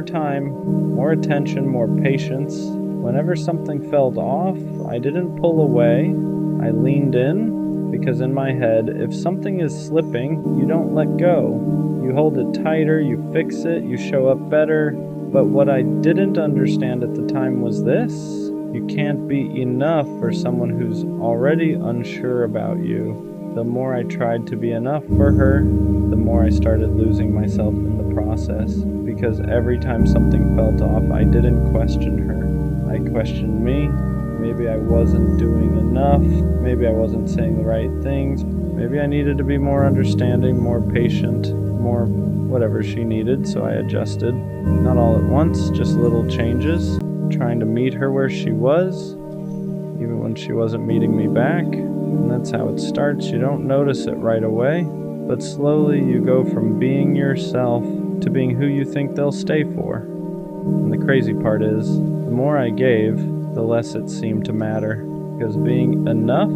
time, more attention, more patience. Whenever something felt off, I didn't pull away. I leaned in, because in my head, if something is slipping, you don't let go. You hold it tighter, you fix it, you show up better. But what I didn't understand at the time was this: you can't be enough for someone who's already unsure about you. The more I tried to be enough for her, the more I started losing myself in the process. Because every time something felt off, I didn't question her. I questioned me. Maybe I wasn't doing enough. Maybe I wasn't saying the right things. Maybe I needed to be more understanding, more patient, more whatever she needed, so I adjusted. Not all at once, just little changes. Trying to meet her where she was, even when she wasn't meeting me back. And that's how it starts. You don't notice it right away, but slowly you go from being yourself to being who you think they'll stay for. And the crazy part is, the more I gave, the less it seemed to matter. Because being enough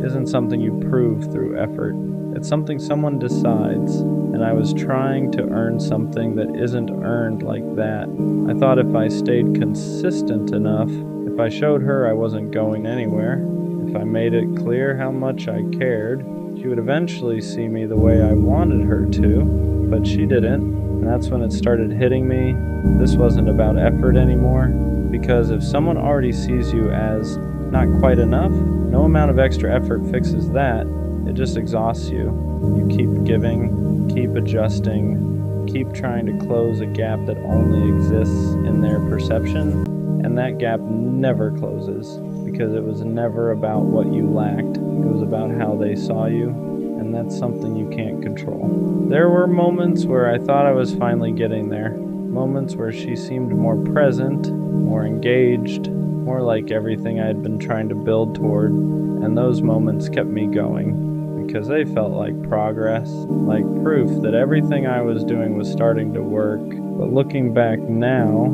isn't something you prove through effort. It's something someone decides. And I was trying to earn something that isn't earned like that. I thought if I stayed consistent enough, if I showed her I wasn't going anywhere, if I made it clear how much I cared, she would eventually see me the way I wanted her to. But she didn't. And that's when it started hitting me. This wasn't about effort anymore, because if someone already sees you as not quite enough, no amount of extra effort fixes that. It just exhausts you. You keep giving, keep adjusting, keep trying to close a gap that only exists in their perception, and that gap never closes, because it was never about what you lacked. It was about how they saw you, and that's something you can't control. There were moments where I thought I was finally getting there. Moments where she seemed more present, more engaged, more like everything I had been trying to build toward. And those moments kept me going, because they felt like progress, like proof that everything I was doing was starting to work. But looking back now,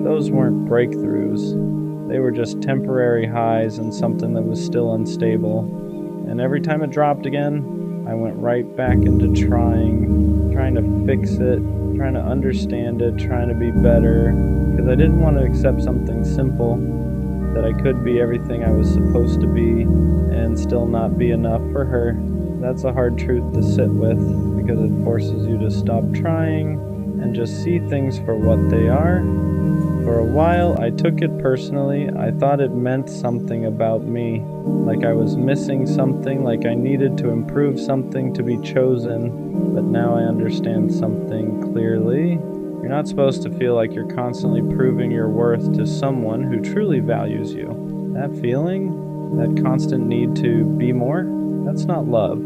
those weren't breakthroughs. They were just temporary highs in something that was still unstable. And every time it dropped again, I went right back into trying to fix it, trying to understand it, trying to be better, because I didn't want to accept something simple, that I could be everything I was supposed to be and still not be enough for her. That's a hard truth to sit with, because it forces you to stop trying and just see things for what they are. For a while, I took it personally. I thought it meant something about me, like I was missing something, like I needed to improve something to be chosen. But now I understand something clearly. You're not supposed to feel like you're constantly proving your worth to someone who truly values you. That feeling, that constant need to be more, that's not love.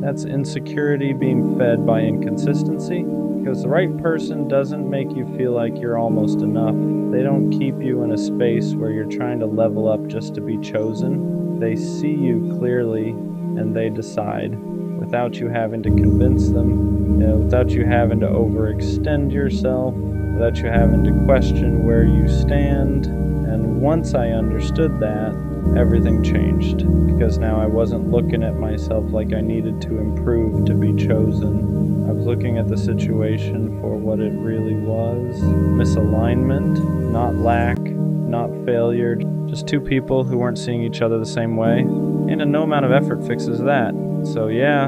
That's insecurity being fed by inconsistency, because the right person doesn't make you feel like you're almost enough. They don't keep you in a space where you're trying to level up just to be chosen. They see you clearly and they decide, without you having to convince them, without you having to overextend yourself, without you having to question where you stand. And once I understood that, everything changed, because now I wasn't looking at myself like I needed to improve to be chosen. I was looking at the situation for what it really was. Misalignment, not lack, not failure, just two people who weren't seeing each other the same way. And no amount of effort fixes that. So yeah,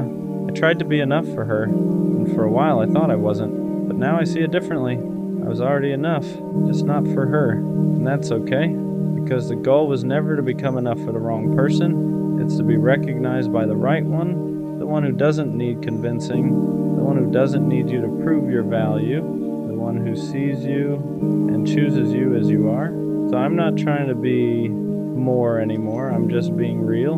I tried to be enough for her, and for a while I thought I wasn't, but now I see it differently. I was already enough, just not for her, and that's okay, because the goal was never to become enough for the wrong person. It's to be recognized by the right one, the one who doesn't need convincing, the one who doesn't need you to prove your value, the one who sees you and chooses you as you are. So I'm not trying to be more anymore, I'm just being real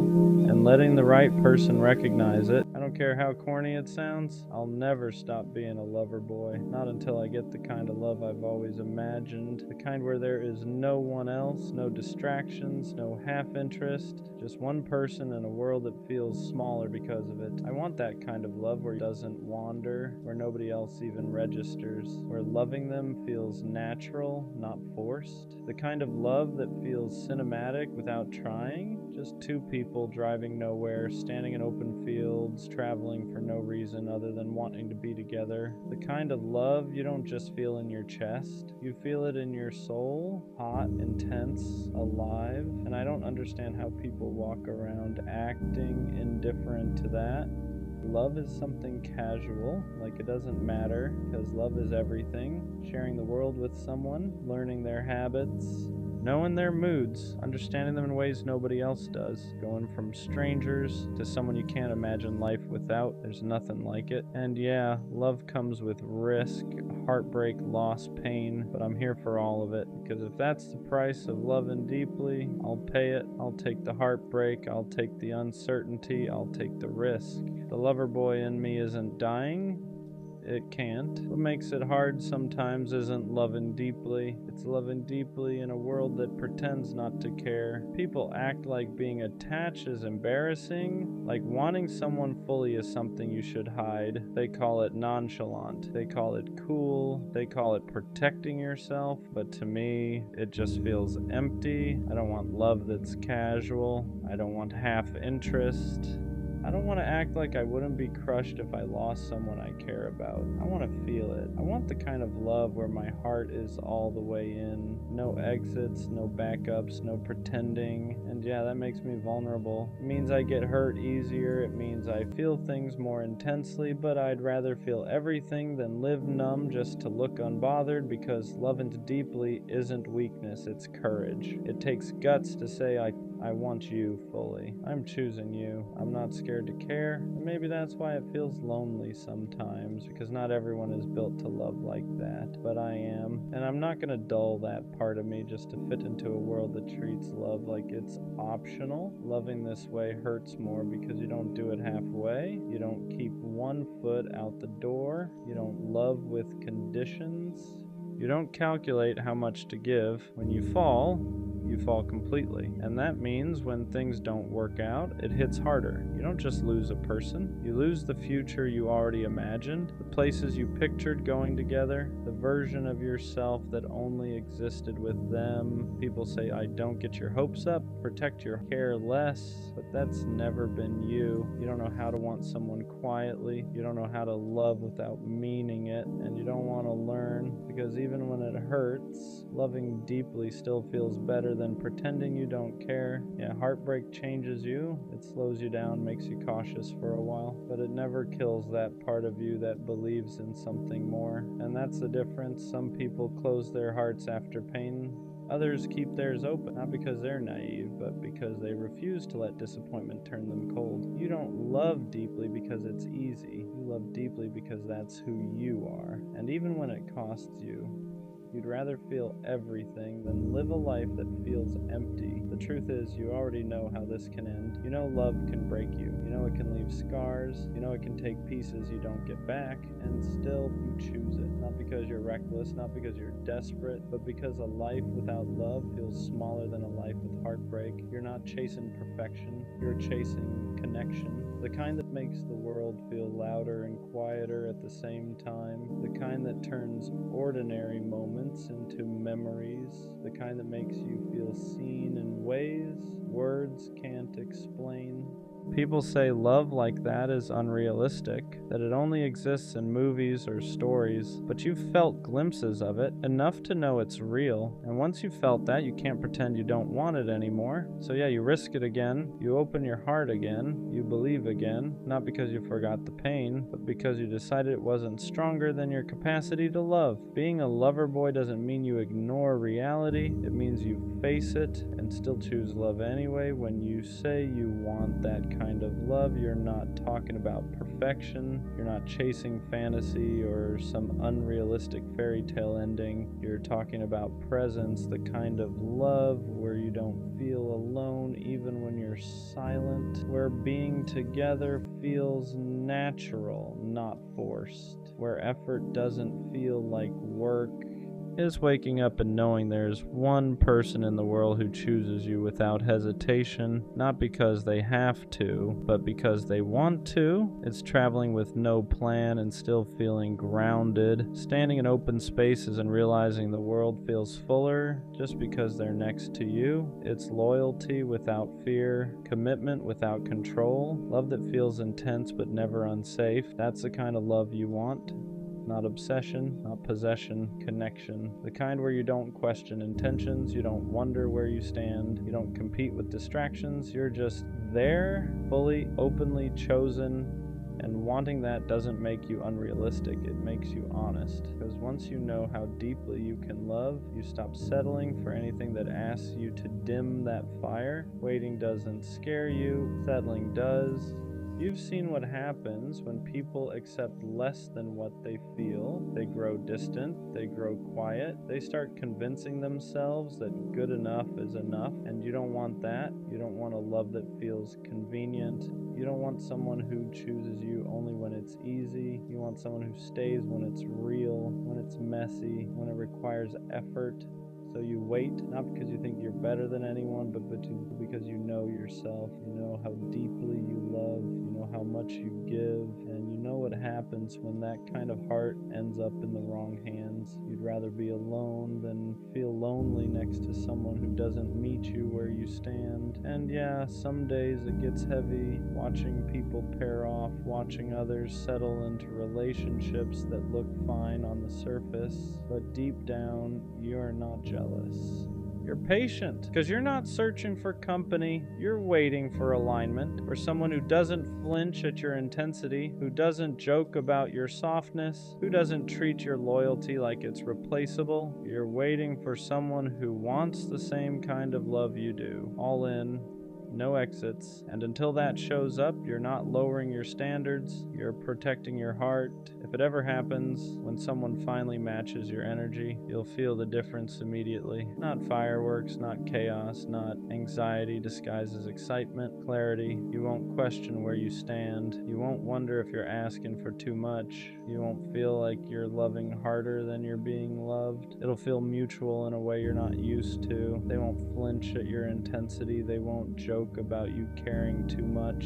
and letting the right person recognize it. I don't care how corny it sounds, I'll never stop being a lover boy. Not until I get the kind of love I've always imagined. The kind where there is no one else, no distractions, no half interest. Just one person in a world that feels smaller because of it. I want that kind of love where it doesn't wander, where nobody else even registers. Where loving them feels natural, not forced. The kind of love that feels cinematic without trying. Just two people driving nowhere, standing in open fields, traveling for no reason other than wanting to be together. The kind of love you don't just feel in your chest, you feel it in your soul, hot, intense, alive. And I don't understand how people walk around acting indifferent to that. Love is something casual, like it doesn't matter, because love is everything. Sharing the world with someone, learning their habits, knowing their moods, understanding them in ways nobody else does. Going from strangers to someone you can't imagine life without, there's nothing like it. And yeah, love comes with risk, heartbreak, loss, pain, but I'm here for all of it, because if that's the price of loving deeply, I'll pay it. I'll take the heartbreak, I'll take the uncertainty, I'll take the risk. The lover boy in me isn't dying. It can't. What makes it hard sometimes isn't loving deeply. It's loving deeply in a world that pretends not to care. People act like being attached is embarrassing, like wanting someone fully is something you should hide. They call it nonchalant. They call it cool. They call it protecting yourself. But to me, it just feels empty. I don't want love that's casual. I don't want half interest. I don't want to act like I wouldn't be crushed if I lost someone I care about. I want to feel it. I want the kind of love where my heart is all the way in. No exits, no backups, no pretending. And yeah, that makes me vulnerable. It means I get hurt easier. It means I feel things more intensely, but I'd rather feel everything than live numb just to look unbothered, because loving deeply isn't weakness, it's courage. It takes guts to say I want you fully. I'm choosing you. I'm not scared to care. And maybe that's why it feels lonely sometimes, because not everyone is built to love like that. But I am. And I'm not going to dull that part of me just to fit into a world that treats love like it's optional. Loving this way hurts more because you don't do it halfway. You don't keep one foot out the door. You don't love with conditions. You don't calculate how much to give. When you fall completely. And that means when things don't work out, it hits harder. You don't just lose a person, you lose the future you already imagined, the places you pictured going together, the version of yourself that only existed with them. People say, I don't get your hopes up, protect your care less, but that's never been you. You don't know how to want someone quietly, you don't know how to love without meaning it, and you don't want to learn, because even when it hurts, loving deeply still feels better than pretending you don't care. Yeah, heartbreak changes you. It slows you down, makes you cautious for a while, but it never kills that part of you that believes in something more. And that's the difference. Some people close their hearts after pain. Others keep theirs open, not because they're naive, but because they refuse to let disappointment turn them cold. You don't love deeply because it's easy. You love deeply because that's who you are. And even when it costs you, you'd rather feel everything than live a life that feels empty. The truth is, you already know how this can end. You know love can break you. You know it can leave scars. You know it can take pieces you don't get back, and still you choose it. Not because you're reckless, not because you're desperate, but because a life without love feels smaller than a life with heartbreak. You're not chasing perfection, you're chasing connection. The kind that makes the world feel louder and quieter at the same time. The kind that turns ordinary moments into memories. The kind that makes you feel seen in ways words can't explain. People say love like that is unrealistic, that it only exists in movies or stories, but you've felt glimpses of it, enough to know it's real, and once you've felt that, you can't pretend you don't want it anymore. So yeah, you risk it again, you open your heart again, you believe again, not because you forgot the pain, but because you decided it wasn't stronger than your capacity to love. Being a lover boy doesn't mean you ignore reality, it means you face it and still choose love anyway. When you say you want that kind of love, you're not talking about perfection, you're not chasing fantasy or some unrealistic fairy tale ending. You're talking about presence, the kind of love where you don't feel alone even when you're silent, where being together feels natural, not forced, where effort doesn't feel like work. Is waking up and knowing there's one person in the world who chooses you without hesitation, not because they have to, but because they want to. It's traveling with no plan and still feeling grounded, standing in open spaces and realizing the world feels fuller just because they're next to you. It's loyalty without fear, commitment without control, love that feels intense but never unsafe. That's the kind of love you want. Not obsession, not possession, connection. The kind where you don't question intentions, you don't wonder where you stand, you don't compete with distractions, you're just there, fully, openly chosen, and wanting that doesn't make you unrealistic, it makes you honest. Because once you know how deeply you can love, you stop settling for anything that asks you to dim that fire. Waiting doesn't scare you, settling does. You've seen what happens when people accept less than what they feel. They grow distant, they grow quiet, they start convincing themselves that good enough is enough, and you don't want that. You don't want a love that feels convenient. You don't want someone who chooses you only when it's easy. You want someone who stays when it's real, when it's messy, when it requires effort. So you wait, not because you think you're better than anyone, but because you know yourself. You know how deeply you love, you know how much you give, and you know what happens when that kind of heart ends up in the wrong hands. You'd rather be alone than feel lonely next to someone who doesn't meet you where you stand. And yeah, some days it gets heavy, watching people pair off, watching others settle into relationships that look fine on the surface, but deep down, you're not jealous. You're patient, because you're not searching for company, you're waiting for alignment, for someone who doesn't flinch at your intensity, who doesn't joke about your softness, who doesn't treat your loyalty like it's replaceable. You're waiting for someone who wants the same kind of love you do, all in, no exits, and until that shows up, you're not lowering your standards, you're protecting your heart. If it ever happens, when someone finally matches your energy, you'll feel the difference immediately. Not fireworks, not chaos, not anxiety disguised as excitement, clarity. You won't question where you stand. You won't wonder if you're asking for too much. You won't feel like you're loving harder than you're being loved. It'll feel mutual in a way you're not used to. They won't flinch at your intensity. They won't joke about you caring too much.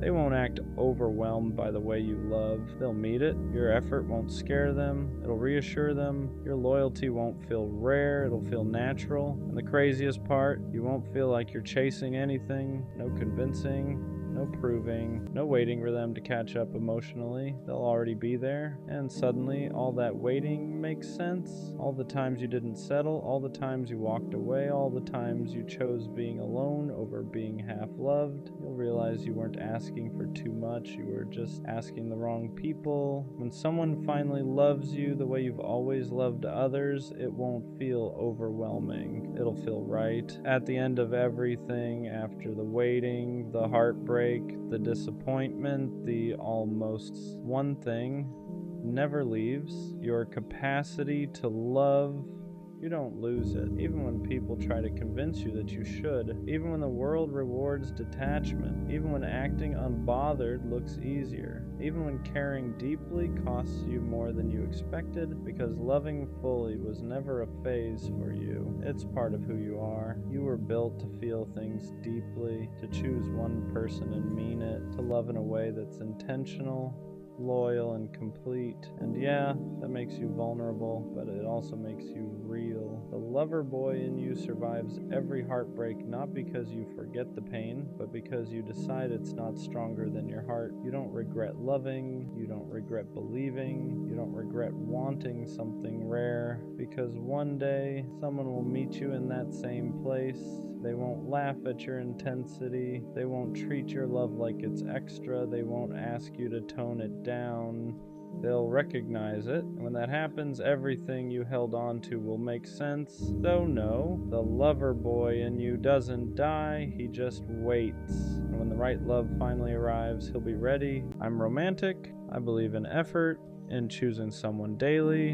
They won't act overwhelmed by the way you love. They'll meet it. Your effort won't scare them. It'll reassure them. Your loyalty won't feel rare. It'll feel natural. And the craziest part, you won't feel like you're chasing anything. No convincing. no proving, no waiting for them to catch up emotionally. They'll already be there, and suddenly all that waiting makes sense. All the times you didn't settle, all the times you walked away, all the times you chose being alone over being half loved. You'll realize you weren't asking for too much, you were just asking the wrong people. When someone finally loves you the way you've always loved others, it won't feel overwhelming. It'll feel right. At the end of everything, after the waiting, the heartbreak, the disappointment, the almost, one thing never leaves: your capacity to love. You don't lose it, even when people try to convince you that you should, even when the world rewards detachment, even when acting unbothered looks easier, even when caring deeply costs you more than you expected, because loving fully was never a phase for you. It's part of who you are. You were built to feel things deeply, to choose one person and mean it, to love in a way that's intentional, loyal, and complete. And yeah, that makes you vulnerable, but it also makes you real. The lover boy in you survives every heartbreak, not because you forget the pain, but because you decide it's not stronger than your heart. You don't regret loving, you don't regret believing, you don't regret wanting something rare, because one day someone will meet you in that same place. They won't laugh at your intensity. They won't treat your love like it's extra. They won't ask you to tone it down. They'll recognize it. And when that happens, everything you held on to will make sense. So no, the lover boy in you doesn't die. He just waits. And when the right love finally arrives, he'll be ready. I'm romantic. I believe in effort, in choosing someone daily,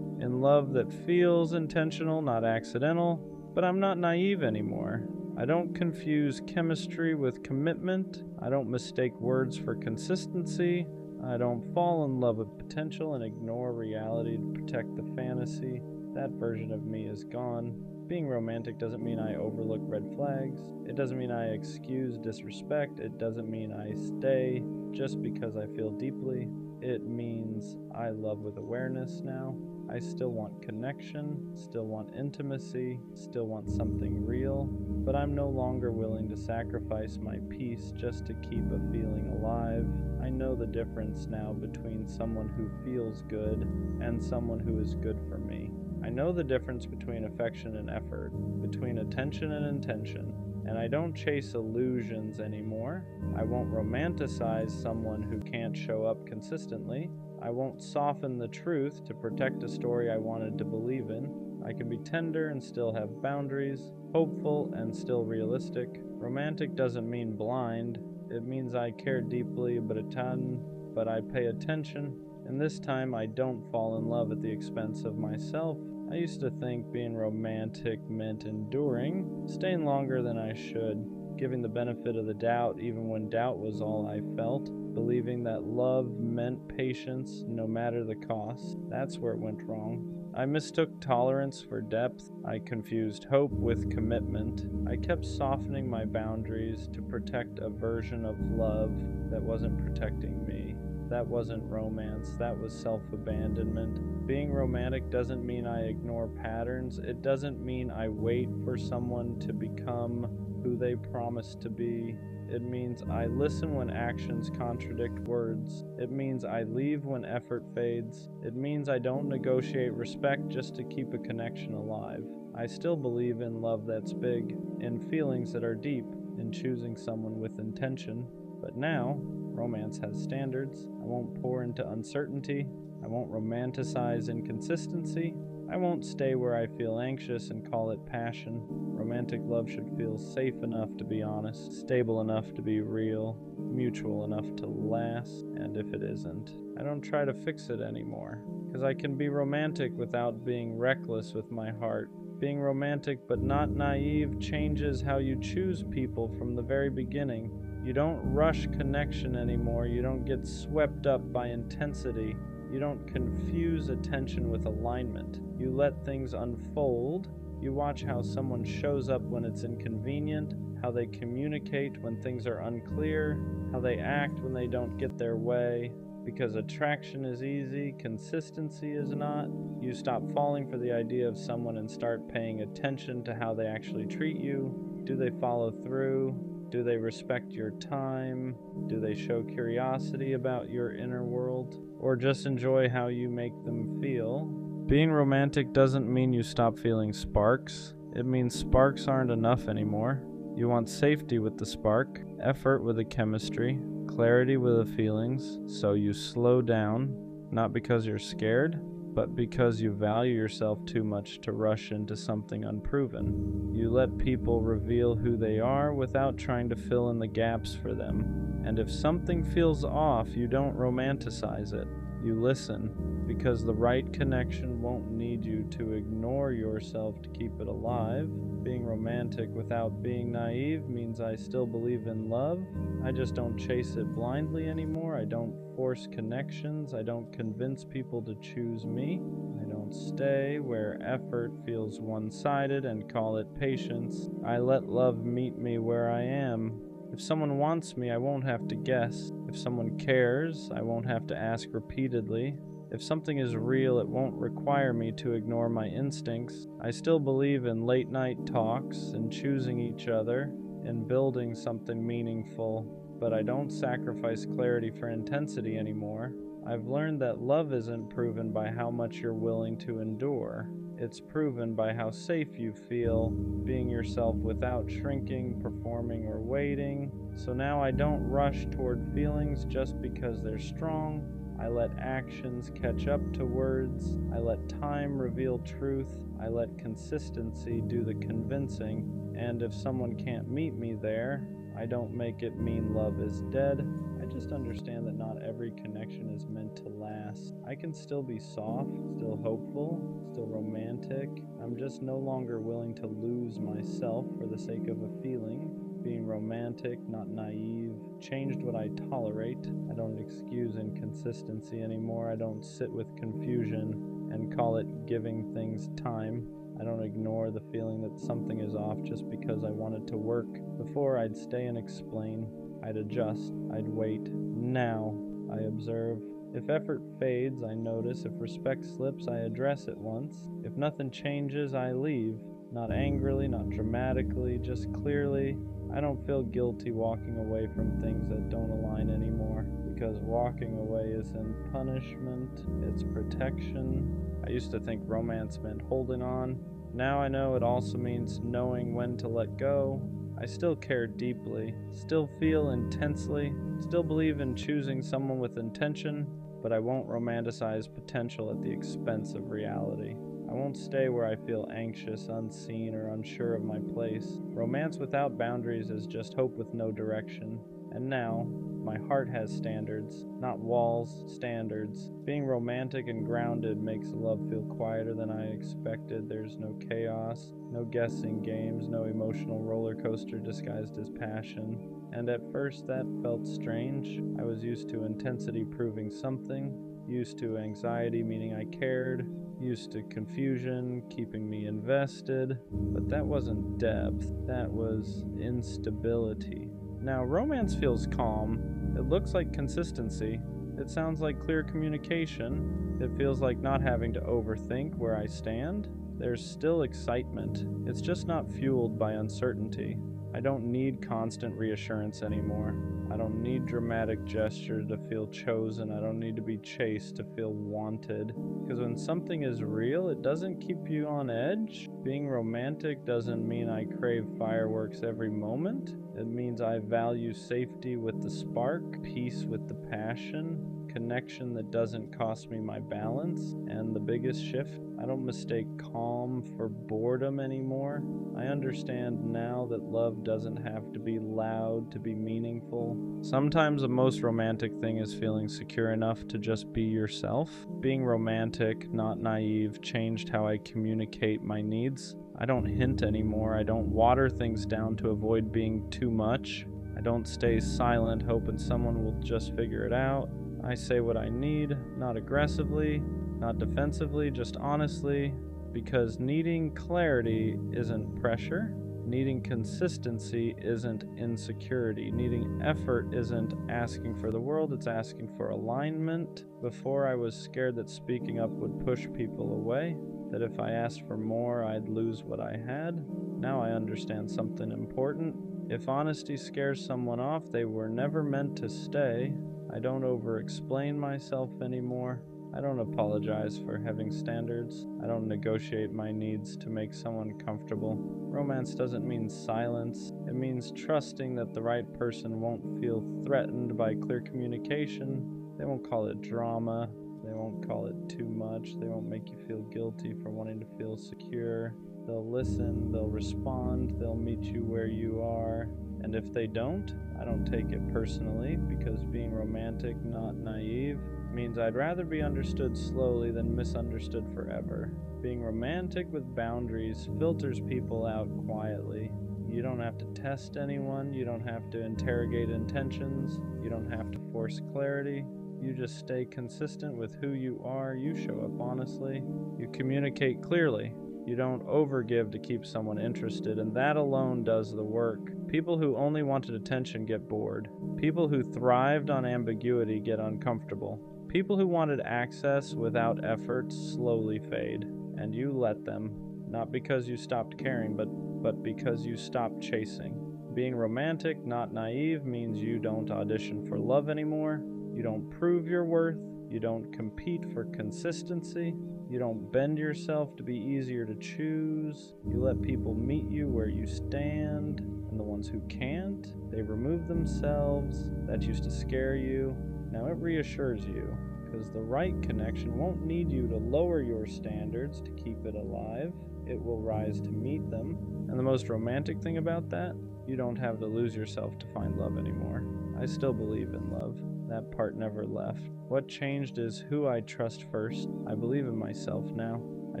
in love that feels intentional, not accidental. But I'm not naive anymore. I don't confuse chemistry with commitment. I don't mistake words for consistency. I don't fall in love with potential and ignore reality to protect the fantasy. That version of me is gone. Being romantic doesn't mean I overlook red flags. It doesn't mean I excuse disrespect. It doesn't mean I stay just because I feel deeply. It means I love with awareness now. I still want connection, still want intimacy, still want something real, but I'm no longer willing to sacrifice my peace just to keep a feeling alive. I know the difference now between someone who feels good and someone who is good for me. I know the difference between affection and effort, between attention and intention, and I don't chase illusions anymore. I won't romanticize someone who can't show up consistently. I won't soften the truth to protect a story I wanted to believe in. I can be tender and still have boundaries, hopeful and still realistic. Romantic doesn't mean blind. It means I care deeply, but I pay attention. And this time I don't fall in love at the expense of myself. I used to think being romantic meant enduring, staying longer than I should, giving the benefit of the doubt even when doubt was all I felt, believing that love meant patience no matter the cost. That's where it went wrong. I mistook tolerance for depth. I confused hope with commitment. I kept softening my boundaries to protect a version of love that wasn't protecting me. That wasn't romance, that was self-abandonment. Being romantic doesn't mean I ignore patterns. It doesn't mean I wait for someone to become who they promise to be. It means I listen when actions contradict words. It means I leave when effort fades. It means I don't negotiate respect just to keep a connection alive. I still believe in love that's big, in feelings that are deep, in choosing someone with intention. But now, romance has standards. I won't pour into uncertainty. I won't romanticize inconsistency. I won't stay where I feel anxious and call it passion. Romantic love should feel safe enough to be honest, stable enough to be real, mutual enough to last, and if it isn't, I don't try to fix it anymore. Because I can be romantic without being reckless with my heart. Being romantic but not naive changes how you choose people from the very beginning. You don't rush connection anymore. You don't get swept up by intensity. You don't confuse attention with alignment. You let things unfold. You watch how someone shows up when it's inconvenient, how they communicate when things are unclear, how they act when they don't get their way. Because attraction is easy, consistency is not. You stop falling for the idea of someone and start paying attention to how they actually treat you. Do they follow through? Do they respect your time? Do they show curiosity about your inner world? Or just enjoy how you make them feel? Being romantic doesn't mean you stop feeling sparks. It means sparks aren't enough anymore. You want safety with the spark, effort with the chemistry, clarity with the feelings, so you slow down, not because you're scared, but because you value yourself too much to rush into something unproven. You let people reveal who they are without trying to fill in the gaps for them. And if something feels off, you don't romanticize it. You listen, because the right connection won't need you to ignore yourself to keep it alive. Being romantic without being naive means I still believe in love. I just don't chase it blindly anymore. I don't force connections. I don't convince people to choose me. I don't stay where effort feels one-sided and call it patience. I let love meet me where I am. If someone wants me, I won't have to guess. If someone cares, I won't have to ask repeatedly. If something is real, it won't require me to ignore my instincts. I still believe in late night talks, in choosing each other, in building something meaningful, but I don't sacrifice clarity for intensity anymore. I've learned that love isn't proven by how much you're willing to endure. It's proven by how safe you feel being yourself without shrinking, performing, or waiting. So now I don't rush toward feelings just because they're strong. I let actions catch up to words. I let time reveal truth. I let consistency do the convincing. And if someone can't meet me there, I don't make it mean love is dead. I just understand that not every connection is meant to last. I can still be soft, still hopeful, still romantic. I'm just no longer willing to lose myself for the sake of a feeling. Being romantic, not naive, changed what I tolerate. I don't excuse inconsistency anymore. I don't sit with confusion and call it giving things time. I don't ignore the feeling that something is off just because I want it to work. Before, I'd stay and explain. I'd adjust. I'd wait. Now, I observe. If effort fades, I notice. If respect slips, I address it once. If nothing changes, I leave. Not angrily, not dramatically, just clearly. I don't feel guilty walking away from things that don't align anymore, because walking away isn't punishment, it's protection. I used to think romance meant holding on. Now I know it also means knowing when to let go. I still care deeply, still feel intensely, still believe in choosing someone with intention, but I won't romanticize potential at the expense of reality. I won't stay where I feel anxious, unseen, or unsure of my place. Romance without boundaries is just hope with no direction. And now, my heart has standards, not walls, standards. Being romantic and grounded makes love feel quieter than I expected. There's no chaos, no guessing games, no emotional roller coaster disguised as passion. And at first that felt strange. I was used to intensity proving something, used to anxiety meaning I cared, used to confusion keeping me invested. But that wasn't depth, that was instability. Now, romance feels calm. It looks like consistency. It sounds like clear communication. It feels like not having to overthink where I stand. There's still excitement. It's just not fueled by uncertainty. I don't need constant reassurance anymore. I don't need dramatic gestures to feel chosen. I don't need to be chased to feel wanted. Because when something is real, it doesn't keep you on edge. Being romantic doesn't mean I crave fireworks every moment. It means I value safety with the spark, peace with the passion, connection that doesn't cost me my balance. And the biggest shift, I don't mistake calm for boredom anymore. I understand now that love doesn't have to be loud to be meaningful. Sometimes the most romantic thing is feeling secure enough to just be yourself. Being romantic, not naive, changed how I communicate my needs. I don't hint anymore. I don't water things down to avoid being too much. I don't stay silent hoping someone will just figure it out. I say what I need, not aggressively, not defensively, just honestly, because needing clarity isn't pressure. Needing consistency isn't insecurity. Needing effort isn't asking for the world, it's asking for alignment. Before, I was scared that speaking up would push people away, that if I asked for more, I'd lose what I had. Now I understand something important. If honesty scares someone off, they were never meant to stay. I don't over-explain myself anymore. I don't apologize for having standards. I don't negotiate my needs to make someone comfortable. Romance doesn't mean silence. It means trusting that the right person won't feel threatened by clear communication. They won't call it drama. They won't call it too much. They won't make you feel guilty for wanting to feel secure. They'll listen, they'll respond, they'll meet you where you are. And if they don't, I don't take it personally, because being romantic, not naive, means I'd rather be understood slowly than misunderstood forever. Being romantic with boundaries filters people out quietly. You don't have to test anyone, you don't have to interrogate intentions, you don't have to force clarity. You just stay consistent with who you are, you show up honestly, you communicate clearly. You don't overgive to keep someone interested, and that alone does the work. People who only wanted attention get bored. People who thrived on ambiguity get uncomfortable. People who wanted access without effort slowly fade, and you let them, not because you stopped caring, but because you stopped chasing. Being romantic, not naive, means you don't audition for love anymore. You don't prove your worth. You don't compete for consistency. You don't bend yourself to be easier to choose. You let people meet you where you stand, and the ones who can't, they remove themselves. That used to scare you. Now it reassures you, because the right connection won't need you to lower your standards to keep it alive. It will rise to meet them. And the most romantic thing about that, you don't have to lose yourself to find love anymore. I still believe in love. That part never left. What changed is who I trust first. I believe in myself now. I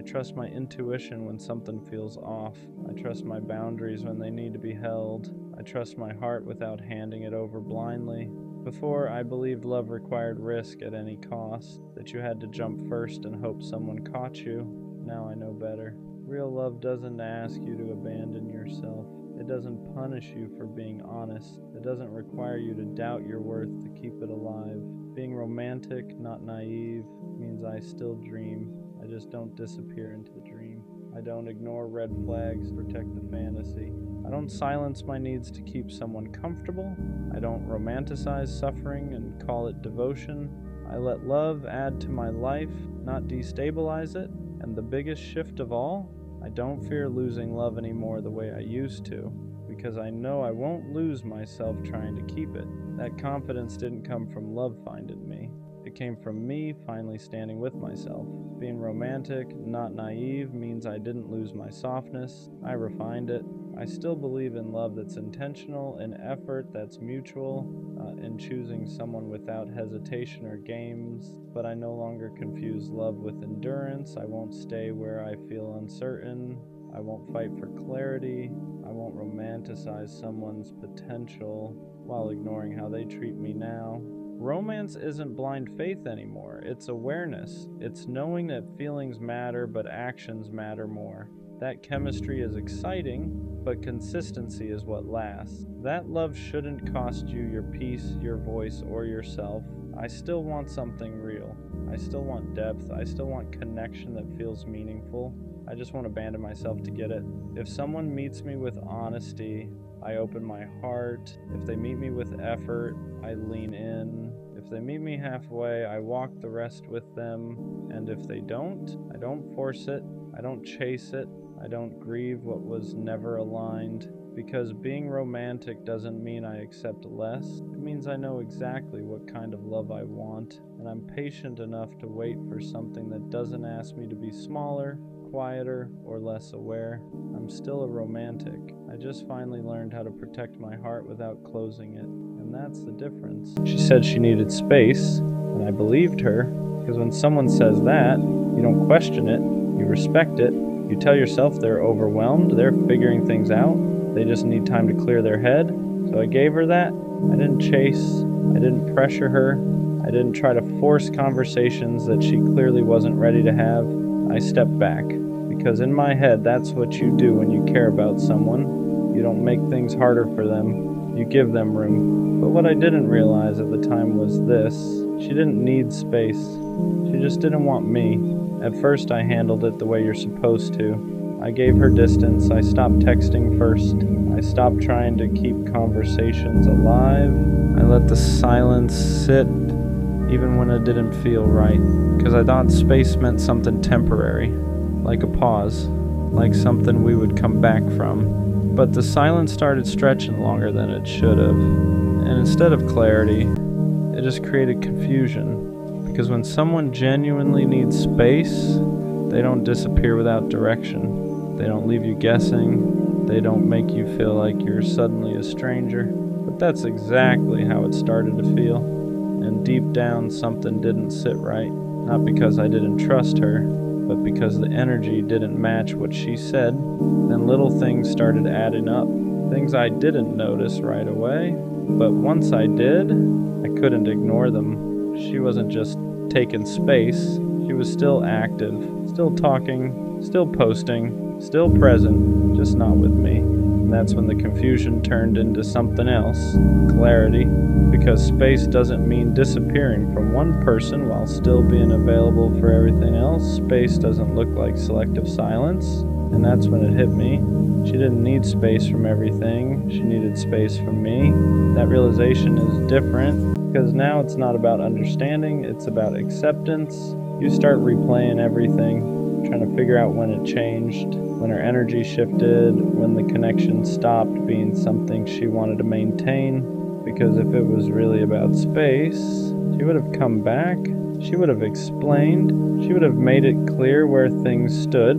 trust my intuition when something feels off. I trust my boundaries when they need to be held. I trust my heart without handing it over blindly. Before, I believed love required risk at any cost, that you had to jump first and hope someone caught you. Now I know better. Real love doesn't ask you to abandon yourself. It doesn't punish you for being honest. It doesn't require you to doubt your worth to keep it alive. Being romantic, not naive, means I still dream. I just don't disappear into the dream. I don't ignore red flags to protect the fantasy. I don't silence my needs to keep someone comfortable. I don't romanticize suffering and call it devotion. I let love add to my life, not destabilize it. And the biggest shift of all, I don't fear losing love anymore the way I used to, because I know I won't lose myself trying to keep it. That confidence didn't come from love finding me. It came from me finally standing with myself. Being romantic, not naive, means I didn't lose my softness. I refined it. I still believe in love that's intentional, in effort that's mutual, in choosing someone without hesitation or games, but I no longer confuse love with endurance. I won't stay where I feel uncertain. I won't fight for clarity. I won't romanticize someone's potential while ignoring how they treat me now. Romance isn't blind faith anymore. It's awareness. It's knowing that feelings matter, but actions matter more. That chemistry is exciting, but consistency is what lasts. That love shouldn't cost you your peace, your voice, or yourself. I still want something real. I still want depth. I still want connection that feels meaningful. I just won't abandon myself to get it. If someone meets me with honesty, I open my heart. If they meet me with effort, I lean in. If they meet me halfway, I walk the rest with them. And if they don't, I don't force it. I don't chase it. I don't grieve what was never aligned. Because being romantic doesn't mean I accept less. It means I know exactly what kind of love I want. And I'm patient enough to wait for something that doesn't ask me to be smaller, quieter, or less aware. I'm still a romantic. I just finally learned how to protect my heart without closing it. And that's the difference. She said she needed space, and I believed her, because when someone says that, you don't question it, you respect it, you tell yourself they're overwhelmed, they're figuring things out, they just need time to clear their head. So I gave her that. I didn't chase, I didn't pressure her, I didn't try to force conversations that she clearly wasn't ready to have. I stepped back, because in my head, that's what you do when you care about someone. You don't make things harder for them, you give them room. But what I didn't realize at the time was this: she didn't need space, she just didn't want me. At first I handled it the way you're supposed to. I gave her distance. I stopped texting first. I stopped trying to keep conversations alive. I let the silence sit even when it didn't feel right, because I thought space meant something temporary, like a pause, like something we would come back from. But the silence started stretching longer than it should have, and instead of clarity, it just created confusion. Because when someone genuinely needs space, they don't disappear without direction. They don't leave you guessing. They don't make you feel like you're suddenly a stranger. But that's exactly how it started to feel. And deep down, something didn't sit right. Not because I didn't trust her, but because the energy didn't match what she said. Then little things started adding up. Things I didn't notice right away. But once I did, I couldn't ignore them. She wasn't just taking space. She was still active, still talking, still posting, still present, just not with me. And that's when the confusion turned into something else, clarity. Because space doesn't mean disappearing from one person while still being available for everything else. Space doesn't look like selective silence. And that's when it hit me. She didn't need space from everything. She needed space from me. That realization is different, because now it's not about understanding, it's about acceptance. You start replaying everything, trying to figure out when it changed, when her energy shifted, when the connection stopped being something she wanted to maintain. Because if it was really about space, she would have come back, she would have explained, she would have made it clear where things stood,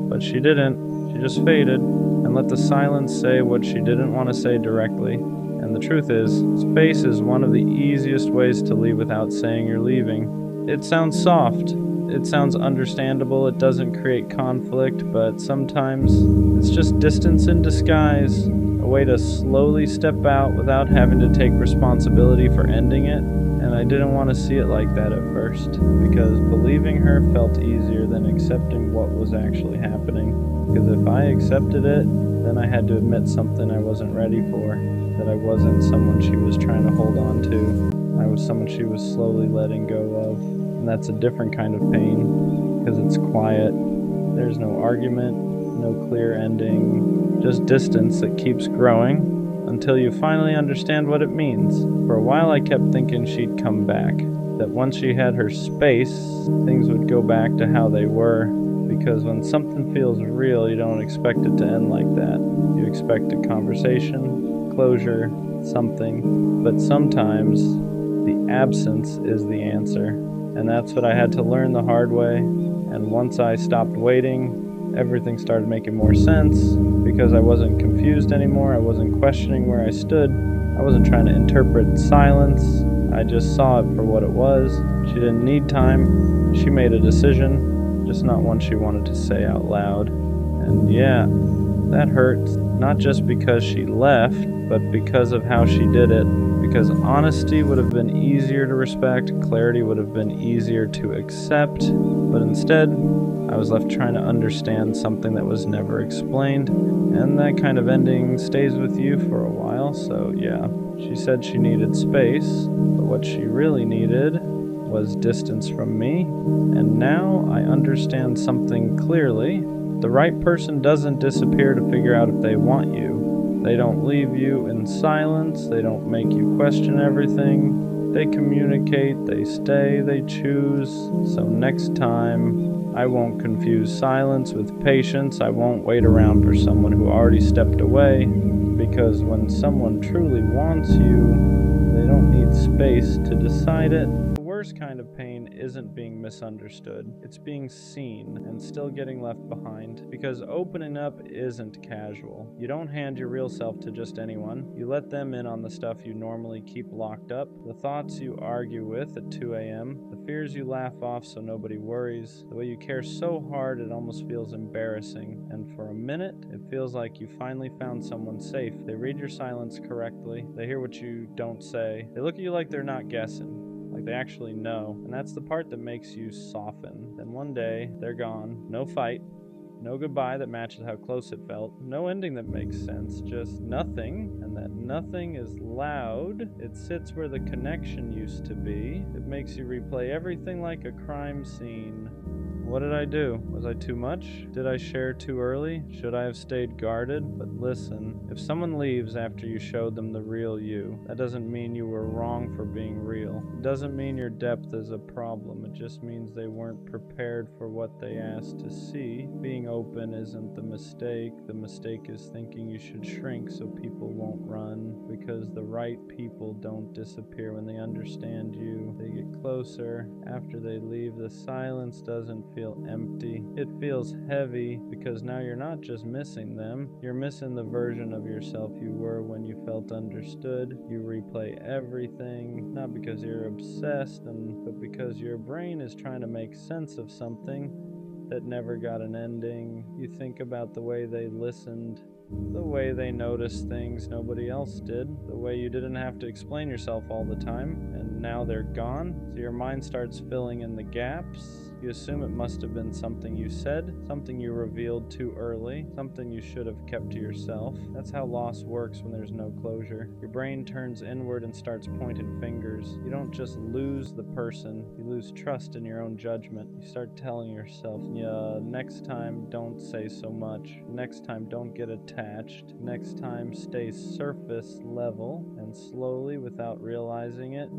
but she didn't. She just faded and let the silence say what she didn't want to say directly. And the truth is, space is one of the easiest ways to leave without saying you're leaving. It sounds soft, it sounds understandable, it doesn't create conflict, but sometimes it's just distance in disguise, a way to slowly step out without having to take responsibility for ending it. And I didn't want to see it like that at first, because believing her felt easier than accepting what was actually happening. Because if I accepted it, then I had to admit something I wasn't ready for, that I wasn't someone she was trying to hold on to. I was someone she was slowly letting go of. And that's a different kind of pain, because it's quiet. There's no argument, no clear ending, just distance that keeps growing until you finally understand what it means. For a while I kept thinking she'd come back, that once she had her space, things would go back to how they were. Because when something feels real, you don't expect it to end like that. You expect a conversation, closure, something. But sometimes the absence is the answer. And that's what I had to learn the hard way. And once I stopped waiting, everything started making more sense, because I wasn't confused anymore. I wasn't questioning where I stood. I wasn't trying to interpret silence. I just saw it for what it was. She didn't need time. She made a decision, just not one she wanted to say out loud. And yeah, that hurts. Not just because she left, but because of how she did it. Because honesty would have been easier to respect, clarity would have been easier to accept, but instead, I was left trying to understand something that was never explained, and that kind of ending stays with you for a while. So yeah, she said she needed space, but what she really needed was distance from me, and now I understand something clearly. The right person doesn't disappear to figure out if they want you. They don't leave you in silence, they don't make you question everything. They communicate, they stay, they choose. So next time, I won't confuse silence with patience. I won't wait around for someone who already stepped away. Because when someone truly wants you, they don't need space to decide it. The worst kind of pain isn't being misunderstood. It's being seen and still getting left behind. Because opening up isn't casual. You don't hand your real self to just anyone. You let them in on the stuff you normally keep locked up. The thoughts you argue with at 2 a.m. The fears you laugh off so nobody worries. The way you care so hard it almost feels embarrassing. And for a minute, it feels like you finally found someone safe. They read your silence correctly. They hear what you don't say. They look at you like they're not guessing. Like they actually know. And that's the part that makes you soften. Then one day, they're gone. No fight. No goodbye that matches how close it felt. No ending that makes sense. Just nothing. And that nothing is loud. It sits where the connection used to be. It makes you replay everything like a crime scene. What did I do? Was I too much? Did I share too early? Should I have stayed guarded? But listen, if someone leaves after you showed them the real you, that doesn't mean you were wrong for being real. It doesn't mean your depth is a problem. It just means they weren't prepared for what they asked to see. Being open isn't the mistake. The mistake is thinking you should shrink so people won't run, because the right people don't disappear when they understand you. They get closer. After they leave, the silence doesn't feel empty. It feels heavy, because now you're not just missing them, you're missing the version of yourself you were when you felt understood. You replay everything, not because you're obsessed, but because your brain is trying to make sense of something that never got an ending. You think about the way they listened, the way they noticed things nobody else did, the way you didn't have to explain yourself all the time, and now they're gone. So your mind starts filling in the gaps. You assume it must have been something you said, something you revealed too early, something you should have kept to yourself. That's how loss works when there's no closure. Your brain turns inward and starts pointing fingers. You don't just lose the person, you lose trust in your own judgment. You start telling yourself, yeah, next time don't say so much. Next time don't get attached. Next time stay surface level. And slowly, without realizing it,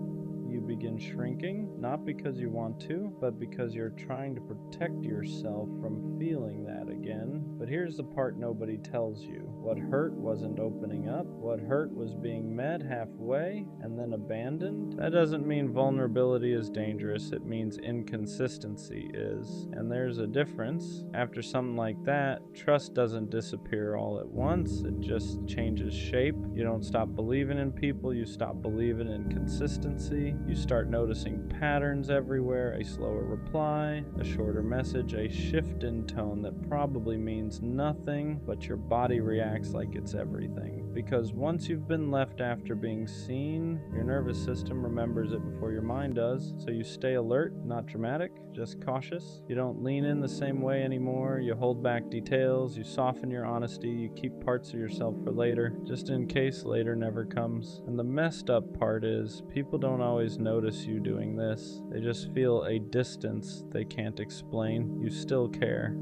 you begin shrinking, not because you want to, but because you're trying to protect yourself from feeling that again. But here's the part nobody tells you. What hurt wasn't opening up. What hurt was being met halfway and then abandoned. That doesn't mean vulnerability is dangerous. It means inconsistency is. And there's a difference. After something like that, trust doesn't disappear all at once. It just changes shape. You don't stop believing in people. You stop believing in consistency. You start noticing patterns everywhere, a slower reply, a shorter message, a shift in tone that probably means nothing, but your body reacts like it's everything. Because once you've been left after being seen, your nervous system remembers it before your mind does. So you stay alert, not dramatic, just cautious. You don't lean in the same way anymore. You hold back details. You soften your honesty. You keep parts of yourself for later, just in case later never comes. And the messed up part is, people don't always notice you doing this. They just feel a distance they can't explain. You still care.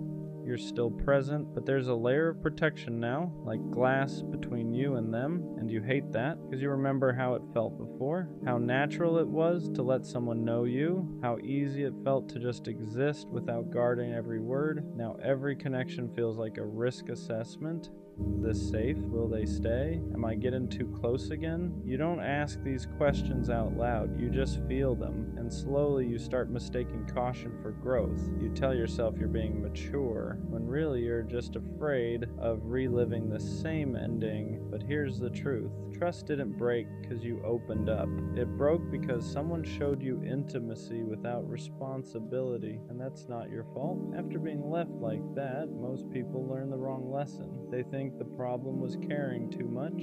You're still present, but there's a layer of protection now, like glass between you and them, and you hate that because you remember how it felt before, how natural it was to let someone know you, how easy it felt to just exist without guarding every word. Now every connection feels like a risk assessment. This safe? Will they stay? Am I getting too close again? You don't ask these questions out loud, you just feel them, and slowly you start mistaking caution for growth. You tell yourself you're being mature, when really you're just afraid of reliving the same ending. But here's the truth. Trust didn't break because you opened up. It broke because someone showed you intimacy without responsibility, and that's not your fault. After being left like that, most people learn the wrong lesson. They think the problem was caring too much.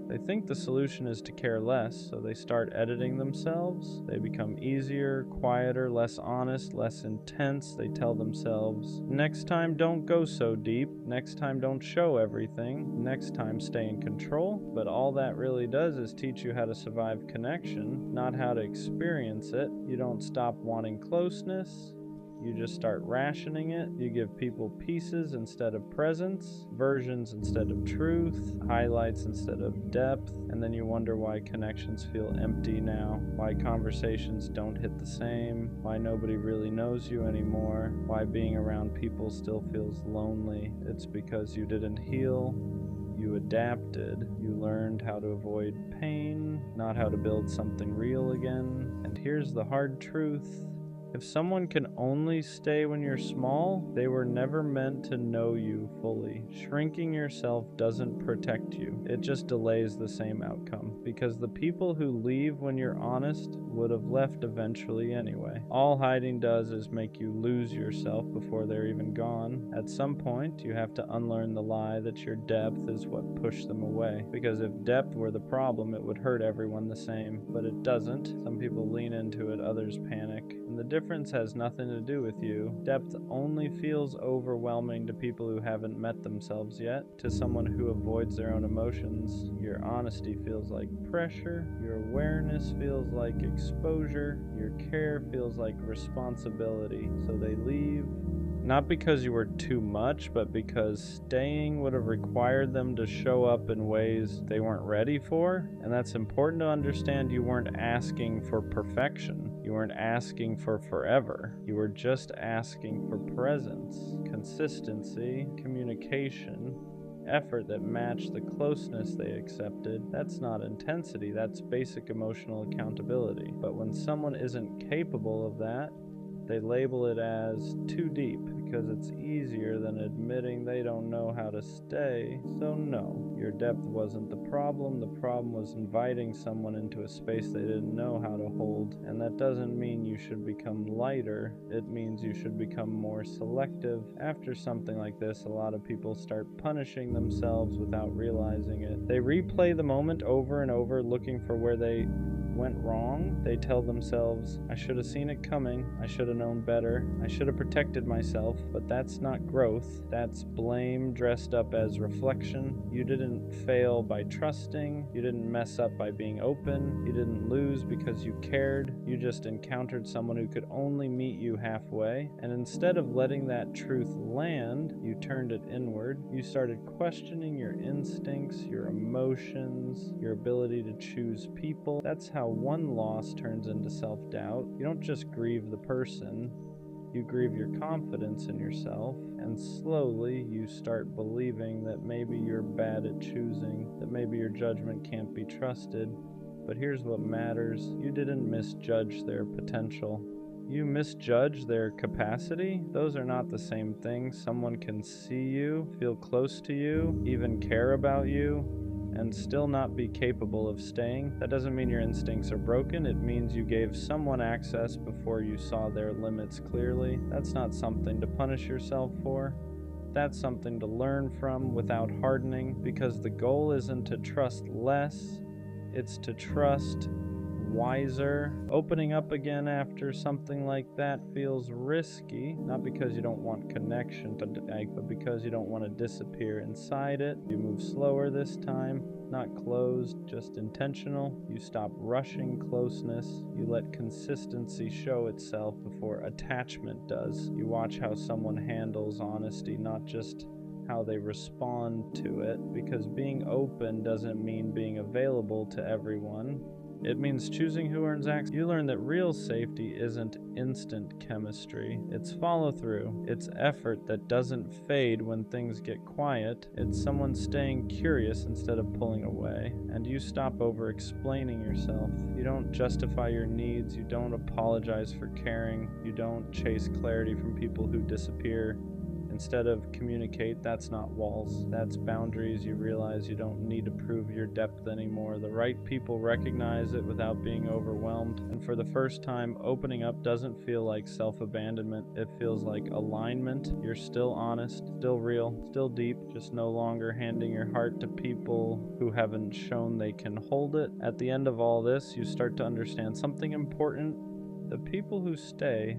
They think the solution is to care less, so they start editing themselves. They become easier, quieter, less honest, less intense. They tell themselves, next time don't go so deep, next time don't show everything, next time stay in control. But all that really does is teach you how to survive connection, not how to experience it. You don't stop wanting closeness. You just start rationing it. You give people pieces instead of presence, versions instead of truth, highlights instead of depth, and then you wonder why connections feel empty now, why conversations don't hit the same, why nobody really knows you anymore, why being around people still feels lonely. It's because you didn't heal. You adapted. You learned how to avoid pain, not how to build something real again. And here's the hard truth. If someone can only stay when you're small, they were never meant to know you fully. Shrinking yourself doesn't protect you. It just delays the same outcome. Because the people who leave when you're honest would have left eventually anyway. All hiding does is make you lose yourself before they're even gone. At some point, you have to unlearn the lie that your depth is what pushed them away. Because if depth were the problem, it would hurt everyone the same. But it doesn't. Some people lean into it, others panic. And the difference has nothing to do with you. Depth only feels overwhelming to people who haven't met themselves yet. To someone who avoids their own emotions, your honesty feels like pressure, your awareness feels like exposure, your care feels like responsibility. So they leave, not because you were too much, but because staying would have required them to show up in ways they weren't ready for. And that's important to understand. You weren't asking for perfection. You weren't asking for forever. You were just asking for presence, consistency, communication, effort that matched the closeness they accepted. That's not intensity, that's basic emotional accountability. But when someone isn't capable of that, they label it as too deep because it's easier than admitting they don't know how to stay. So no, your depth wasn't the problem. The problem was inviting someone into a space they didn't know how to hold. And that doesn't mean you should become lighter. It means you should become more selective. After something like this, a lot of people start punishing themselves without realizing it. They replay the moment over and over, looking for where they went wrong. They tell themselves, I should have seen it coming, I should have known better, I should have protected myself. But that's not growth, that's blame dressed up as reflection. You didn't fail by trusting, you didn't mess up by being open, you didn't lose because you cared, you just encountered someone who could only meet you halfway. And instead of letting that truth land, you turned it inward. You started questioning your instincts, your emotions, your ability to choose people. That's how one loss turns into self-doubt. You don't just grieve the person, you grieve your confidence in yourself, and slowly you start believing that maybe you're bad at choosing, that maybe your judgment can't be trusted. But here's what matters. You didn't misjudge their potential. You misjudge their capacity. Those are not the same thing. Someone can see you, feel close to you, even care about you, and still not be capable of staying. That doesn't mean your instincts are broken. It means you gave someone access before you saw their limits clearly. That's not something to punish yourself for. That's something to learn from without hardening, because the goal isn't to trust less, it's to trust wiser. Opening up again after something like that feels risky, not because you don't want connection, but because you don't want to disappear inside it. You move slower this time, not closed, just intentional. You stop rushing closeness. You let consistency show itself before attachment does. You watch how someone handles honesty, not just how they respond to it, because being open doesn't mean being available to everyone. It means choosing who earns access. You learn that real safety isn't instant chemistry. It's follow-through. It's effort that doesn't fade when things get quiet. It's someone staying curious instead of pulling away. And you stop over-explaining yourself. You don't justify your needs. You don't apologize for caring. You don't chase clarity from people who disappear. Instead of communicate, that's not walls, that's boundaries. You realize you don't need to prove your depth anymore. The right people recognize it without being overwhelmed. And for the first time, opening up doesn't feel like self-abandonment. It feels like alignment. You're still honest, still real, still deep, just no longer handing your heart to people who haven't shown they can hold it. At the end of all this, you start to understand something important. The people who stay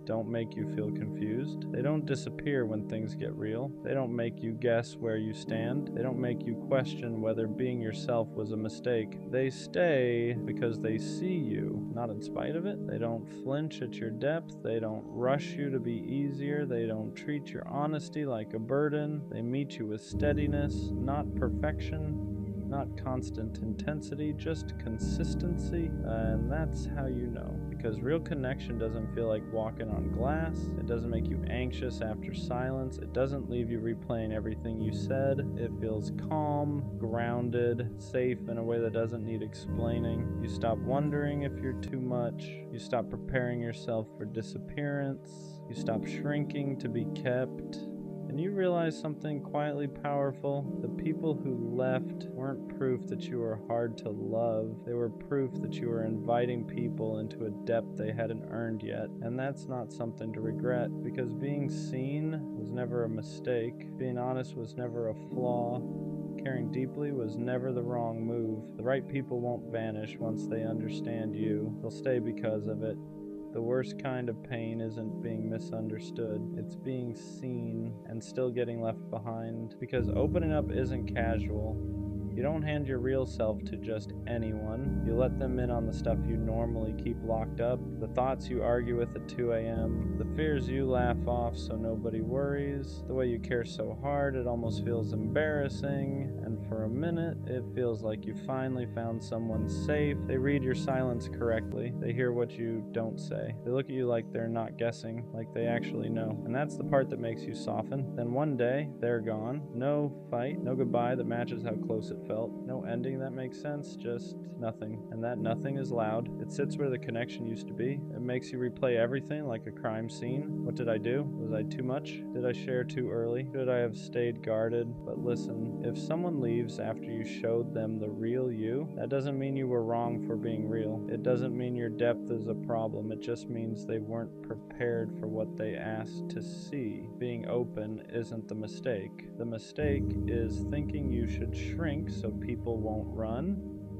don't make you feel confused. They don't disappear when things get real. They don't make you guess where you stand. They don't make you question whether being yourself was a mistake. They stay because they see you, not in spite of it. They don't flinch at your depth. They don't rush you to be easier. They don't treat your honesty like a burden. They meet you with steadiness, not perfection, not constant intensity, just consistency. And that's how you know. Because real connection doesn't feel like walking on glass. It doesn't make you anxious after silence. It doesn't leave you replaying everything you said. It feels calm, grounded, safe in a way that doesn't need explaining. You stop wondering if you're too much. You stop preparing yourself for disappearance. You stop shrinking to be kept. And you realize something quietly powerful. The people who left weren't proof that you were hard to love. They were proof that you were inviting people into a depth they hadn't earned yet. And that's not something to regret, because being seen was never a mistake. Being honest was never a flaw. Caring deeply was never the wrong move. The right people won't vanish once they understand you. They'll stay because of it. The worst kind of pain isn't being misunderstood. It's being seen and still getting left behind. Because opening up isn't casual. You don't hand your real self to just anyone. You let them in on the stuff you normally keep locked up, the thoughts you argue with at 2 a.m., the fears you laugh off so nobody worries, the way you care so hard it almost feels embarrassing, and for a minute it feels like you finally found someone safe. They read your silence correctly. They hear what you don't say. They look at you like they're not guessing, like they actually know. And that's the part that makes you soften. Then one day, they're gone. No fight, no goodbye that matches how close it felt. No ending that makes sense, just nothing. And that nothing is loud. It sits where the connection used to be. It makes you replay everything like a crime scene. What did I do? Was I too much? Did I share too early? Should I have stayed guarded? But listen, if someone leaves after you showed them the real you, that doesn't mean you were wrong for being real. It doesn't mean your depth is a problem. It just means they weren't prepared for what they asked to see. Being open isn't the mistake. The mistake is thinking you should shrink so people won't run,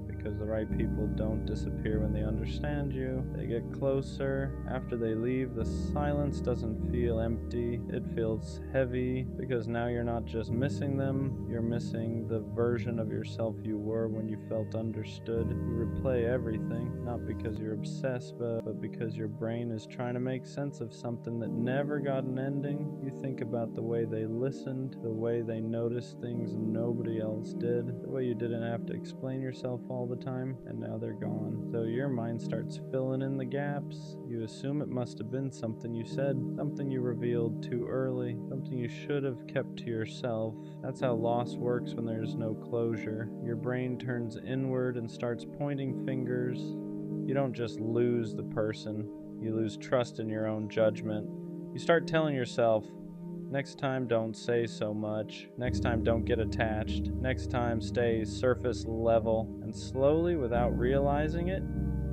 because the right people don't disappear when they understand you. They get closer. After they leave, the silence doesn't feel empty. It feels heavy, because now you're not just missing them, you're missing the version of yourself you were when you felt understood. You replay everything, not because you're obsessed, but because your brain is trying to make sense of something that never got an ending. You think about the way they listened, the way they noticed things nobody else did, the way you didn't have to explain yourself all the time, and now they're gone. So your mind starts filling in the gaps. You assume it must have been something you said, something you revealed too early, something you should have kept to yourself. That's how loss works when there's no closure. Your brain turns inward and starts pointing fingers. You don't just lose the person, you lose trust in your own judgment. You start telling yourself, next time, don't say so much. Next time, don't get attached. Next time, stay surface level. And slowly, without realizing it,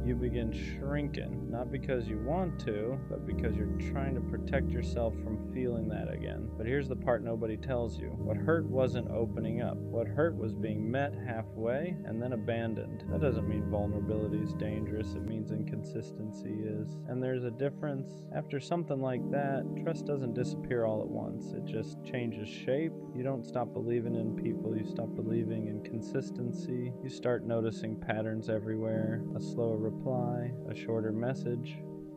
you begin shrinking. Not because you want to, but because you're trying to protect yourself from feeling that again. But here's the part nobody tells you. What hurt wasn't opening up. What hurt was being met halfway and then abandoned. That doesn't mean vulnerability is dangerous. It means inconsistency is. And there's a difference. After something like that, trust doesn't disappear all at once. It just changes shape. You don't stop believing in people. You stop believing in consistency. You start noticing patterns everywhere. A slower reply, a shorter message,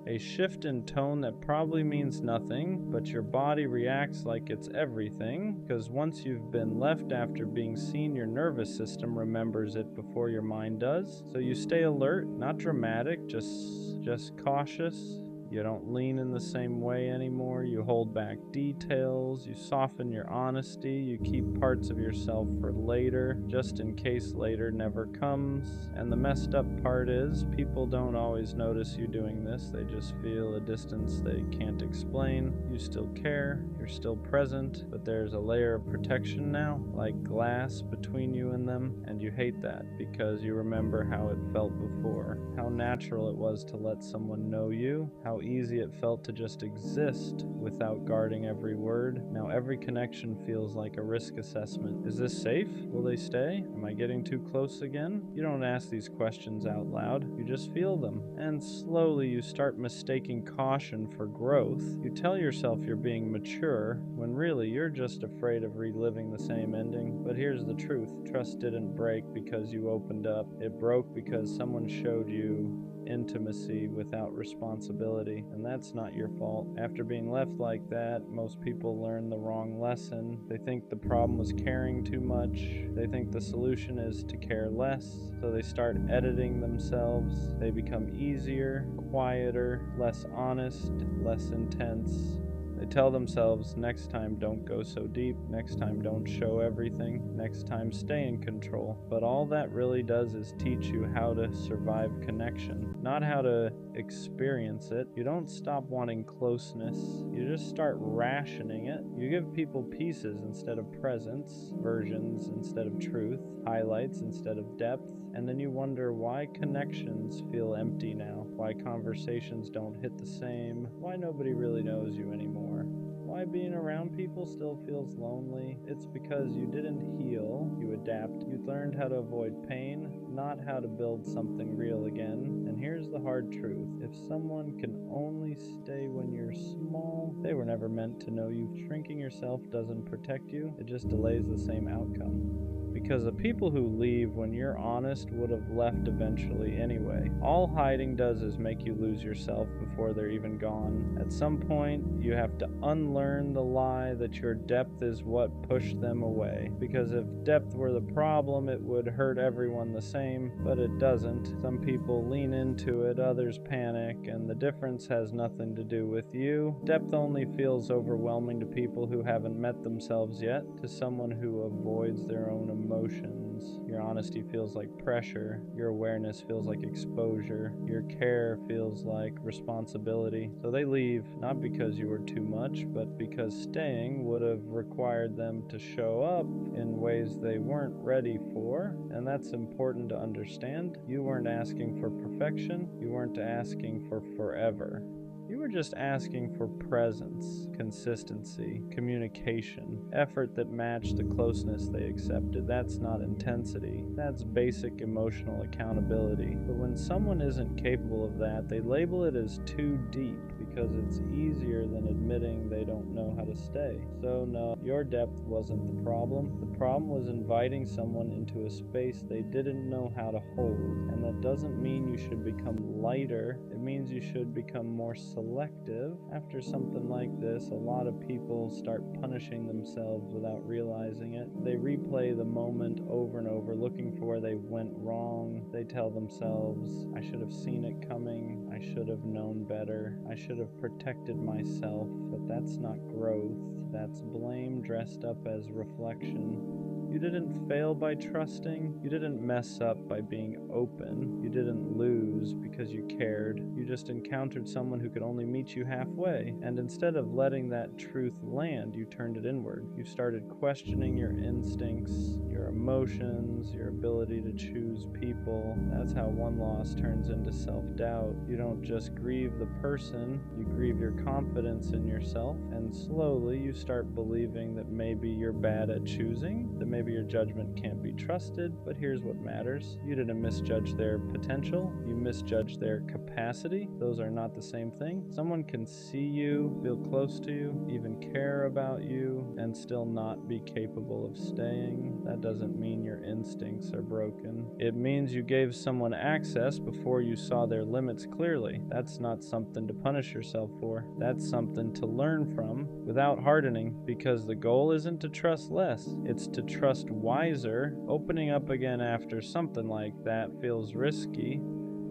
a shift in tone that probably means nothing, but your body reacts like it's everything, because once you've been left after being seen, your nervous system remembers it before your mind does. So you stay alert, not dramatic, just cautious. You don't lean in the same way anymore. You hold back details. You soften your honesty. You keep parts of yourself for later, just in case later never comes. And the messed up part is, people don't always notice you doing this. They just feel a distance they can't explain. You still care. You're still present. But there's a layer of protection now, like glass between you and them. And you hate that because you remember how it felt before. How natural it was to let someone know you. How easy it felt to just exist without guarding every word. Now every connection feels like a risk assessment. Is this safe? Will they stay? Am I getting too close again? You don't ask these questions out loud. You just feel them. And slowly you start mistaking caution for growth. You tell yourself you're being mature when really you're just afraid of reliving the same ending. But here's the truth. Trust didn't break because you opened up. It broke because someone showed you intimacy without responsibility, and that's not your fault. After being left like that, most people learn the wrong lesson. They think the problem was caring too much. They think the solution is to care less, so they start editing themselves. They become easier, quieter, less honest, less intense. They tell themselves, next time don't go so deep, next time don't show everything, next time stay in control. But all that really does is teach you how to survive connection, not how to experience it. You don't stop wanting closeness, you just start rationing it. You give people pieces instead of presence, versions instead of truth, highlights instead of depth, and then you wonder why connections feel empty now, why conversations don't hit the same, why nobody really knows you anymore. Why being around people still feels lonely? It's because you didn't heal, you adapt. You learned how to avoid pain, not how to build something real again. And here's the hard truth. If someone can only stay when you're small, they were never meant to know you. Shrinking yourself doesn't protect you, it just delays the same outcome. Because the people who leave when you're honest would have left eventually anyway. All hiding does is make you lose yourself before they're even gone. At some point, you have to unlearn the lie that your depth is what pushed them away. Because if depth were the problem, it would hurt everyone the same, but it doesn't. Some people lean into it, others panic, and the difference has nothing to do with you. Depth only feels overwhelming to people who haven't met themselves yet, to someone who avoids their own emotions. Your honesty feels like pressure. Your awareness feels like exposure. Your care feels like responsibility. So they leave, not because you were too much, but because staying would have required them to show up in ways they weren't ready for. And that's important to understand. You weren't asking for perfection. You weren't asking for forever. You were just asking for presence, consistency, communication, effort that matched the closeness they accepted. That's not intensity. That's basic emotional accountability. But when someone isn't capable of that, they label it as too deep because it's easier than admitting they don't know how to stay. So no, your depth wasn't the problem. The problem was inviting someone into a space they didn't know how to hold. And that doesn't mean you should become lighter. It means you should become more selective. After something like this, a lot of people start punishing themselves without realizing it. They replay the moment over and over, looking for where they went wrong. They tell themselves, I should have seen it coming. I should have known better. I should have protected myself. But that's not growth. That's blame dressed up as reflection. You didn't fail by trusting. You didn't mess up by being open. You didn't lose because you cared. You just encountered someone who could only meet you halfway. And instead of letting that truth land, you turned it inward. You started questioning your instincts, your emotions, your ability to choose people. That's how one loss turns into self-doubt. You don't just grieve the person, you grieve your confidence in yourself. And slowly you start believing that maybe you're bad at choosing, that maybe your judgment can't be trusted. But here's what matters. You didn't misjudge their potential. You misjudged their capacity. Those are not the same thing. Someone can see you, feel close to you, even care about you, and still not be capable of staying. That doesn't mean your instincts are broken. It means you gave someone access before you saw their limits clearly. That's not something to punish yourself for. That's something to learn from without hardening, because the goal isn't to trust less. It's to trust wiser. Opening up again after something like that feels risky.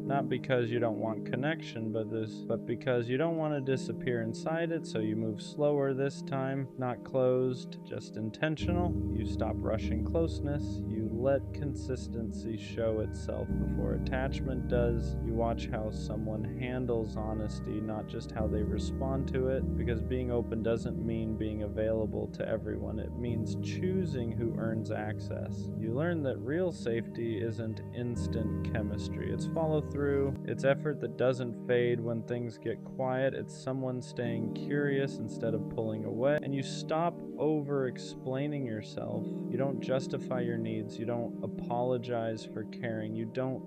Not because you don't want connection, but because you don't want to disappear inside it, so you move slower this time, not closed, just intentional. You stop rushing closeness. You let consistency show itself before attachment does. You watch how someone handles honesty, not just how they respond to it, because being open doesn't mean being available to everyone. It means choosing who earns access. You learn that real safety isn't instant chemistry. It's follow through. It's effort that doesn't fade when things get quiet. It's someone staying curious instead of pulling away. And you stop over-explaining yourself. You don't justify your needs. You don't apologize for caring. You don't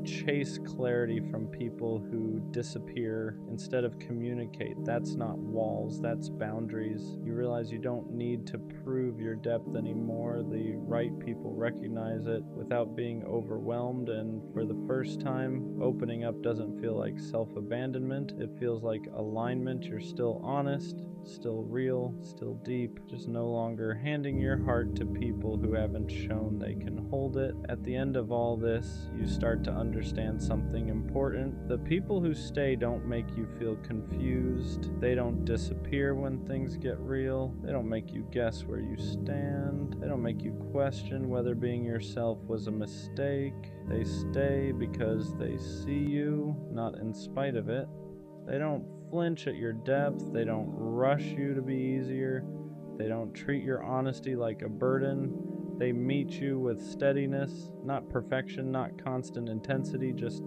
chase clarity from people who disappear instead of communicate. That's not walls, that's boundaries. You realize you don't need to prove your depth anymore. The right people recognize it without being overwhelmed, and for the first time, opening up doesn't feel like self-abandonment. It feels like alignment. You're still honest, still real, still deep, just no longer handing your heart to people who haven't shown they can hold it. At the end of all this, you start to understand something important. The people who stay don't make you feel confused. They don't disappear when things get real. They don't make you guess where you stand. They don't make you question whether being yourself was a mistake. They stay because they see you, not in spite of it. They don't flinch at your depth. They don't rush you to be easier. They don't treat your honesty like a burden. They meet you with steadiness, not perfection, not constant intensity, just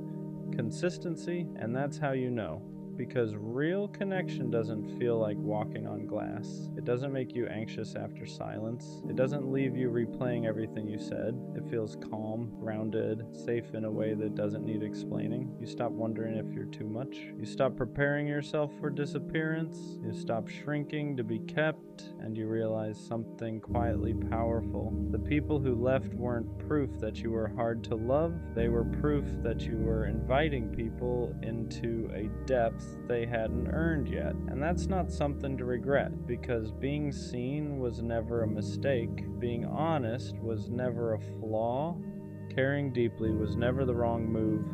consistency, and that's how you know. because real connection doesn't feel like walking on glass. It doesn't make you anxious after silence. It doesn't leave you replaying everything you said. It feels calm, grounded, safe in a way that doesn't need explaining. You stop wondering if you're too much. You stop preparing yourself for disappearance. You stop shrinking to be kept, and you realize something quietly powerful. The people who left weren't proof that you were hard to love. They were proof that you were inviting people into a depth they hadn't earned yet. And that's not something to regret, because being seen was never a mistake. Being honest was never a flaw. Caring deeply was never the wrong move.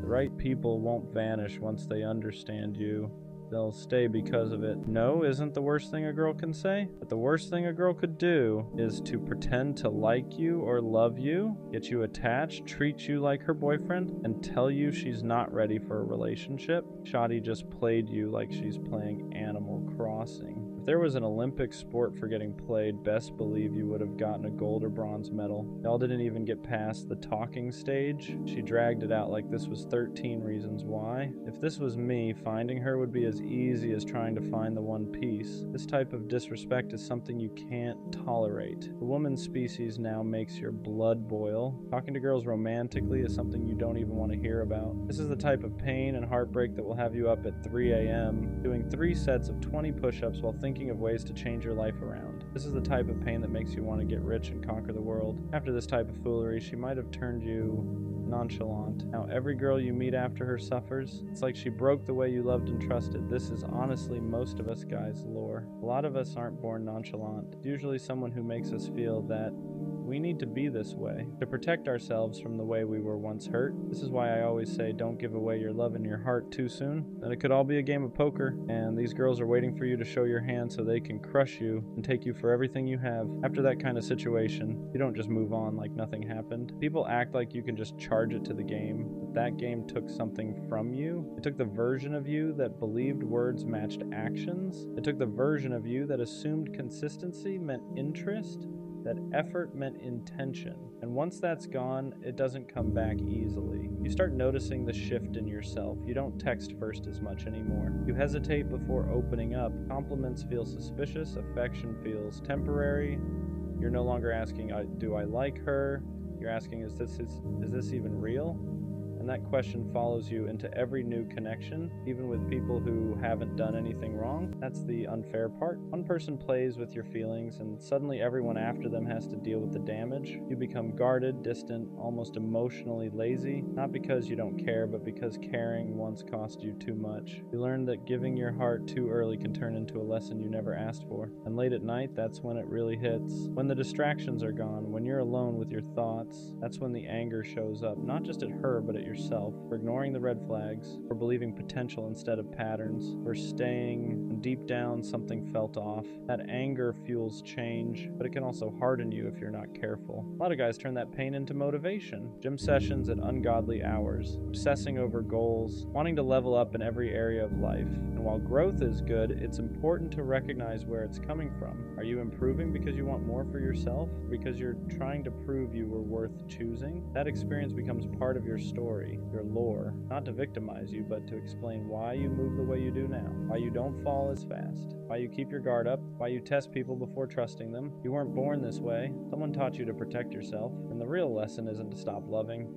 The right people won't vanish once they understand you. They'll stay because of it. No isn't the worst thing a girl can say, but the worst thing a girl could do is to pretend to like you or love you, get you attached, treat you like her boyfriend, and tell you she's not ready for a relationship. Shawty just played you like she's playing Animal Crossing. If there was an Olympic sport for getting played, best believe you would have gotten a gold or bronze medal. Y'all didn't even get past the talking stage. She dragged it out like this was 13 reasons why. If this was me, finding her would be as easy as trying to find the one piece. This type of disrespect is something you can't tolerate. The woman species now makes your blood boil. Talking to girls romantically is something you don't even want to hear about. This is the type of pain and heartbreak that will have you up at 3 a.m. doing 3 sets of 20 push-ups while thinking of ways to change your life around. This is the type of pain that makes you want to get rich and conquer the world. After this type of foolery, she might have turned you nonchalant. Now every girl you meet after her suffers. It's like she broke the way you loved and trusted. This is honestly most of us guys' lore. A lot of us aren't born nonchalant. It's usually someone who makes us feel that we need to be this way to protect ourselves from the way we were once hurt. This is why I always say don't give away your love and your heart too soon. Then it could all be a game of poker, and these girls are waiting for you to show your hand so they can crush you and take you for everything you have. After that kind of situation, you don't just move on like nothing happened. People act like you can just charge it to the game, but that game took something from you. It took the version of you that believed words matched actions. It took the version of you that assumed consistency meant interest, that effort meant intention. And once that's gone, it doesn't come back easily. You start noticing the shift in yourself. You don't text first as much anymore. You hesitate before opening up. Compliments feel suspicious. Affection feels temporary. You're no longer asking, do I like her? You're asking, is this even real? And that question follows you into every new connection, even with people who haven't done anything wrong. That's the unfair part. One person plays with your feelings, and suddenly everyone after them has to deal with the damage. You become guarded, distant, almost emotionally lazy, not because you don't care, but because caring once cost you too much. You learn that giving your heart too early can turn into a lesson you never asked for. And late at night, that's when it really hits. When the distractions are gone, when you're alone with your thoughts, that's when the anger shows up, not just at her, but at yourself, for ignoring the red flags, for believing potential instead of patterns, for staying when deep down something felt off. That anger fuels change, but it can also harden you if you're not careful. A lot of guys turn that pain into motivation. Gym sessions at ungodly hours, obsessing over goals, wanting to level up in every area of life. And while growth is good, it's important to recognize where it's coming from. Are you improving because you want more for yourself? Because you're trying to prove you were worth choosing? That experience becomes part of your story, your lore, not to victimize you, but to explain why you move the way you do now, why you don't fall as fast, why you keep your guard up, why you test people before trusting them. You weren't born this way. Someone taught you to protect yourself. And the real lesson isn't to stop loving.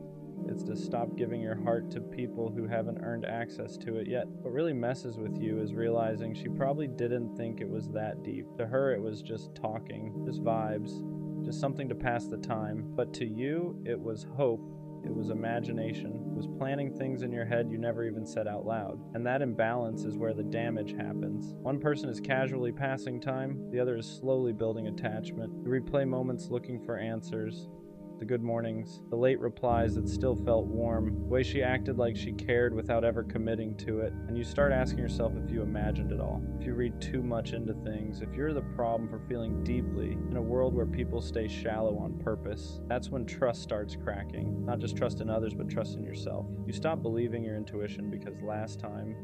It's to stop giving your heart to people who haven't earned access to it yet. What really messes with you is realizing she probably didn't think it was that deep. To her, it was just talking, just vibes, just something to pass the time. But to you, it was hope. It was imagination. It was planning things in your head you never even said out loud. And that imbalance is where the damage happens. One person is casually passing time, the other is slowly building attachment. You replay moments looking for answers. The good mornings, the late replies that still felt warm, the way she acted like she cared without ever committing to it, and you start asking yourself if you imagined it all, if you read too much into things, if you're the problem for feeling deeply in a world where people stay shallow on purpose. That's when trust starts cracking, not just trust in others, but trust in yourself. You stop believing your intuition because last time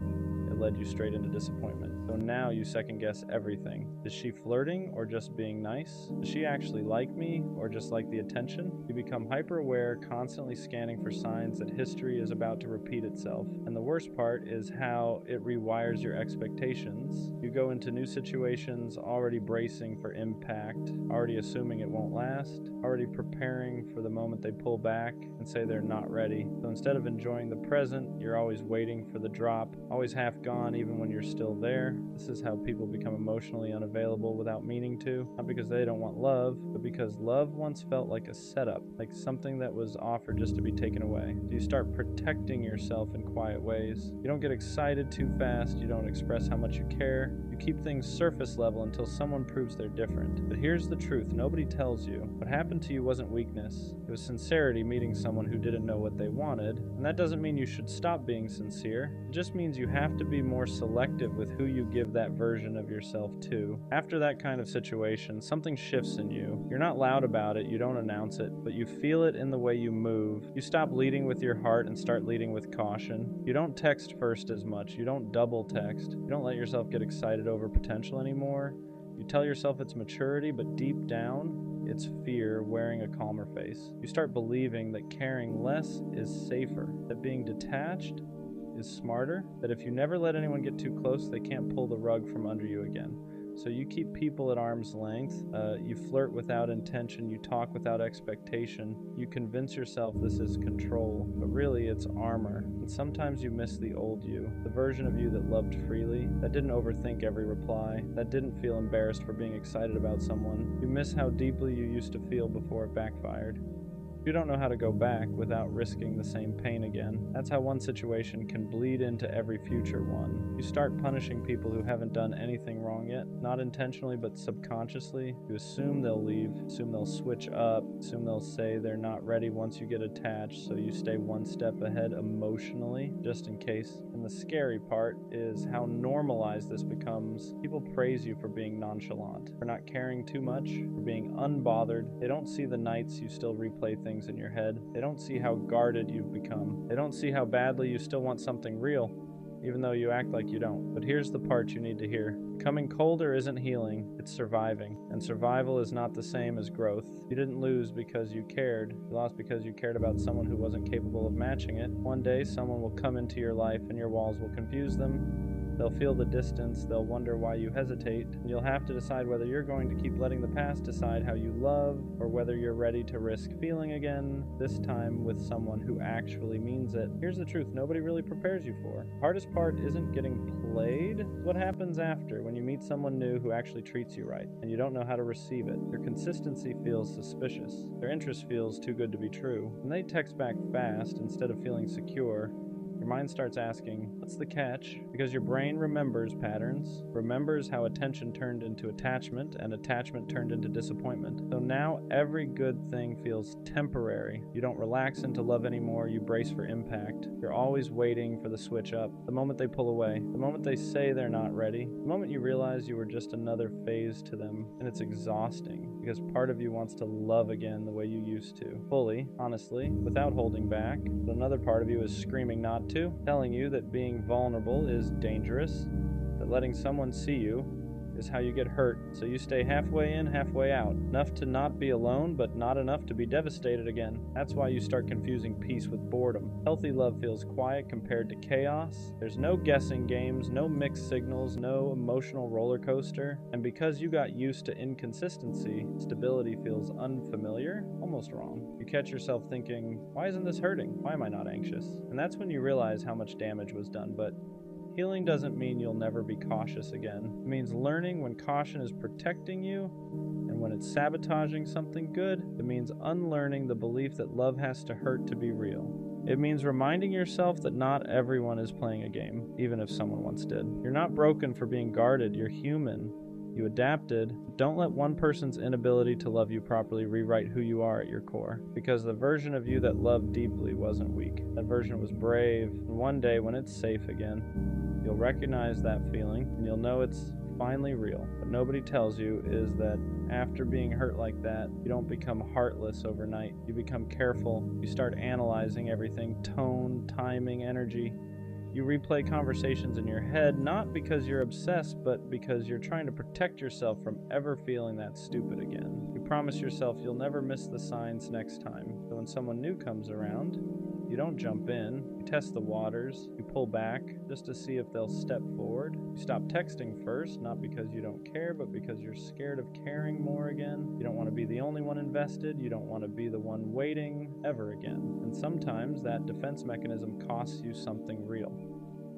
it led you straight into disappointment. So now you second guess everything. Is she flirting or just being nice? Does she actually like me or just like the attention? You become hyper aware, constantly scanning for signs that history is about to repeat itself. And the worst part is how it rewires your expectations. You go into new situations already bracing for impact, already assuming it won't last, already preparing for the moment they pull back and say they're not ready. So instead of enjoying the present, you're always waiting for the drop, always half gone even when you're still there. This is how people become emotionally unavailable without meaning to, not because they don't want love, but because love once felt like a setup, like something that was offered just to be taken away. So you start protecting yourself in quiet ways. You don't get excited too fast, you don't express how much you care. You keep things surface level until someone proves they're different. But here's the truth, nobody tells you. What happened to you wasn't weakness. It was sincerity meeting someone who didn't know what they wanted. And that doesn't mean you should stop being sincere. It just means you have to be more selective with who you give that version of yourself to. After that kind of situation, something shifts in you. You're not loud about it, you don't announce it, but you feel it in the way you move. You stop leading with your heart and start leading with caution. You don't text first as much. You don't double text. You don't let yourself get excited over potential anymore. You tell yourself it's maturity, but deep down, it's fear wearing a calmer face. You start believing that caring less is safer, that being detached is smarter, that if you never let anyone get too close, they can't pull the rug from under you again. So you keep people at arm's length, you flirt without intention, you talk without expectation, you convince yourself this is control, but really it's armor. And sometimes you miss the old you, the version of you that loved freely, that didn't overthink every reply, that didn't feel embarrassed for being excited about someone. You miss how deeply you used to feel before it backfired. You don't know how to go back without risking the same pain again. That's how one situation can bleed into every future one. You start punishing people who haven't done anything wrong yet, not intentionally but subconsciously. You assume they'll leave, assume they'll switch up, assume they'll say they're not ready once you get attached, so you stay one step ahead emotionally, just in case. And the scary part is how normalized this becomes. People praise you for being nonchalant, for not caring too much, for being unbothered. They don't see the nights you still replay things in your head. They don't see how guarded you've become. They don't see how badly you still want something real, even though you act like you don't. But here's the part you need to hear. Becoming colder isn't healing, it's surviving. And survival is not the same as growth. You didn't lose because you cared. You lost because you cared about someone who wasn't capable of matching it. One day, someone will come into your life and your walls will confuse them. They'll feel the distance, they'll wonder why you hesitate, and you'll have to decide whether you're going to keep letting the past decide how you love, or whether you're ready to risk feeling again, this time with someone who actually means it. Here's the truth, nobody really prepares you for. The hardest part isn't getting played, it's what happens after, when you meet someone new who actually treats you right, and you don't know how to receive it. Their consistency feels suspicious. Their interest feels too good to be true. When they text back fast instead of feeling secure, your mind starts asking, what's the catch? Because your brain remembers patterns, remembers how attention turned into attachment, and attachment turned into disappointment. So now every good thing feels temporary. You don't relax into love anymore, you brace for impact. You're always waiting for the switch up, the moment they pull away, the moment they say they're not ready, the moment you realize you were just another phase to them. And it's exhausting, because part of you wants to love again the way you used to. Fully, honestly, without holding back. But another part of you is screaming not to, telling you that being vulnerable is dangerous, that letting someone see you is how you get hurt, so you stay halfway in, halfway out. Enough to not be alone, but not enough to be devastated again. That's why you start confusing peace with boredom. Healthy love feels quiet compared to chaos. There's no guessing games, no mixed signals, no emotional roller coaster. And because you got used to inconsistency, stability feels unfamiliar, almost wrong. You catch yourself thinking, why isn't this hurting? Why am I not anxious? And that's when you realize how much damage was done, but healing doesn't mean you'll never be cautious again. It means learning when caution is protecting you, and when it's sabotaging something good. It means unlearning the belief that love has to hurt to be real. It means reminding yourself that not everyone is playing a game, even if someone once did. You're not broken for being guarded, you're human. You adapted. Don't let one person's inability to love you properly rewrite who you are at your core. Because the version of you that loved deeply wasn't weak. That version was brave. And one day when it's safe again, you'll recognize that feeling and you'll know it's finally real. What nobody tells you is that after being hurt like that, you don't become heartless overnight. You become careful. You start analyzing everything, tone, timing, energy. You replay conversations in your head, not because you're obsessed, but because you're trying to protect yourself from ever feeling that stupid again. You promise yourself you'll never miss the signs next time. So when someone new comes around, you don't jump in, you test the waters, you pull back just to see if they'll step forward. You stop texting first, not because you don't care, but because you're scared of caring more again. You don't want to be the only one invested, you don't want to be the one waiting ever again. And sometimes that defense mechanism costs you something real.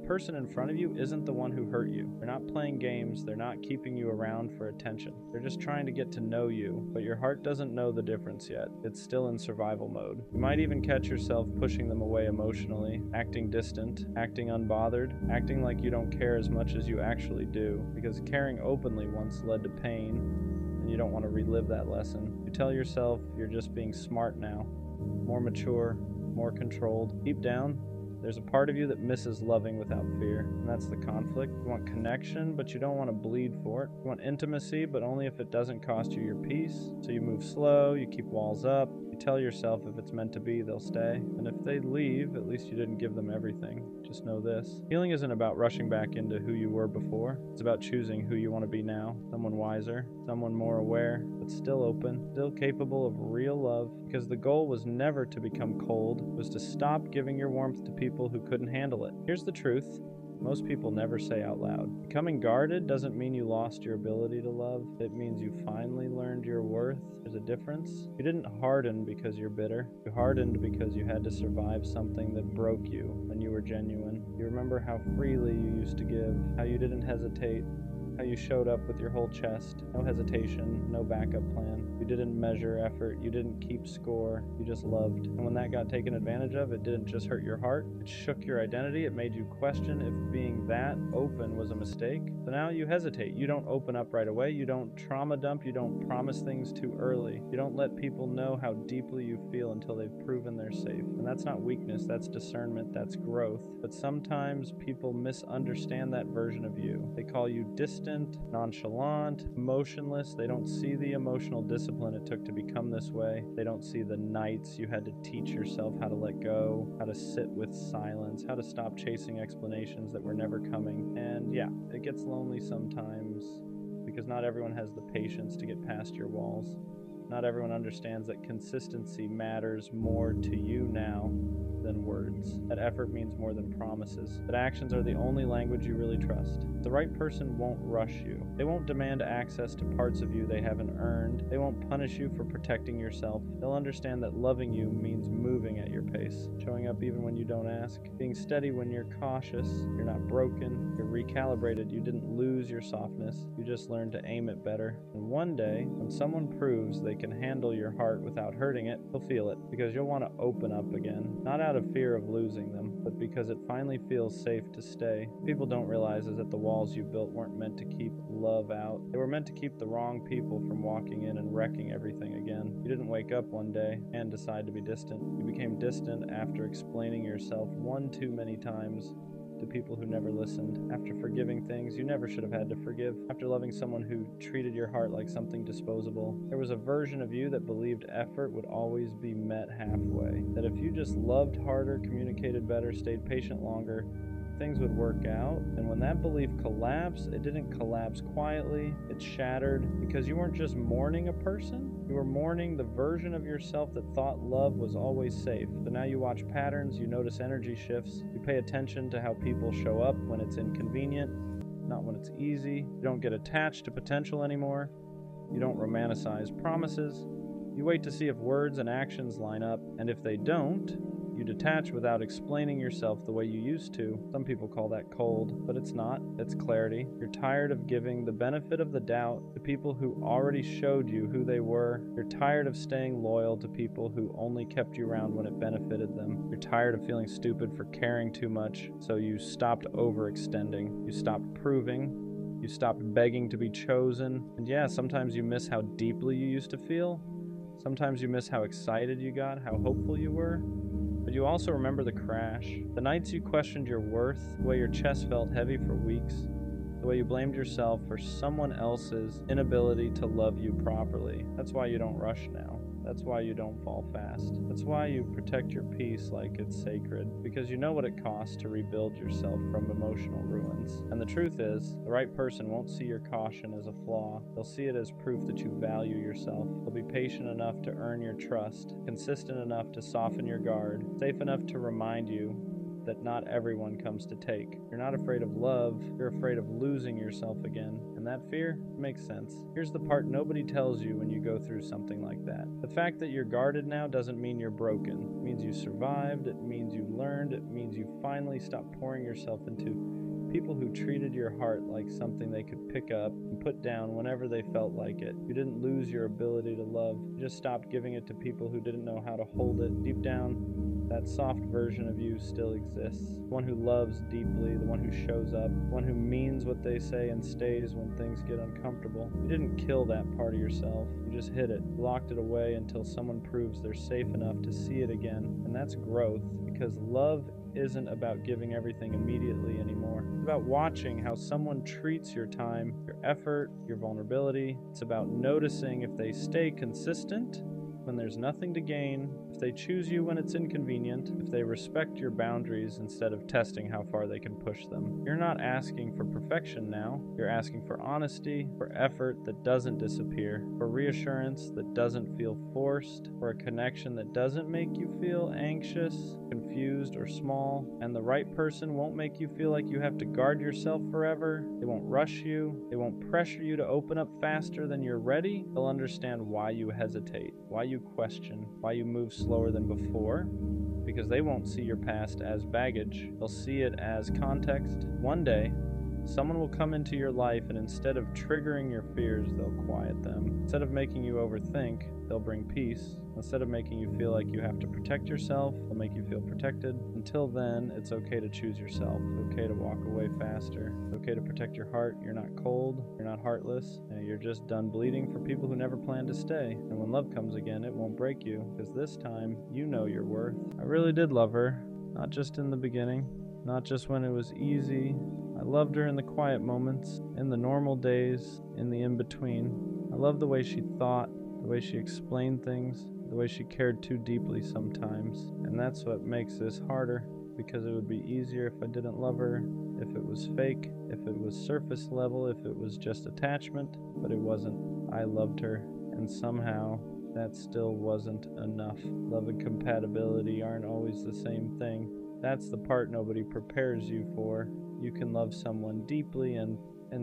The person in front of you isn't the one who hurt you. They're not playing games, they're not keeping you around for attention. They're just trying to get to know you, but your heart doesn't know the difference yet. It's still in survival mode. You might even catch yourself pushing them away emotionally, acting distant, acting unbothered, acting like you don't care as much as you actually do, because caring openly once led to pain, and you don't want to relive that lesson. You tell yourself you're just being smart now, more mature, more controlled. Deep down, there's a part of you that misses loving without fear, and that's the conflict. You want connection, but you don't want to bleed for it. You want intimacy, but only if it doesn't cost you your peace. So you move slow, you keep walls up, you tell yourself if it's meant to be, they'll stay. And if they leave, at least you didn't give them everything. Just know this. Healing isn't about rushing back into who you were before. It's about choosing who you want to be now. Someone wiser, someone more aware, but still open, still capable of real love. Because the goal was never to become cold, it was to stop giving your warmth to people who couldn't handle it. Here's the truth. Most people never say out loud. Becoming guarded doesn't mean you lost your ability to love. It means you finally learned your worth. There's a difference. You didn't harden because you're bitter. You hardened because you had to survive something that broke you when you were genuine. You remember how freely you used to give, how you didn't hesitate, how you showed up with your whole chest. No hesitation, no backup plan. You didn't measure effort, you didn't keep score, you just loved. And when that got taken advantage of, it didn't just hurt your heart, it shook your identity, it made you question if being that open was a mistake. So now you hesitate, you don't open up right away, you don't trauma dump, you don't promise things too early. You don't let people know how deeply you feel until they've proven they're safe. And that's not weakness, that's discernment, that's growth. But sometimes people misunderstand that version of you. They call you distant, nonchalant, emotionless. They don't see the emotional discipline it took to become this way. They don't see the nights you had to teach yourself how to let go, how to sit with silence, how to stop chasing explanations that were never coming. And yeah, it gets lonely sometimes because not everyone has the patience to get past your walls. Not everyone understands that consistency matters more to you now than words. That effort means more than promises. That actions are the only language you really trust. The right person won't rush you. They won't demand access to parts of you they haven't earned. They won't punish you for protecting yourself. They'll understand that loving you means moving at your pace, showing up even when you don't ask, being steady when you're cautious. You're not broken. You're recalibrated. You didn't lose your softness. You just learned to aim it better. And one day, when someone proves they can handle your heart without hurting it, you'll feel it, because you'll want to open up again. Not out of fear of losing them, but because it finally feels safe to stay. What people don't realize is that the walls you built weren't meant to keep love out. They were meant to keep the wrong people from walking in and wrecking everything again. You didn't wake up one day and decide to be distant. You became distant after explaining yourself one too many times to people who never listened, after forgiving things you never should have had to forgive, after loving someone who treated your heart like something disposable. There was a version of you that believed effort would always be met halfway, that if you just loved harder, communicated better, stayed patient longer, things would work out. And when that belief collapsed, it didn't collapse quietly, it shattered, because you weren't just mourning a person, you were mourning the version of yourself that thought love was always safe. So now you watch patterns, you notice energy shifts, you pay attention to how people show up when it's inconvenient, not when it's easy. You don't get attached to potential anymore. You don't romanticize promises. You wait to see if words and actions line up, and if they don't, you detach without explaining yourself the way you used to. Some people call that cold, but it's not. It's clarity. You're tired of giving the benefit of the doubt to people who already showed you who they were. You're tired of staying loyal to people who only kept you around when it benefited them. You're tired of feeling stupid for caring too much, so you stopped overextending. You stopped proving. You stopped begging to be chosen. And yeah, sometimes you miss how deeply you used to feel. Sometimes you miss how excited you got, how hopeful you were. But you also remember the crash, the nights you questioned your worth, the way your chest felt heavy for weeks, the way you blamed yourself for someone else's inability to love you properly. That's why you don't rush now. That's why you don't fall fast. That's why you protect your peace like it's sacred, because you know what it costs to rebuild yourself from emotional ruins. And the truth is, the right person won't see your caution as a flaw. They'll see it as proof that you value yourself. They'll be patient enough to earn your trust, consistent enough to soften your guard, safe enough to remind you that not everyone comes to take. You're not afraid of love, you're afraid of losing yourself again. And that fear makes sense. Here's the part nobody tells you when you go through something like that. The fact that you're guarded now doesn't mean you're broken. It means you survived, it means you learned, it means you finally stopped pouring yourself into people who treated your heart like something they could pick up and put down whenever they felt like it. You didn't lose your ability to love. You just stopped giving it to people who didn't know how to hold it. Deep down, that soft version of you still exists. The one who loves deeply, the one who shows up, the one who means what they say and stays when things get uncomfortable. You didn't kill that part of yourself. You just hid it, locked it away until someone proves they're safe enough to see it again. And that's growth, because love isn't about giving everything immediately anymore. It's about watching how someone treats your time, your effort, your vulnerability. It's about noticing if they stay consistent when there's nothing to gain, if they choose you when it's inconvenient, if they respect your boundaries instead of testing how far they can push them. You're not asking for perfection now. You're asking for honesty, for effort that doesn't disappear, for reassurance that doesn't feel forced, for a connection that doesn't make you feel anxious, confused, or small. And the right person won't make you feel like you have to guard yourself forever. They won't rush you. They won't pressure you to open up faster than you're ready. They'll understand why you hesitate, why you question, why you move slower than before, because they won't see your past as baggage. They'll see it as context. One day, someone will come into your life, and instead of triggering your fears, they'll quiet them. Instead of making you overthink, they'll bring peace. Instead of making you feel like you have to protect yourself, they'll make you feel protected. Until then, it's okay to choose yourself. It's okay to walk away faster. It's okay to protect your heart. You're not cold. You're not heartless. You're just done bleeding for people who never planned to stay. And when love comes again, it won't break you, because this time, you know your worth. I really did love her. Not just in the beginning. Not just when it was easy. I loved her in the quiet moments, in the normal days, in the in-between. I loved the way she thought, the way she explained things, the way she cared too deeply sometimes. And that's what makes this harder, because it would be easier if I didn't love her, if it was fake, if it was surface level, if it was just attachment, but it wasn't. I loved her, and somehow that still wasn't enough. Love and compatibility aren't always the same thing. That's the part nobody prepares you for. You can love someone deeply and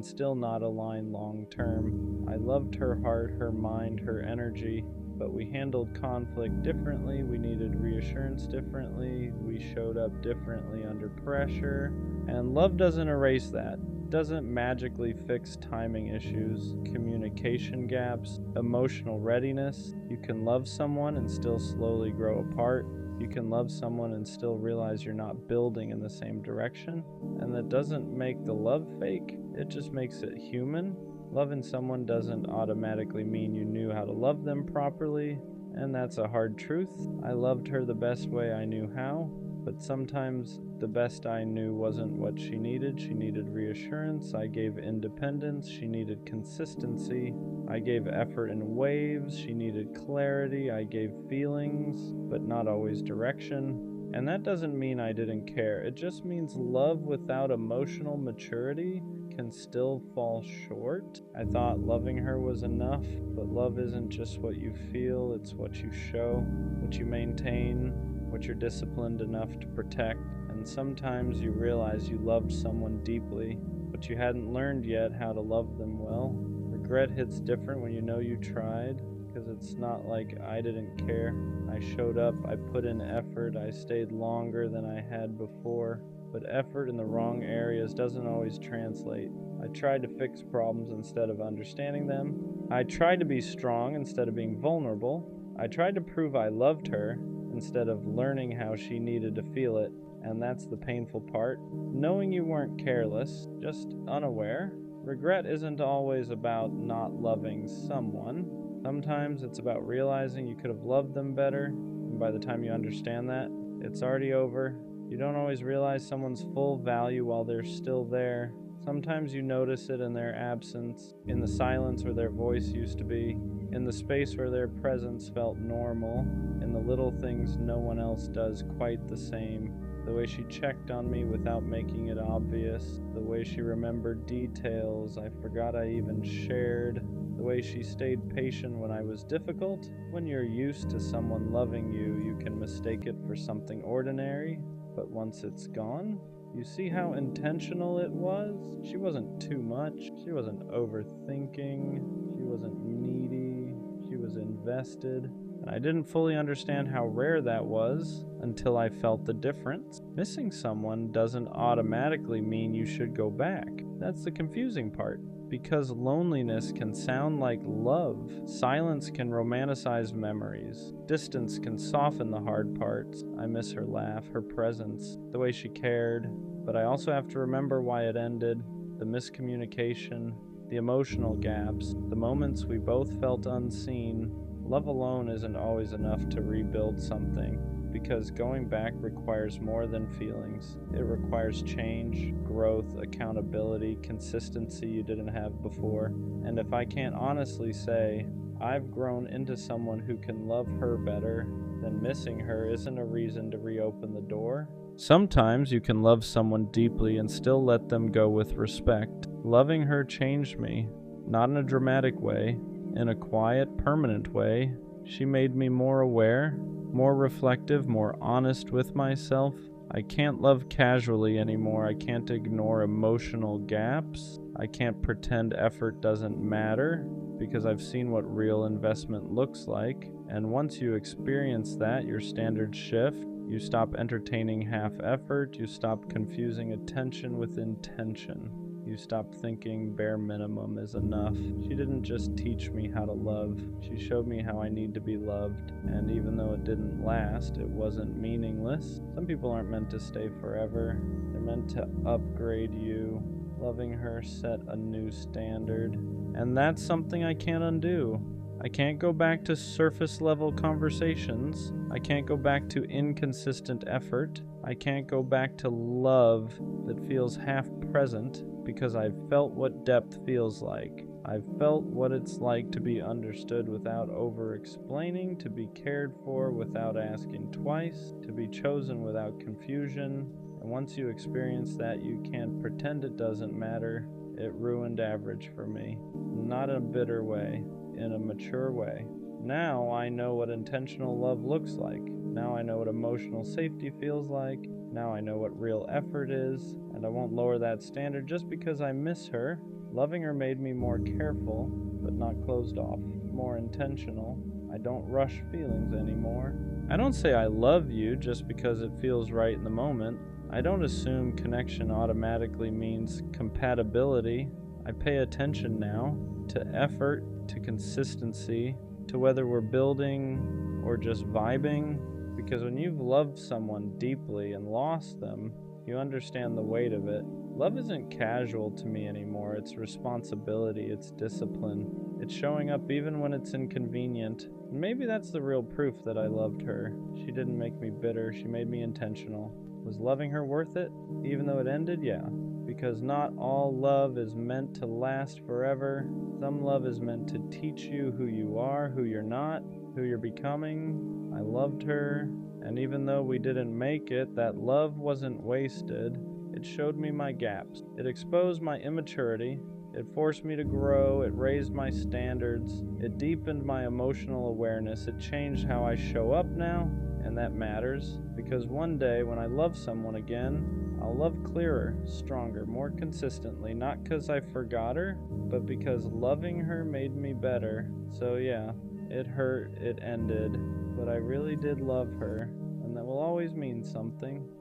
still not align long term. I loved her heart, her mind, her energy, but we handled conflict differently. We needed reassurance differently. We showed up differently under pressure. And love doesn't erase that. It doesn't magically fix timing issues, communication gaps, emotional readiness. You can love someone and still slowly grow apart. You can love someone and still realize you're not building in the same direction. And that doesn't make the love fake. It just makes it human. Loving someone doesn't automatically mean you knew how to love them properly, and that's a hard truth. I loved her the best way I knew how, but sometimes the best I knew wasn't what she needed. She needed reassurance. I gave independence. She needed consistency. I gave effort in waves. She needed clarity. I gave feelings, but not always direction. And that doesn't mean I didn't care. It just means love without emotional maturity can still fall short. I thought loving her was enough, but love isn't just what you feel, it's what you show, what you maintain, what you're disciplined enough to protect. And sometimes you realize you loved someone deeply, but you hadn't learned yet how to love them well. Regret hits different when you know you tried, because it's not like I didn't care. I showed up, I put in effort, I stayed longer than I had before. But effort in the wrong areas doesn't always translate. I tried to fix problems instead of understanding them. I tried to be strong instead of being vulnerable. I tried to prove I loved her instead of learning how she needed to feel it. And that's the painful part. Knowing you weren't careless, just unaware. Regret isn't always about not loving someone. Sometimes it's about realizing you could have loved them better. And by the time you understand that, it's already over. You don't always realize someone's full value while they're still there. Sometimes you notice it in their absence, in the silence where their voice used to be, in the space where their presence felt normal, in the little things no one else does quite the same. The way she checked on me without making it obvious, the way she remembered details I forgot I even shared, the way she stayed patient when I was difficult. When you're used to someone loving you, you can mistake it for something ordinary, but once it's gone, you see how intentional it was. She wasn't too much, she wasn't overthinking, she wasn't needy, she was invested. And I didn't fully understand how rare that was until I felt the difference. Missing someone doesn't automatically mean you should go back. That's the confusing part. Because loneliness can sound like love. Silence can romanticize memories. Distance can soften the hard parts. I miss her laugh, her presence, the way she cared. But I also have to remember why it ended, the miscommunication, the emotional gaps, the moments we both felt unseen. Love alone isn't always enough to rebuild something, because going back requires more than feelings. It requires change, growth, accountability, consistency you didn't have before. And if I can't honestly say, I've grown into someone who can love her better, then missing her isn't a reason to reopen the door. Sometimes you can love someone deeply and still let them go with respect. Loving her changed me, not in a dramatic way, in a quiet, permanent way. She made me more aware, more reflective, more honest with myself. I can't love casually anymore. I can't ignore emotional gaps. I can't pretend effort doesn't matter, because I've seen what real investment looks like. And once you experience that, your standards shift. You stop entertaining half effort. You stop confusing attention with intention. You stop thinking bare minimum is enough. She didn't just teach me how to love. She showed me how I need to be loved. And even though it didn't last, it wasn't meaningless. Some people aren't meant to stay forever. They're meant to upgrade you. Loving her set a new standard. And that's something I can't undo. I can't go back to surface level conversations. I can't go back to inconsistent effort. I can't go back to love that feels half present, because I've felt what depth feels like. I've felt what it's like to be understood without over-explaining, to be cared for without asking twice, to be chosen without confusion. And once you experience that, you can't pretend it doesn't matter. It ruined average for me. Not in a bitter way, in a mature way. Now I know what intentional love looks like. Now I know what emotional safety feels like. Now I know what real effort is, and I won't lower that standard just because I miss her. Loving her made me more careful, but not closed off, more intentional. I don't rush feelings anymore. I don't say I love you just because it feels right in the moment. I don't assume connection automatically means compatibility. I pay attention now to effort, to consistency, to whether we're building or just vibing. Because when you've loved someone deeply and lost them, you understand the weight of it. Love isn't casual to me anymore. It's responsibility, it's discipline. It's showing up even when it's inconvenient. And maybe that's the real proof that I loved her. She didn't make me bitter, she made me intentional. Was loving her worth it? Even though it ended? Yeah. Because not all love is meant to last forever. Some love is meant to teach you who you are, who you're not, who you're becoming. I loved her, and even though we didn't make it, that love wasn't wasted. It showed me my gaps. It exposed my immaturity. It forced me to grow. It raised my standards. It deepened my emotional awareness. It changed how I show up now, and that matters, because one day when I love someone again, I'll love clearer, stronger, more consistently, not because I forgot her, but because loving her made me better. So yeah, it hurt, it ended, but I really did love her, and that will always mean something.